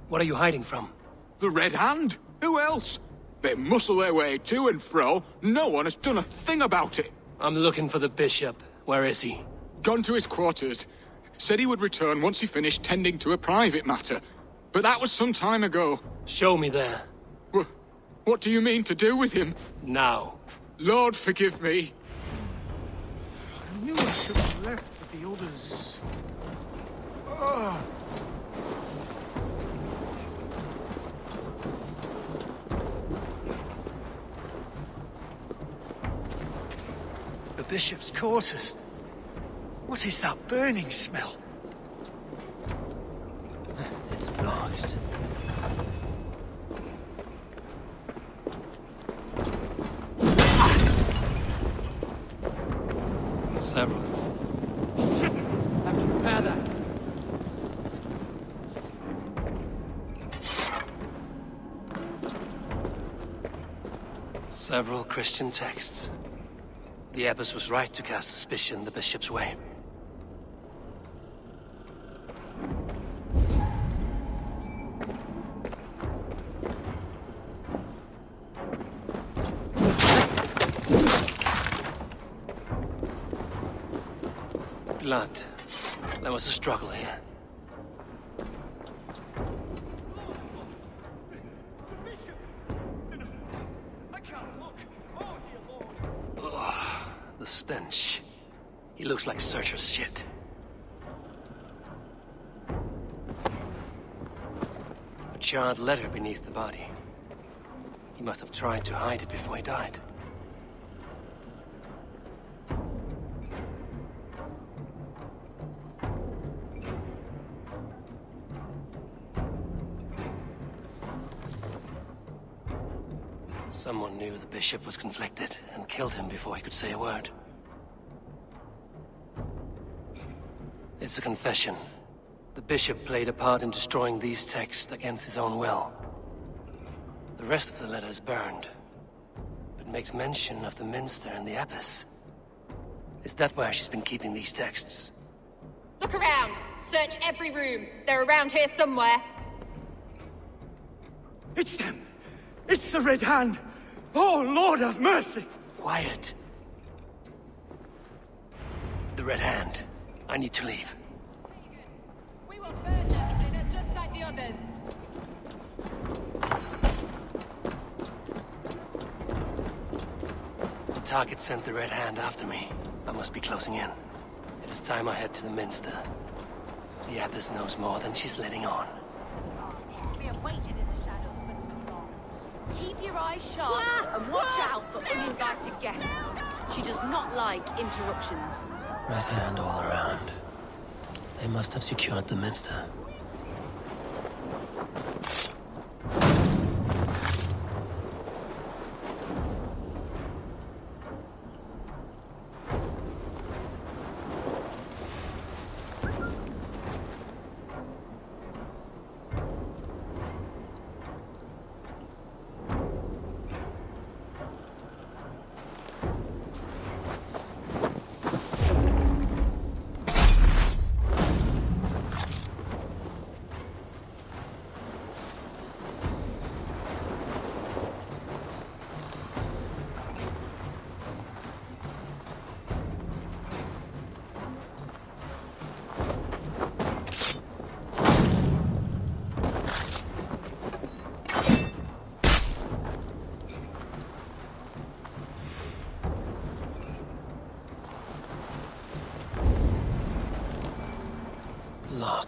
What are you hiding from?
The Red Hand? Who else? They muscle their way to and fro. No one has done a thing about it.
I'm looking for the bishop. Where is he?
Gone to his quarters. Said he would return once he finished tending to a private matter. But that was some time ago.
Show me there.
What do you mean to do with him?
Now.
Lord, forgive me.
I knew I should have left with the others. Ah.
The bishop's quarters. What is that burning smell? It's blocked.
Several. Have to repair that. Several Christian texts. The abbess was right to cast suspicion the bishop's way. Blood. There was a struggle here. Ugh, the stench. He looks like Searcher's shit. A charred letter beneath the body. He must have tried to hide it before he died. Someone knew the bishop was conflicted and killed him before he could say a word. It's a confession. The bishop played a part in destroying these texts against his own will. The rest of the letter is burned, but makes mention of the minster and the abbess. Is that where she's been keeping these texts?
Look around! Search every room. They're around here somewhere.
It's them! It's the Red Hand! Oh, Lord have mercy!
Quiet. The Red Hand. I need to leave.
We will burn that dinner just like the others.
The target sent the Red Hand after me. I must be closing in. It is time I head to the minster. The abbess knows more than she's letting on.
We have waited in the shadows for too long. Keep your eyes sharp and watch out for uninvited guests. She does not like interruptions.
Red Hand all around. They must have secured the minster.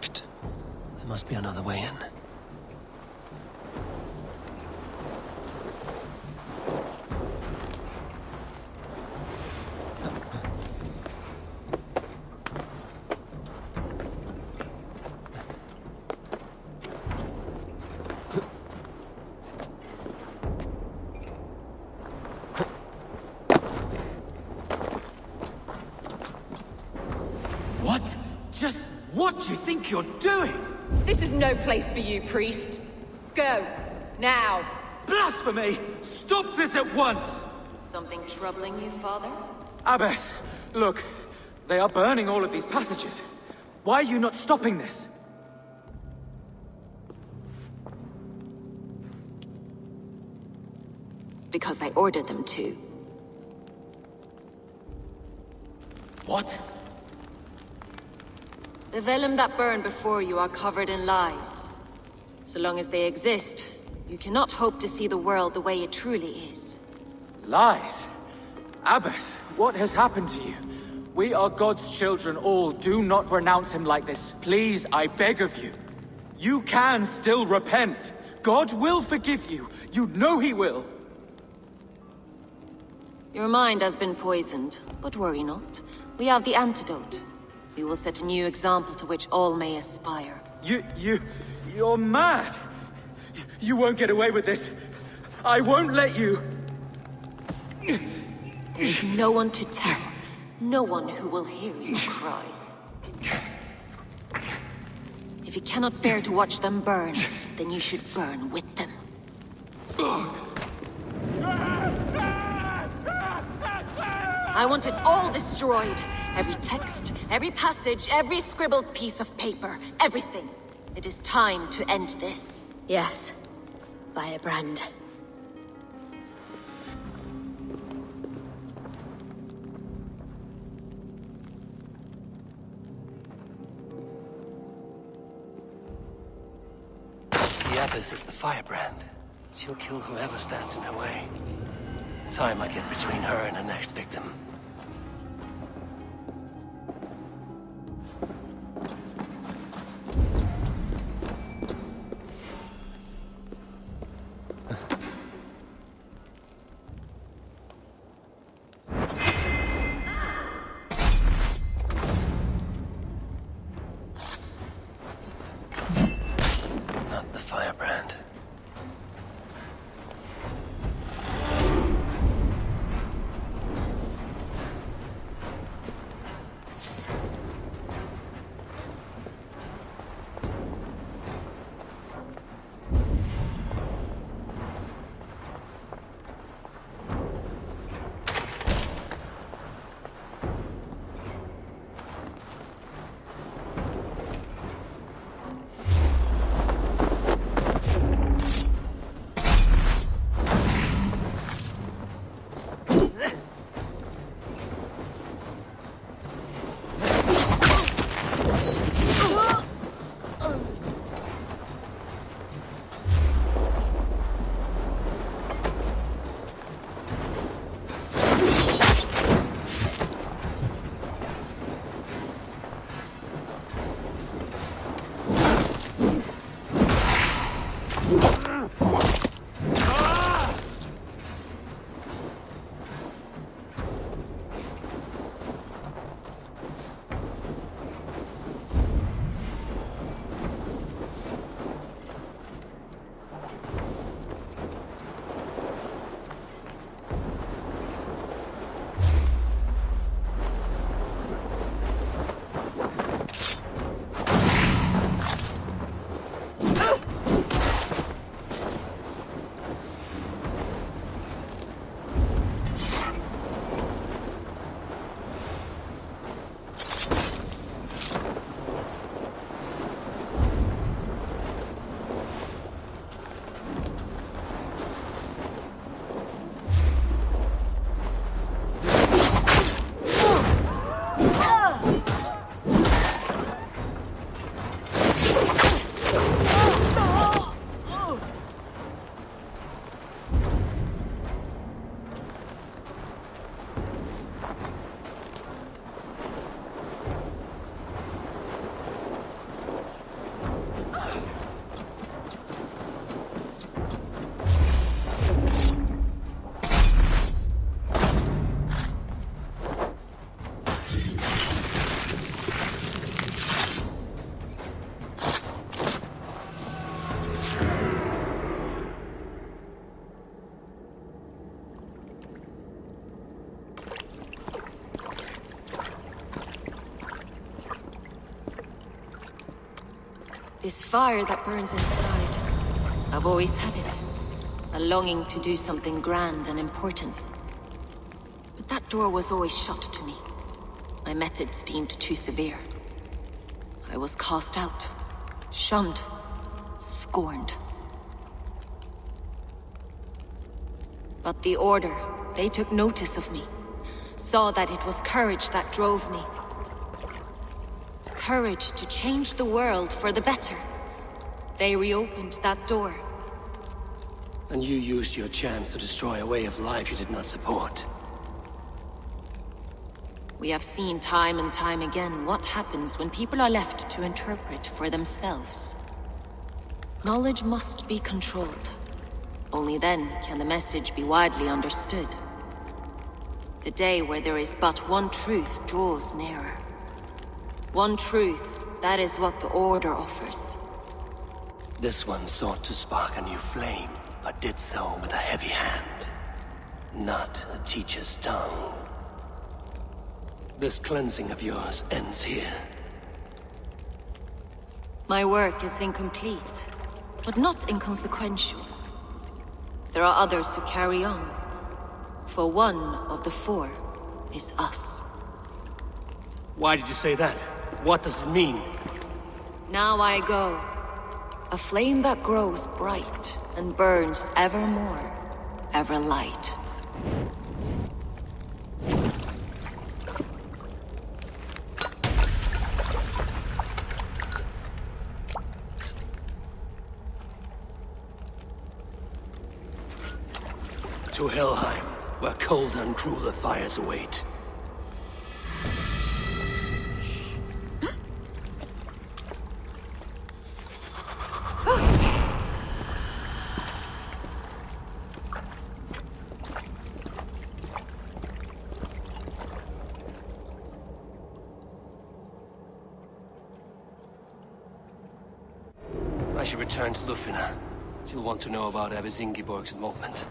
locked. There must be another way in.
What? Just what do you think you're doing?
This is no place for you, priest. Go. Now.
Blasphemy! Stop this at once!
Something troubling you, Father?
Abbess, look. They are burning all of these passages. Why are you not stopping this?
Because I ordered them to.
What?
The vellum that burn before you are covered in lies. So long as they exist, you cannot hope to see the world the way it truly is.
Lies? Abbess, what has happened to you? We are God's children all. Do not renounce him like this. Please, I beg of you. You can still repent. God will forgive you. You know he will.
Your mind has been poisoned, but worry not. We have the antidote. We will set a new example to which all may aspire.
You're mad! You won't get away with this. I won't let you!
There's no one to tell. No one who will hear your cries. If you cannot bear to watch them burn, then you should burn with them. I want it all destroyed. Every text, every passage, every scribbled piece of paper, everything. It is time to end this.
Yes. Firebrand.
The Abbess is the firebrand. She'll kill whoever stands in her way. Time I get between her and her next victim. Not the firebrand.
This fire that burns inside, I've always had it. A longing to do something grand and important. But that door was always shut to me. My methods deemed too severe. I was cast out, shunned, scorned. But the Order, they took notice of me. Saw that it was courage that drove me. Courage to change the world for the better. They reopened that door.
And you used your chance to destroy a way of life you did not support.
We have seen time and time again what happens when people are left to interpret for themselves. Knowledge must be controlled. Only then can the message be widely understood. The day where there is but one truth draws nearer. One truth, that is what the Order offers.
This one sought to spark a new flame, but did so with a heavy hand, not a teacher's tongue. This cleansing of yours ends here.
My work is incomplete, but not inconsequential. There are others who carry on. For one of the four is us.
Why did you say that? What does it mean?
Now I go. A flame that grows bright and burns ever more, ever light.
To Helheim, where cold and crueler fires await. I should return to Lufina. She'll want to know about Abbess Ingeborg's involvement.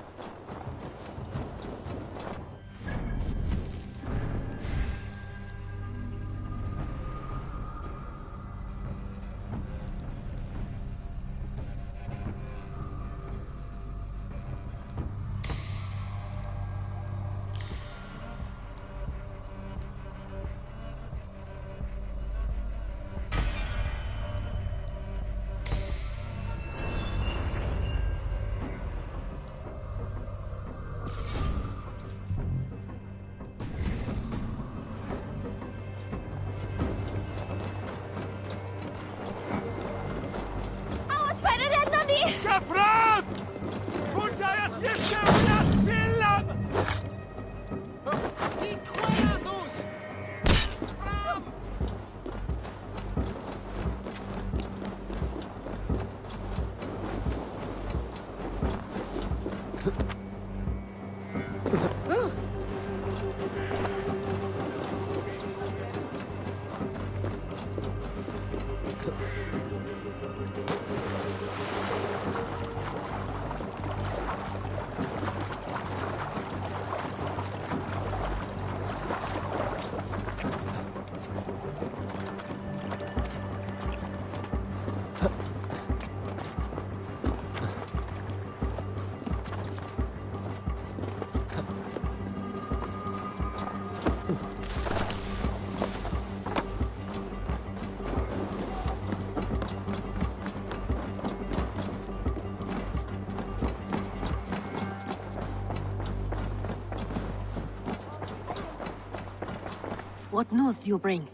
What news do you bring?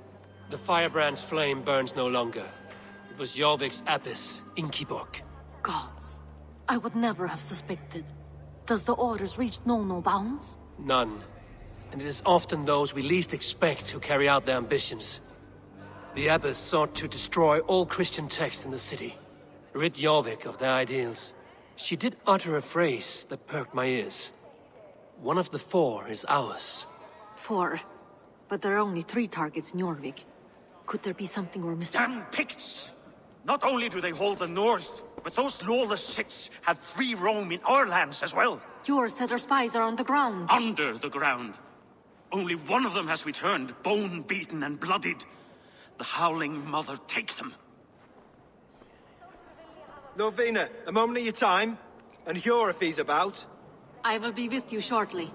The firebrand's flame burns no longer. It was Jorvik's abbess, Ingeborg.
Gods, I would never have suspected. Does the Order's reach know no bounds?
None. And it is often those we least expect who carry out their ambitions. The abbess sought to destroy all Christian texts in the city, rid Jorvik of their ideals. She did utter a phrase that perked my ears. One of the four is ours.
4. But there are only 3 targets in Jorvik. Could there be something we're missing?
Damn Picts! Not only do they hold the north, but those lawless Siths have free roam in our lands as well.
Yours said our spies are on the ground.
Under the ground. Only one of them has returned, bone-beaten and bloodied. The Howling Mother take them.
Lovina, a moment of your time. And Hjor if he's about.
I will be with you shortly.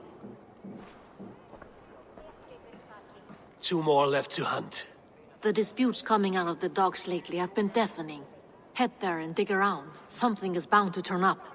2 more left to hunt.
The disputes coming out of the docks lately have been deafening. Head there and dig around. Something is bound to turn up.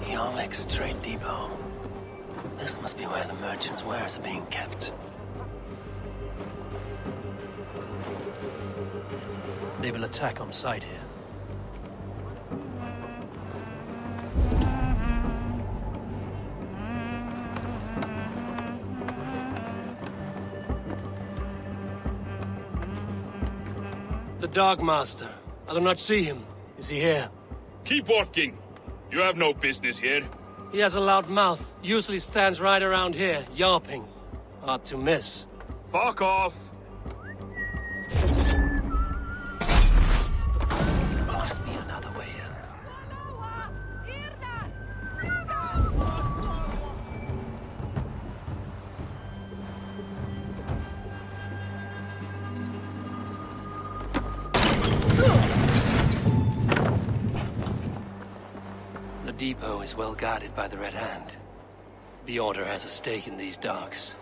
Jorvik's trade depot. This must be where the merchants' wares are being kept.
They will attack on sight here. The Dark Master. I do not see him. Is he here?
Keep working. You have no business here.
He has a loud mouth. Usually stands right around here, yelping. Hard to miss.
Fuck off!
Must be another way in.
The depot is well guarded by the Red Hand. The Order has a stake in these docks.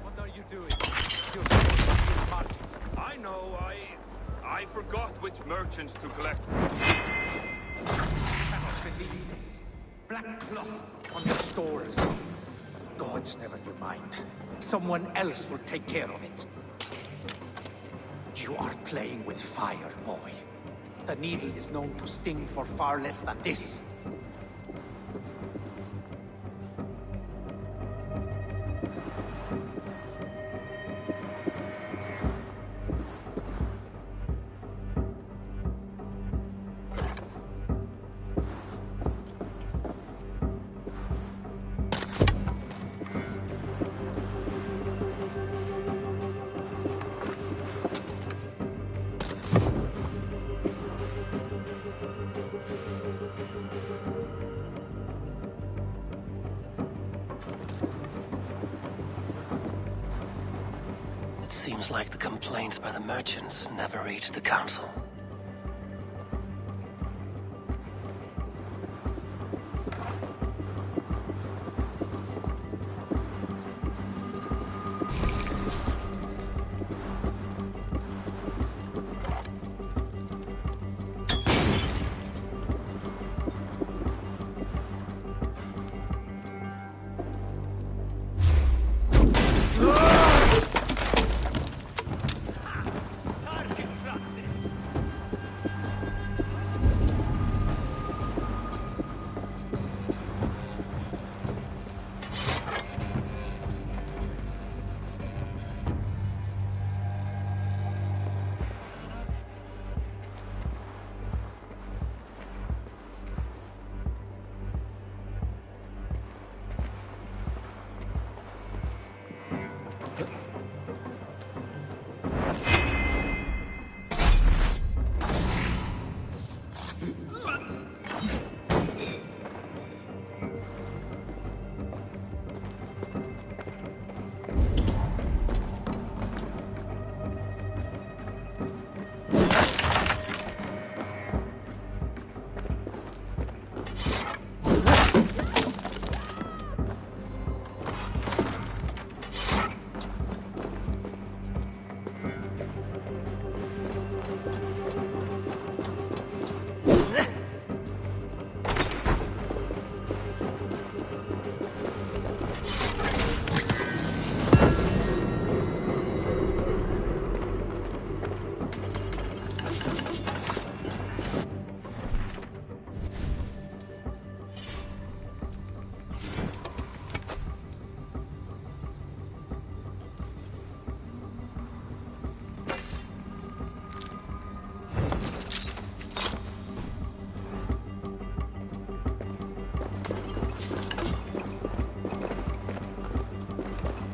What are you doing? I know, I forgot which merchants to collect.
I cannot believe this. Black cloth on the stores. Gods never you mind. Someone else will take care of it. You are playing with fire, boy. The needle is known to sting for far less than this.
Seems like the complaints by the merchants never reached the council.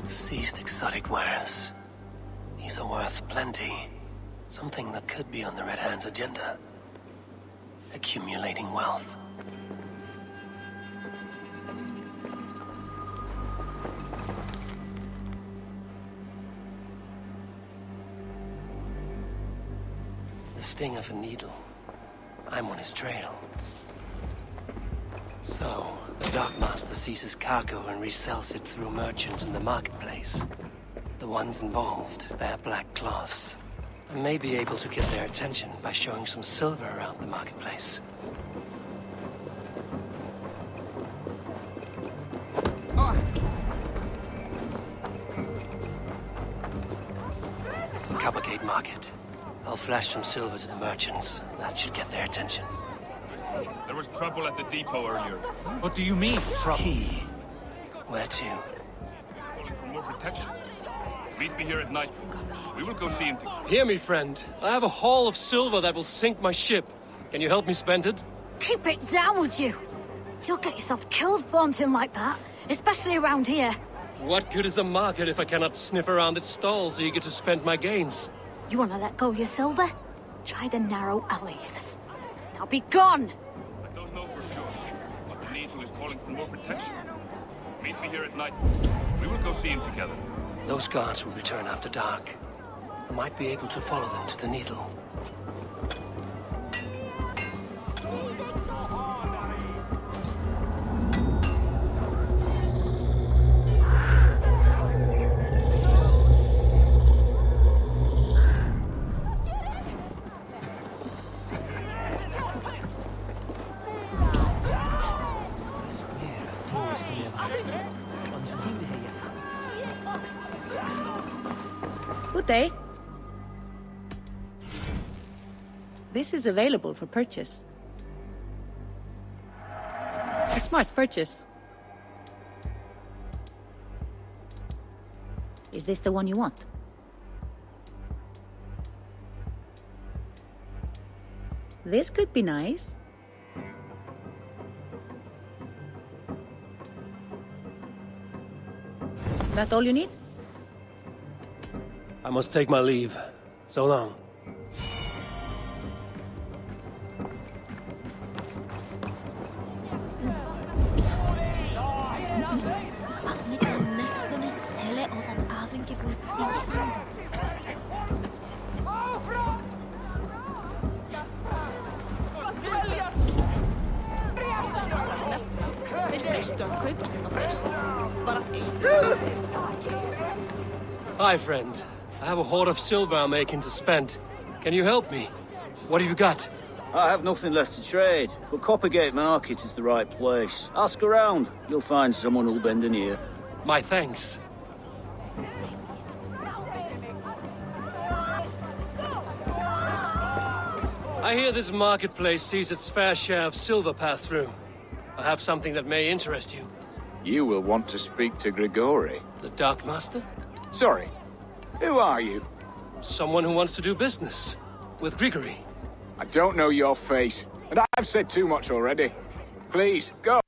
Seized exotic wares. These are worth plenty. Something that could be on the Red Hand's agenda. Accumulating wealth. The sting of a needle. I'm on his trail. So, the Dockmaster seizes cargo and resells it through merchants in the marketplace. The ones involved bear black cloths. I may be able to get their attention by showing some silver around the marketplace. Coppergate Market. I'll flash some silver to the merchants. That should get their attention.
There was trouble at the depot earlier.
What do you mean, trouble?
Key. Where to?
Calling for more protection. Meet me here at night. We will go see him together.
Hear me, friend. I have a haul of silver that will sink my ship. Can you help me spend it?
Keep it down, would you? You'll get yourself killed flaunting like that, especially around here.
What good is a market if I cannot sniff around its stalls eager to spend my gains?
You want to let go of your silver? Try the narrow alleys. Now be gone!
I don't know for sure, but the need to is calling for more protection. Meet me here at night. We will go see him together.
Those guards will return after dark. I might be able to follow them to the Needle.
Good day. This is available for purchase. A smart purchase. Is this the one you want? This could be nice. That all you need?
I must take my leave. So long. Hi, friend. I have a hoard of silver I'm making to spend. Can you help me? What have you got?
I have nothing left to trade, but Coppergate Market is the right place. Ask around. You'll find someone who'll bend an ear.
My thanks. I hear this marketplace sees its fair share of silver pass through. I have something that may interest you.
You will want to speak to Grigori.
The Dark Master?
Sorry. Who are you?
Someone who wants to do business. With Grigori.
I don't know your face, and I've said too much already. Please, go.